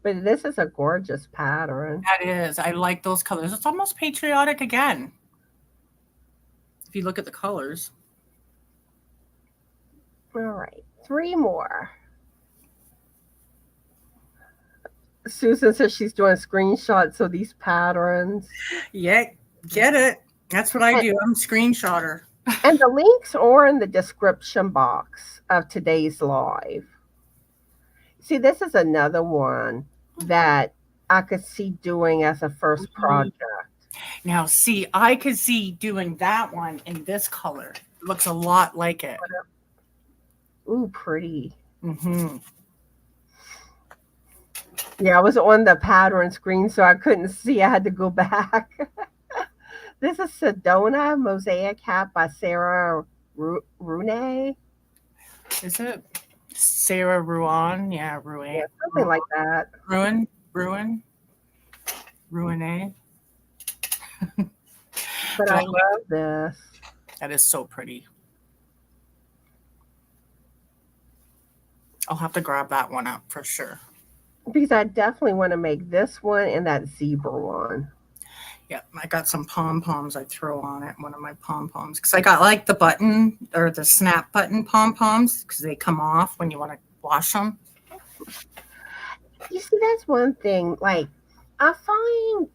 But this is a gorgeous pattern. That is. I like those colors. It's almost patriotic again. If you look at the colors. All right, 3 more. Susan says she's doing screenshots of these patterns. Yeah, get it. That's what I do. I'm a screenshotter. And the links are in the description box of today's live. See, this is another one that I could see doing as a first project. Now, see, I could see doing that one in this color. It looks a lot like it. Ooh, pretty. Mm-hmm. Yeah, I was on the pattern screen, so I couldn't see. I had to go back. This is Sedona Mosaic Hat by Sarah Rune. Is it Sarah Ruan? Yeah, Ruan. Yeah, something like that. Ruine. But I love this. That is so pretty. I'll have to grab that one up for sure. Because I definitely want to make this one and that zebra one. Yeah, I got some pom-poms I throw on it, one of my pom-poms. Because I got like the button or the snap button pom-poms because they come off when you want to wash them. You see, that's one thing. Like, I find,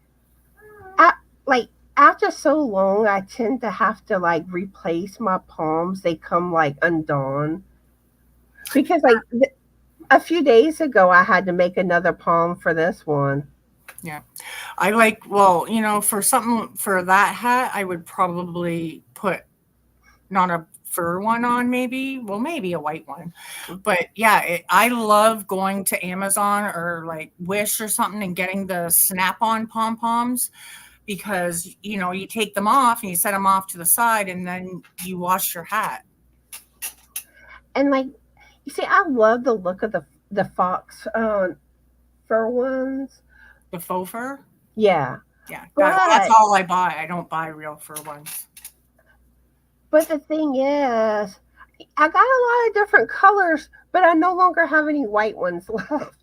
like, after so long, I tend to have to, like, replace my palms. They come, like, undone. Because, like, a few days ago, I had to make another palm for this one. Yeah. I like, well, you know, for something for that hat, I would probably put not a fur one on, maybe a white one. But yeah, I love going to Amazon or like Wish or something and getting the snap-on pom-poms because, you take them off and you set them off to the side and then you wash your hat. And like, you see, I love the look of the fox fur ones. The faux fur? Yeah. Yeah, that's But all I buy. I don't buy real fur ones. but the thing is, I got a lot of different colors, but I no longer have any white ones left.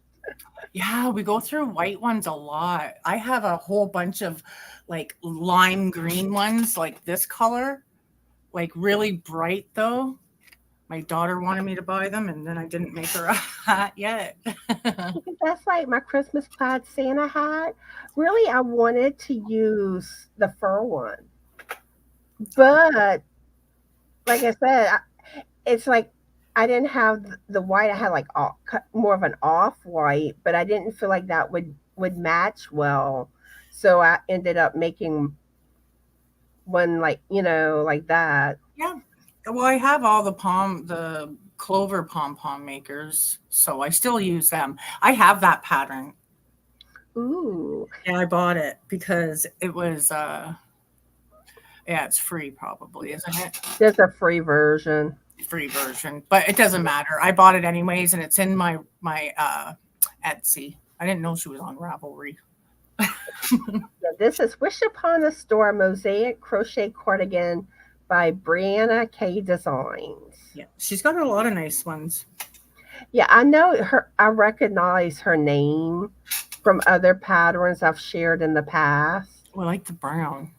Yeah, we go through white ones a lot. I have a whole bunch of like lime green ones, like this color, like really bright though. My daughter wanted me to buy them, and then I didn't make her a hat yet. That's like my Christmas plaid Santa hat. Really, I wanted to use the fur one, but like I said, it's like I didn't have the white. I had like more of an off white, but I didn't feel like that would match well. So I ended up making one like like that. Yeah. Well, I have all the clover pom pom makers, so I still use them. I have that pattern. Ooh, Yeah, I bought it because it was yeah, it's free probably, isn't it? there's a free version. Free version, but it doesn't matter. I bought it anyways, and it's in my Etsy. I didn't know she was on Ravelry. Yeah, this is Wish Upon a Star Mosaic Crochet Cardigan by Brianna K Designs. Yeah, she's got a lot of nice ones. Yeah, I know her. I recognize her name from other patterns I've shared in the past. I like the brown.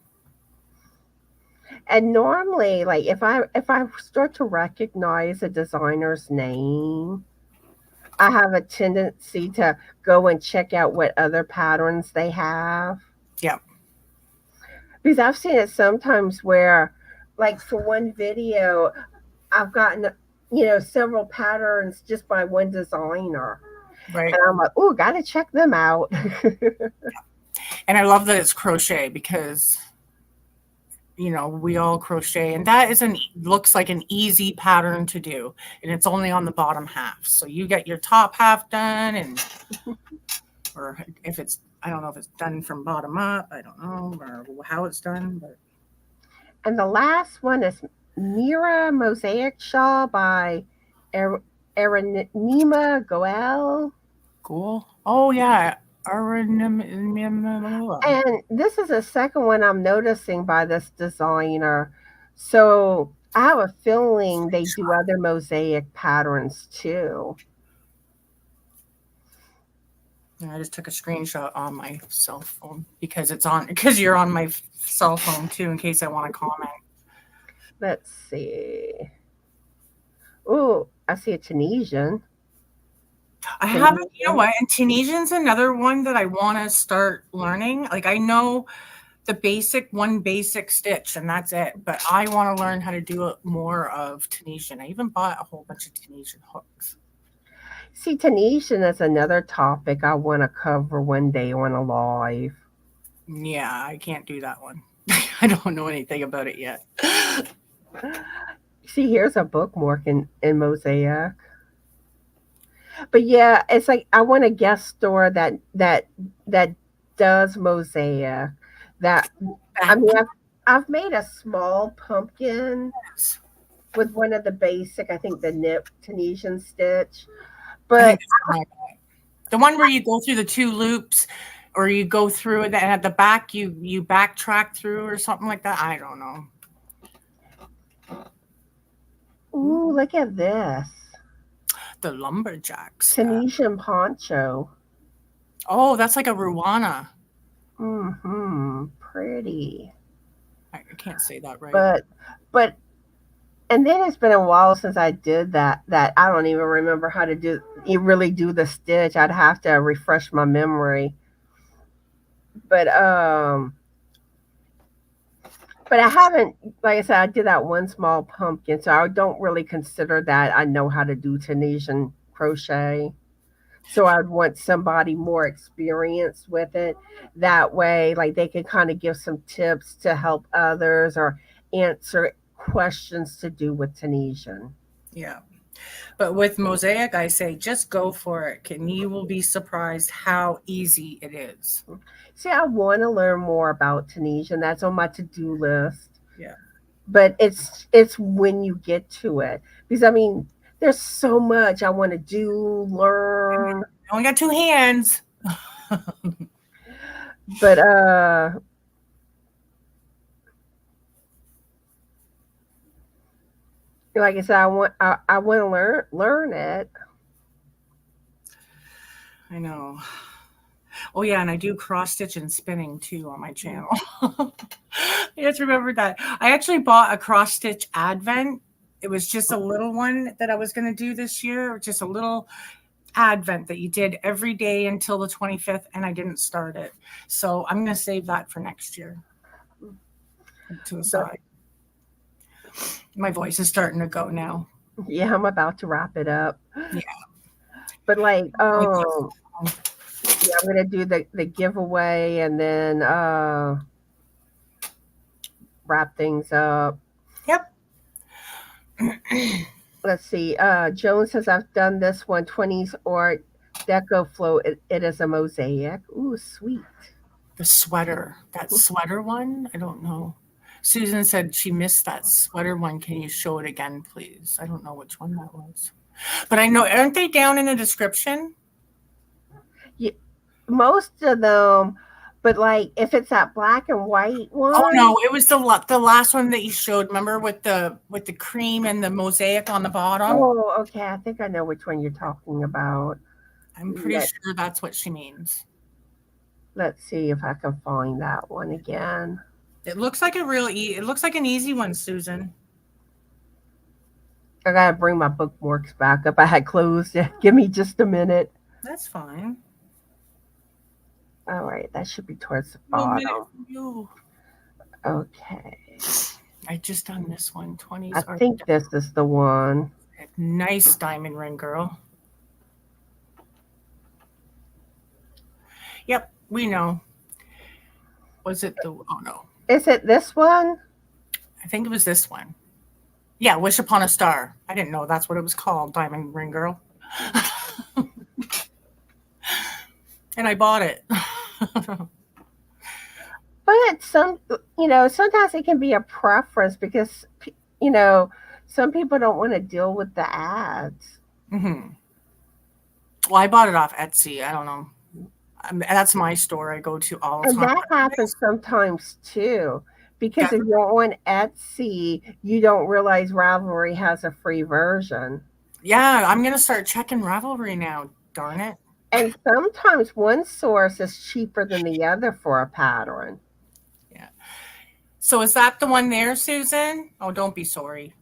And normally, like if I start to recognize a designer's name, I have a tendency to go and check out what other patterns they have. Yeah. Because I've seen it sometimes where, like for one video, I've gotten several patterns just by one designer, Right. and I'm like, oh, gotta check them out. And I love that it's crochet because we all crochet, and that looks like an easy pattern to do, and it's only on the bottom half. So you get your top half done, and or if it's, I don't know if it's done from bottom up, I don't know, or how it's done, but And the last one is Mira Mosaic Shawl by Erenima Goel. cool. Oh yeah. And this is the second one I'm noticing by this designer. So I have a feeling they do other mosaic patterns too. I just took a screenshot on my cell phone because you're on my cell phone too, in case I want to comment. Let's see. Oh, I see a Tunisian. I haven't, you know what? And Tunisian's another one that I want to start learning. Like I know one basic stitch, and that's it. But I want to learn how to do more of Tunisian. I even bought a whole bunch of Tunisian hooks. See, Tunisian is another topic I want to cover one day on a live. Yeah, I can't do that one. I don't know anything about it yet. See, here's a bookmark in Mosaic. But yeah, it's like I want a guest store that does Mosaic. That I mean, I've made a small pumpkin with one of the basic, I think the knit Tunisian stitch. But the one where you go through the two loops, or you go through it, and at the back you backtrack through, or something like that. I don't know. Ooh, look at this. The lumberjacks. Tunisian poncho. Oh, that's like a Ruana. Mm-hmm. Pretty. I can't say that right. But and then it's been a while since I did that I don't even remember how to really do the stitch. I'd have to refresh my memory. But I haven't, like I said, I did that one small pumpkin, so I don't really consider that I know how to do Tunisian crochet. So I'd want somebody more experienced with it. That way, like they could kind of give some tips to help others or answer questions to do with Tunisian. Yeah. But with Mosaic, I say just go for it, and you will be surprised how easy it is. See, I want to learn more about Tunisian. That's on my to-do list. Yeah. But it's when you get to it. Because I mean, there's so much I want to do, learn. I only got two hands. But like I said, I want to learn it. I know. Oh yeah, and I do cross stitch and spinning too on my channel. I just remembered that. I actually bought a cross stitch advent. It was just a little one that I was going to do this year, just a little advent that you did every day until the 25th, and I didn't start it. So I'm going to save that for next year. To the side. My voice is starting to go now. Yeah, I'm about to wrap it up. Yeah. But like, yeah, I'm gonna do the giveaway and then wrap things up. Yep. Let's see. Joan says I've done this one, 20s or Deco Flow. It is a mosaic. Ooh, sweet. The sweater. That sweater one? I don't know. Susan said she missed that sweater one. Can you show it again, please? I don't know which one that was. But I know, aren't they down in the description? Yeah, most of them, but like if it's that black and white one. Oh no, it was the last one that you showed. Remember with the cream and the mosaic on the bottom? Oh, okay. I think I know which one you're talking about. I'm pretty sure that's what she means. Let's see if I can find that one again. It looks like it looks like an easy one, Susan. I gotta bring my bookmarks back up. I had closed it. Give me just a minute. That's fine. All right, that should be towards the bottom. Okay. I just done this one. 20s. I think this is the one. Nice diamond ring, girl. Yep, we know. Was it the? Oh no. Is it this one? I think it was this one. Yeah, Wish Upon a Star. I didn't know that's what it was called, Diamond Ring Girl. And I bought it. But sometimes it can be a preference because, some people don't want to deal with the ads. Mm-hmm. Well, I bought it off Etsy. I don't know. That's my store I go to all the time. And that happens sometimes too. Because if you're on Etsy, you don't realize Ravelry has a free version. Yeah, I'm going to start checking Ravelry now. Darn it. And sometimes one source is cheaper than the other for a pattern. Yeah. So is that the one there, Susan? Oh, don't be sorry.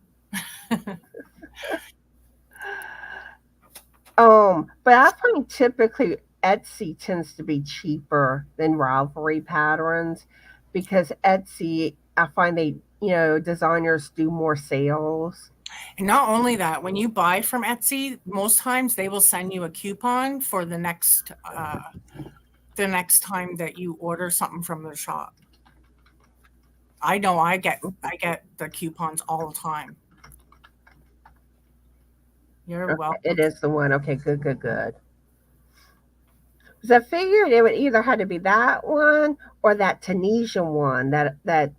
But I find typically Etsy tends to be cheaper than Ravelry patterns because Etsy, I find designers do more sales. And not only that, when you buy from Etsy, most times they will send you a coupon for the next time that you order something from their shop. I know I get the coupons all the time. You're welcome. It is the one. Okay, good. Because I figured it would either have to be that one or that Tunisian one that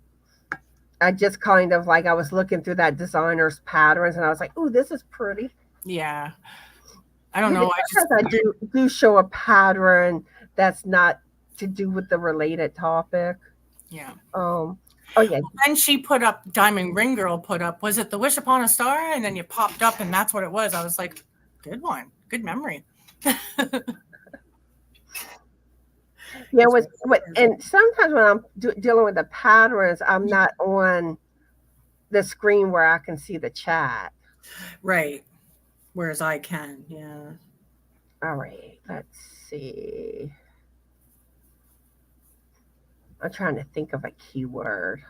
I just kind of like, I was looking through that designer's patterns and I was like, ooh, this is pretty. Yeah. I don't know. I do show a pattern that's not to do with the related topic. Yeah. Oh yeah. Then she put up, Diamond Ring Girl put up, was it the Wish Upon a Star? And then you popped up and that's what it was. I was like, good one. Good memory. Yeah, and sometimes when I'm dealing with the patterns, I'm not on the screen where I can see the chat. Right. Whereas I can, yeah. All right, let's see. I'm trying to think of a keyword.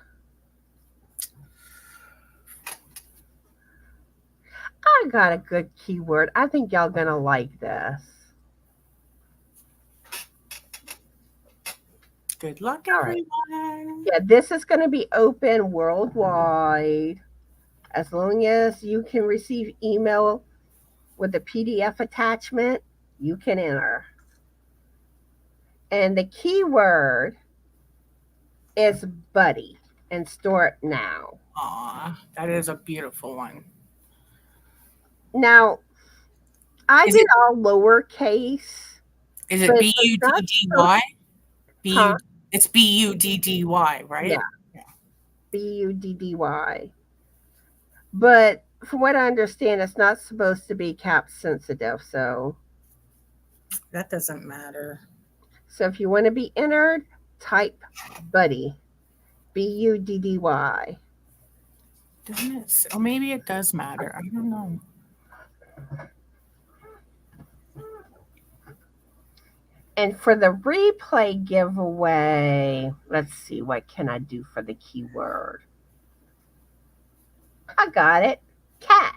I got a good keyword. I think y'all gonna like this. Good luck, everyone. Yeah, this is going to be open worldwide as long as you can receive email with the PDF attachment, you can enter. And the keyword is buddy and store it now. Aw, that is a beautiful one. Now, I Is did it all lowercase, is it but it's not supposed. BUDDY? Huh? It's BUDDY, Yeah, right? BUDDY. But from what I understand, it's not supposed to be cap sensitive. That doesn't matter. So if you want to be entered, type buddy, BUDDY. Doesn't it? Oh, maybe it does matter. I don't know. And for the replay giveaway, let's see, what can I do for the keyword? I got it, cat.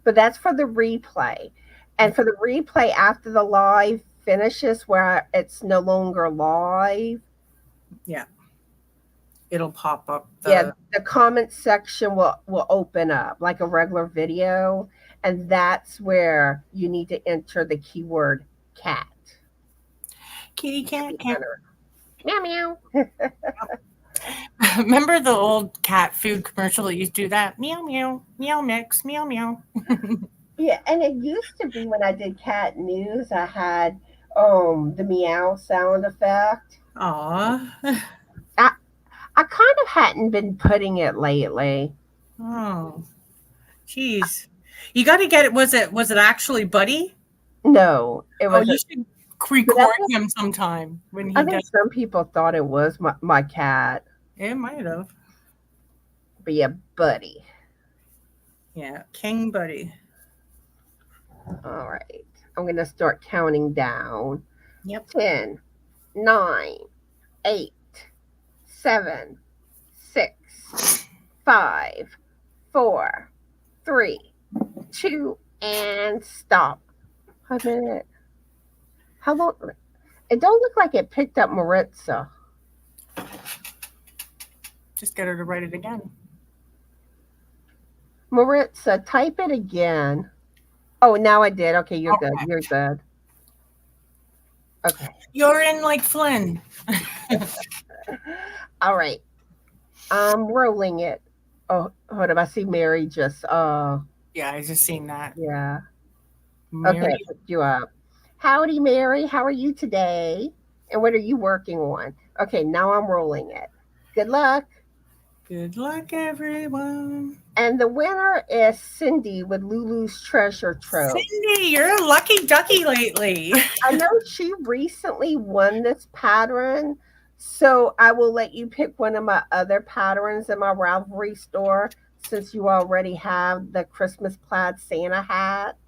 But that's for the replay. And for the replay after the live finishes, where it's no longer live, Yeah. It'll pop up. yeah, the comment section will open up like a regular video. And that's where you need to enter the keyword cat. Kitty cat. Meow meow. Remember the old cat food commercial that used to do that? Meow meow, meow mix, meow meow. Yeah, and it used to be when I did cat news, I had the meow sound effect. Aw. I kind of hadn't been putting it lately. Oh, jeez. You got to get it. Was it actually Buddy? No, it was. You should record him sometime when he I think does. some people thought it was my cat. It might have. But yeah, Buddy. Yeah, King Buddy. All right. I'm going to start counting down. Yep. 10, 9, 8, 7, 6, 5, 4, 3, 2, and stop. A minute. How long? It don't look like it picked up Maritza. Just get her to write it again. Maritza, type it again. Oh, now I did. Okay, you're good. You're good. Okay. You're in like Flynn. All right. I'm rolling it. Oh, hold on. I see Mary just Yeah, I just seen that. yeah. Mary. Okay, picked you up. Howdy, Mary. How are you today? And what are you working on? Okay, now I'm rolling it. Good luck. Good luck, everyone. And the winner is Cindy with Lulu's Treasure Trove. Cindy, you're a lucky ducky lately. I know she recently won this pattern, so I will let you pick one of my other patterns in my Ravelry store since you already have the Christmas plaid Santa hat.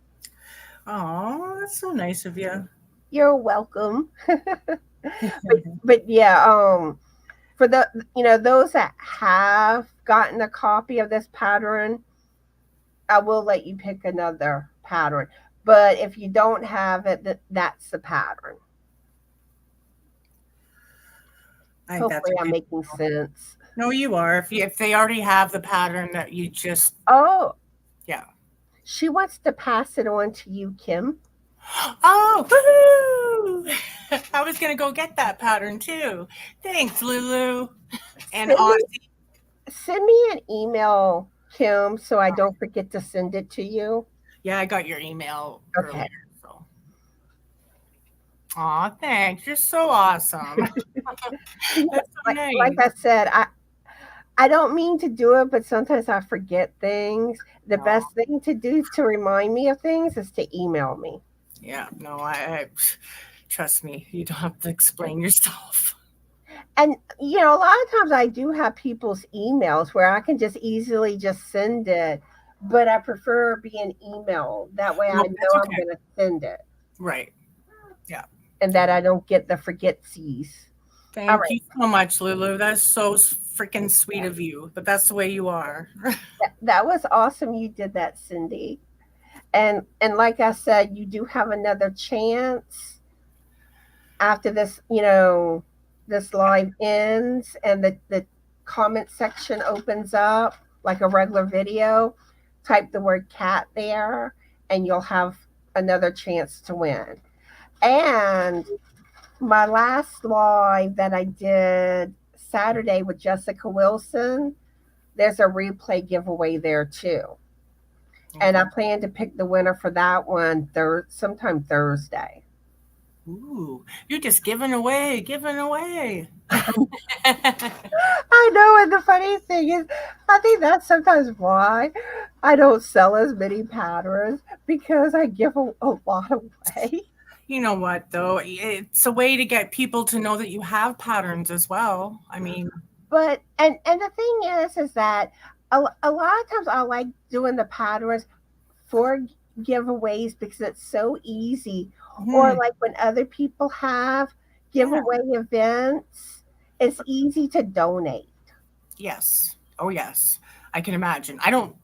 Oh, that's so nice of you. You're welcome. but yeah, for the those that have gotten a copy of this pattern, I will let you pick another pattern. But if you don't have it, that's the pattern. Hopefully I'm making sense. No, you are. If they already have the pattern that you just... Oh. Yeah. She wants to pass it on to you, Kim. Oh, woohoo! I was going to go get that pattern too. Thanks, Lulu. And send me an email, Kim, so I don't forget to send it to you. Yeah, I got your email earlier. So. Aw, thanks. You're so awesome. That's so nice. Like I said, I don't mean to do it, but sometimes I forget things. The best thing to do to remind me of things is to email me. Yeah, no, I trust me. You don't have to explain yourself. And, a lot of times I do have people's emails where I can just easily just send it, but I prefer being emailed. That way I know I'm going to send it. Right. Yeah. And that I don't get the forgetsies. Thank you so much, Lulu. That's so freaking sweet of you, but that's the way you are. That was awesome. You did that, Cindy. And like I said, you do have another chance after this, this live ends and the comment section opens up like a regular video. Type the word cat there and you'll have another chance to win. And my last live that I did Saturday with Jessica Wilson, there's a replay giveaway there too. And I plan to pick the winner for that one sometime Thursday. Ooh, you're just giving away. I know, and the funny thing is, I think that's sometimes why I don't sell as many patterns because I give a lot away. You know what, though? It's a way to get people to know that you have patterns as well. I mean, But and the thing is that a lot of times I like doing the patterns for giveaways because it's so easy. Or like when other people have giveaway events, it's easy to donate. yes. Oh, yes. I can imagine. I don't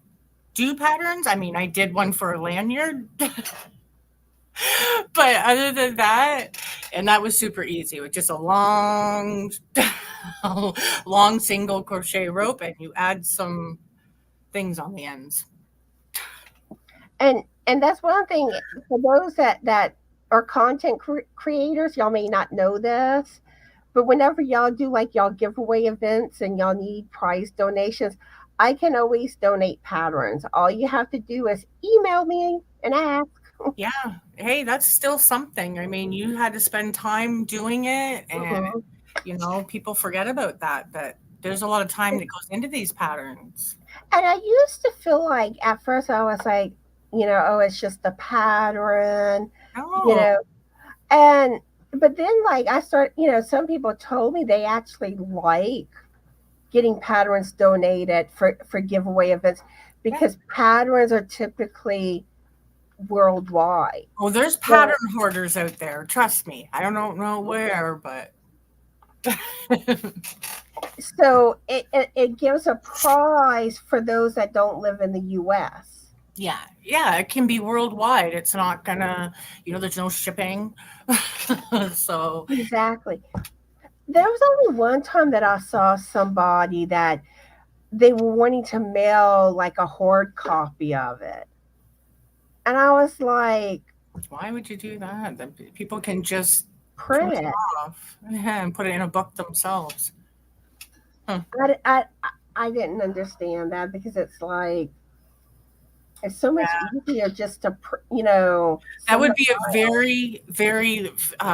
do patterns. I mean, I did one for a lanyard. But other than that, and that was super easy with just a long, long single crochet rope, and you add some things on the ends. And that's one thing for those that are content creators. Y'all may not know this, but whenever y'all do like y'all giveaway events and y'all need prize donations, I can always donate patterns. All you have to do is email me and ask. Yeah. Hey, that's still something. I mean, you had to spend time doing it, and people forget about that there's a lot of time that goes into these patterns. And I used to feel like at first I was like, oh, it's just a pattern, Oh, and but then like I start, some people told me they actually like getting patterns donated for giveaway events because patterns are typically worldwide. oh, there's pattern hoarders out there. Trust me. I don't know where, but So it gives a prize for those that don't live in the US. yeah, it can be worldwide. It's not gonna, there's no shipping. So Exactly. There was only one time that I saw somebody that they were wanting to mail like a hard copy of it. And I was like, why would you do that? People can just print print it it. off and put it in a book themselves. Huh. I didn't understand that because it's like, it's so much easier just to, That would be a very, very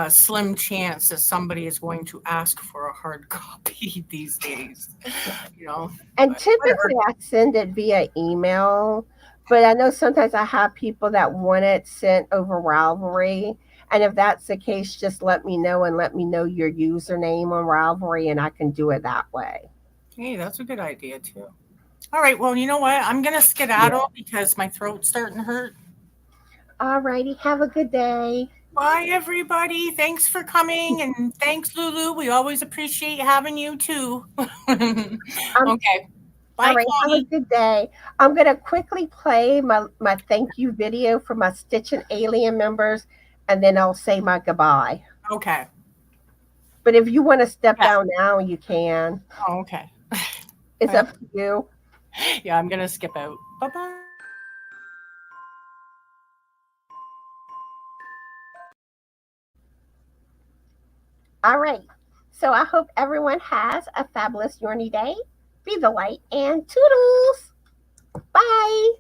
slim chance that somebody is going to ask for a hard copy these days. And But typically I send it via email, but I know sometimes I have people that want it sent over Ravelry. And if that's the case, just let me know and let me know your username on Ravelry and I can do it that way. hey, that's a good idea too. All right, well, you know what? I'm gonna skedaddle because my throat's starting to hurt. All righty. Have a good day. Bye, everybody. Thanks for coming, and thanks, Lulu. We always appreciate having you too. Okay. All Bye, right. Have a Connie. good day. I'm going to quickly play my thank you video for my Stitching Alien members, and then I'll say my goodbye. Okay. But if you want to step down now, you can. Oh, okay. It's up to you. Yeah, I'm gonna skip out. Bye bye. All right. So I hope everyone has a fabulous Yorny day. Be the light and toodles. Bye.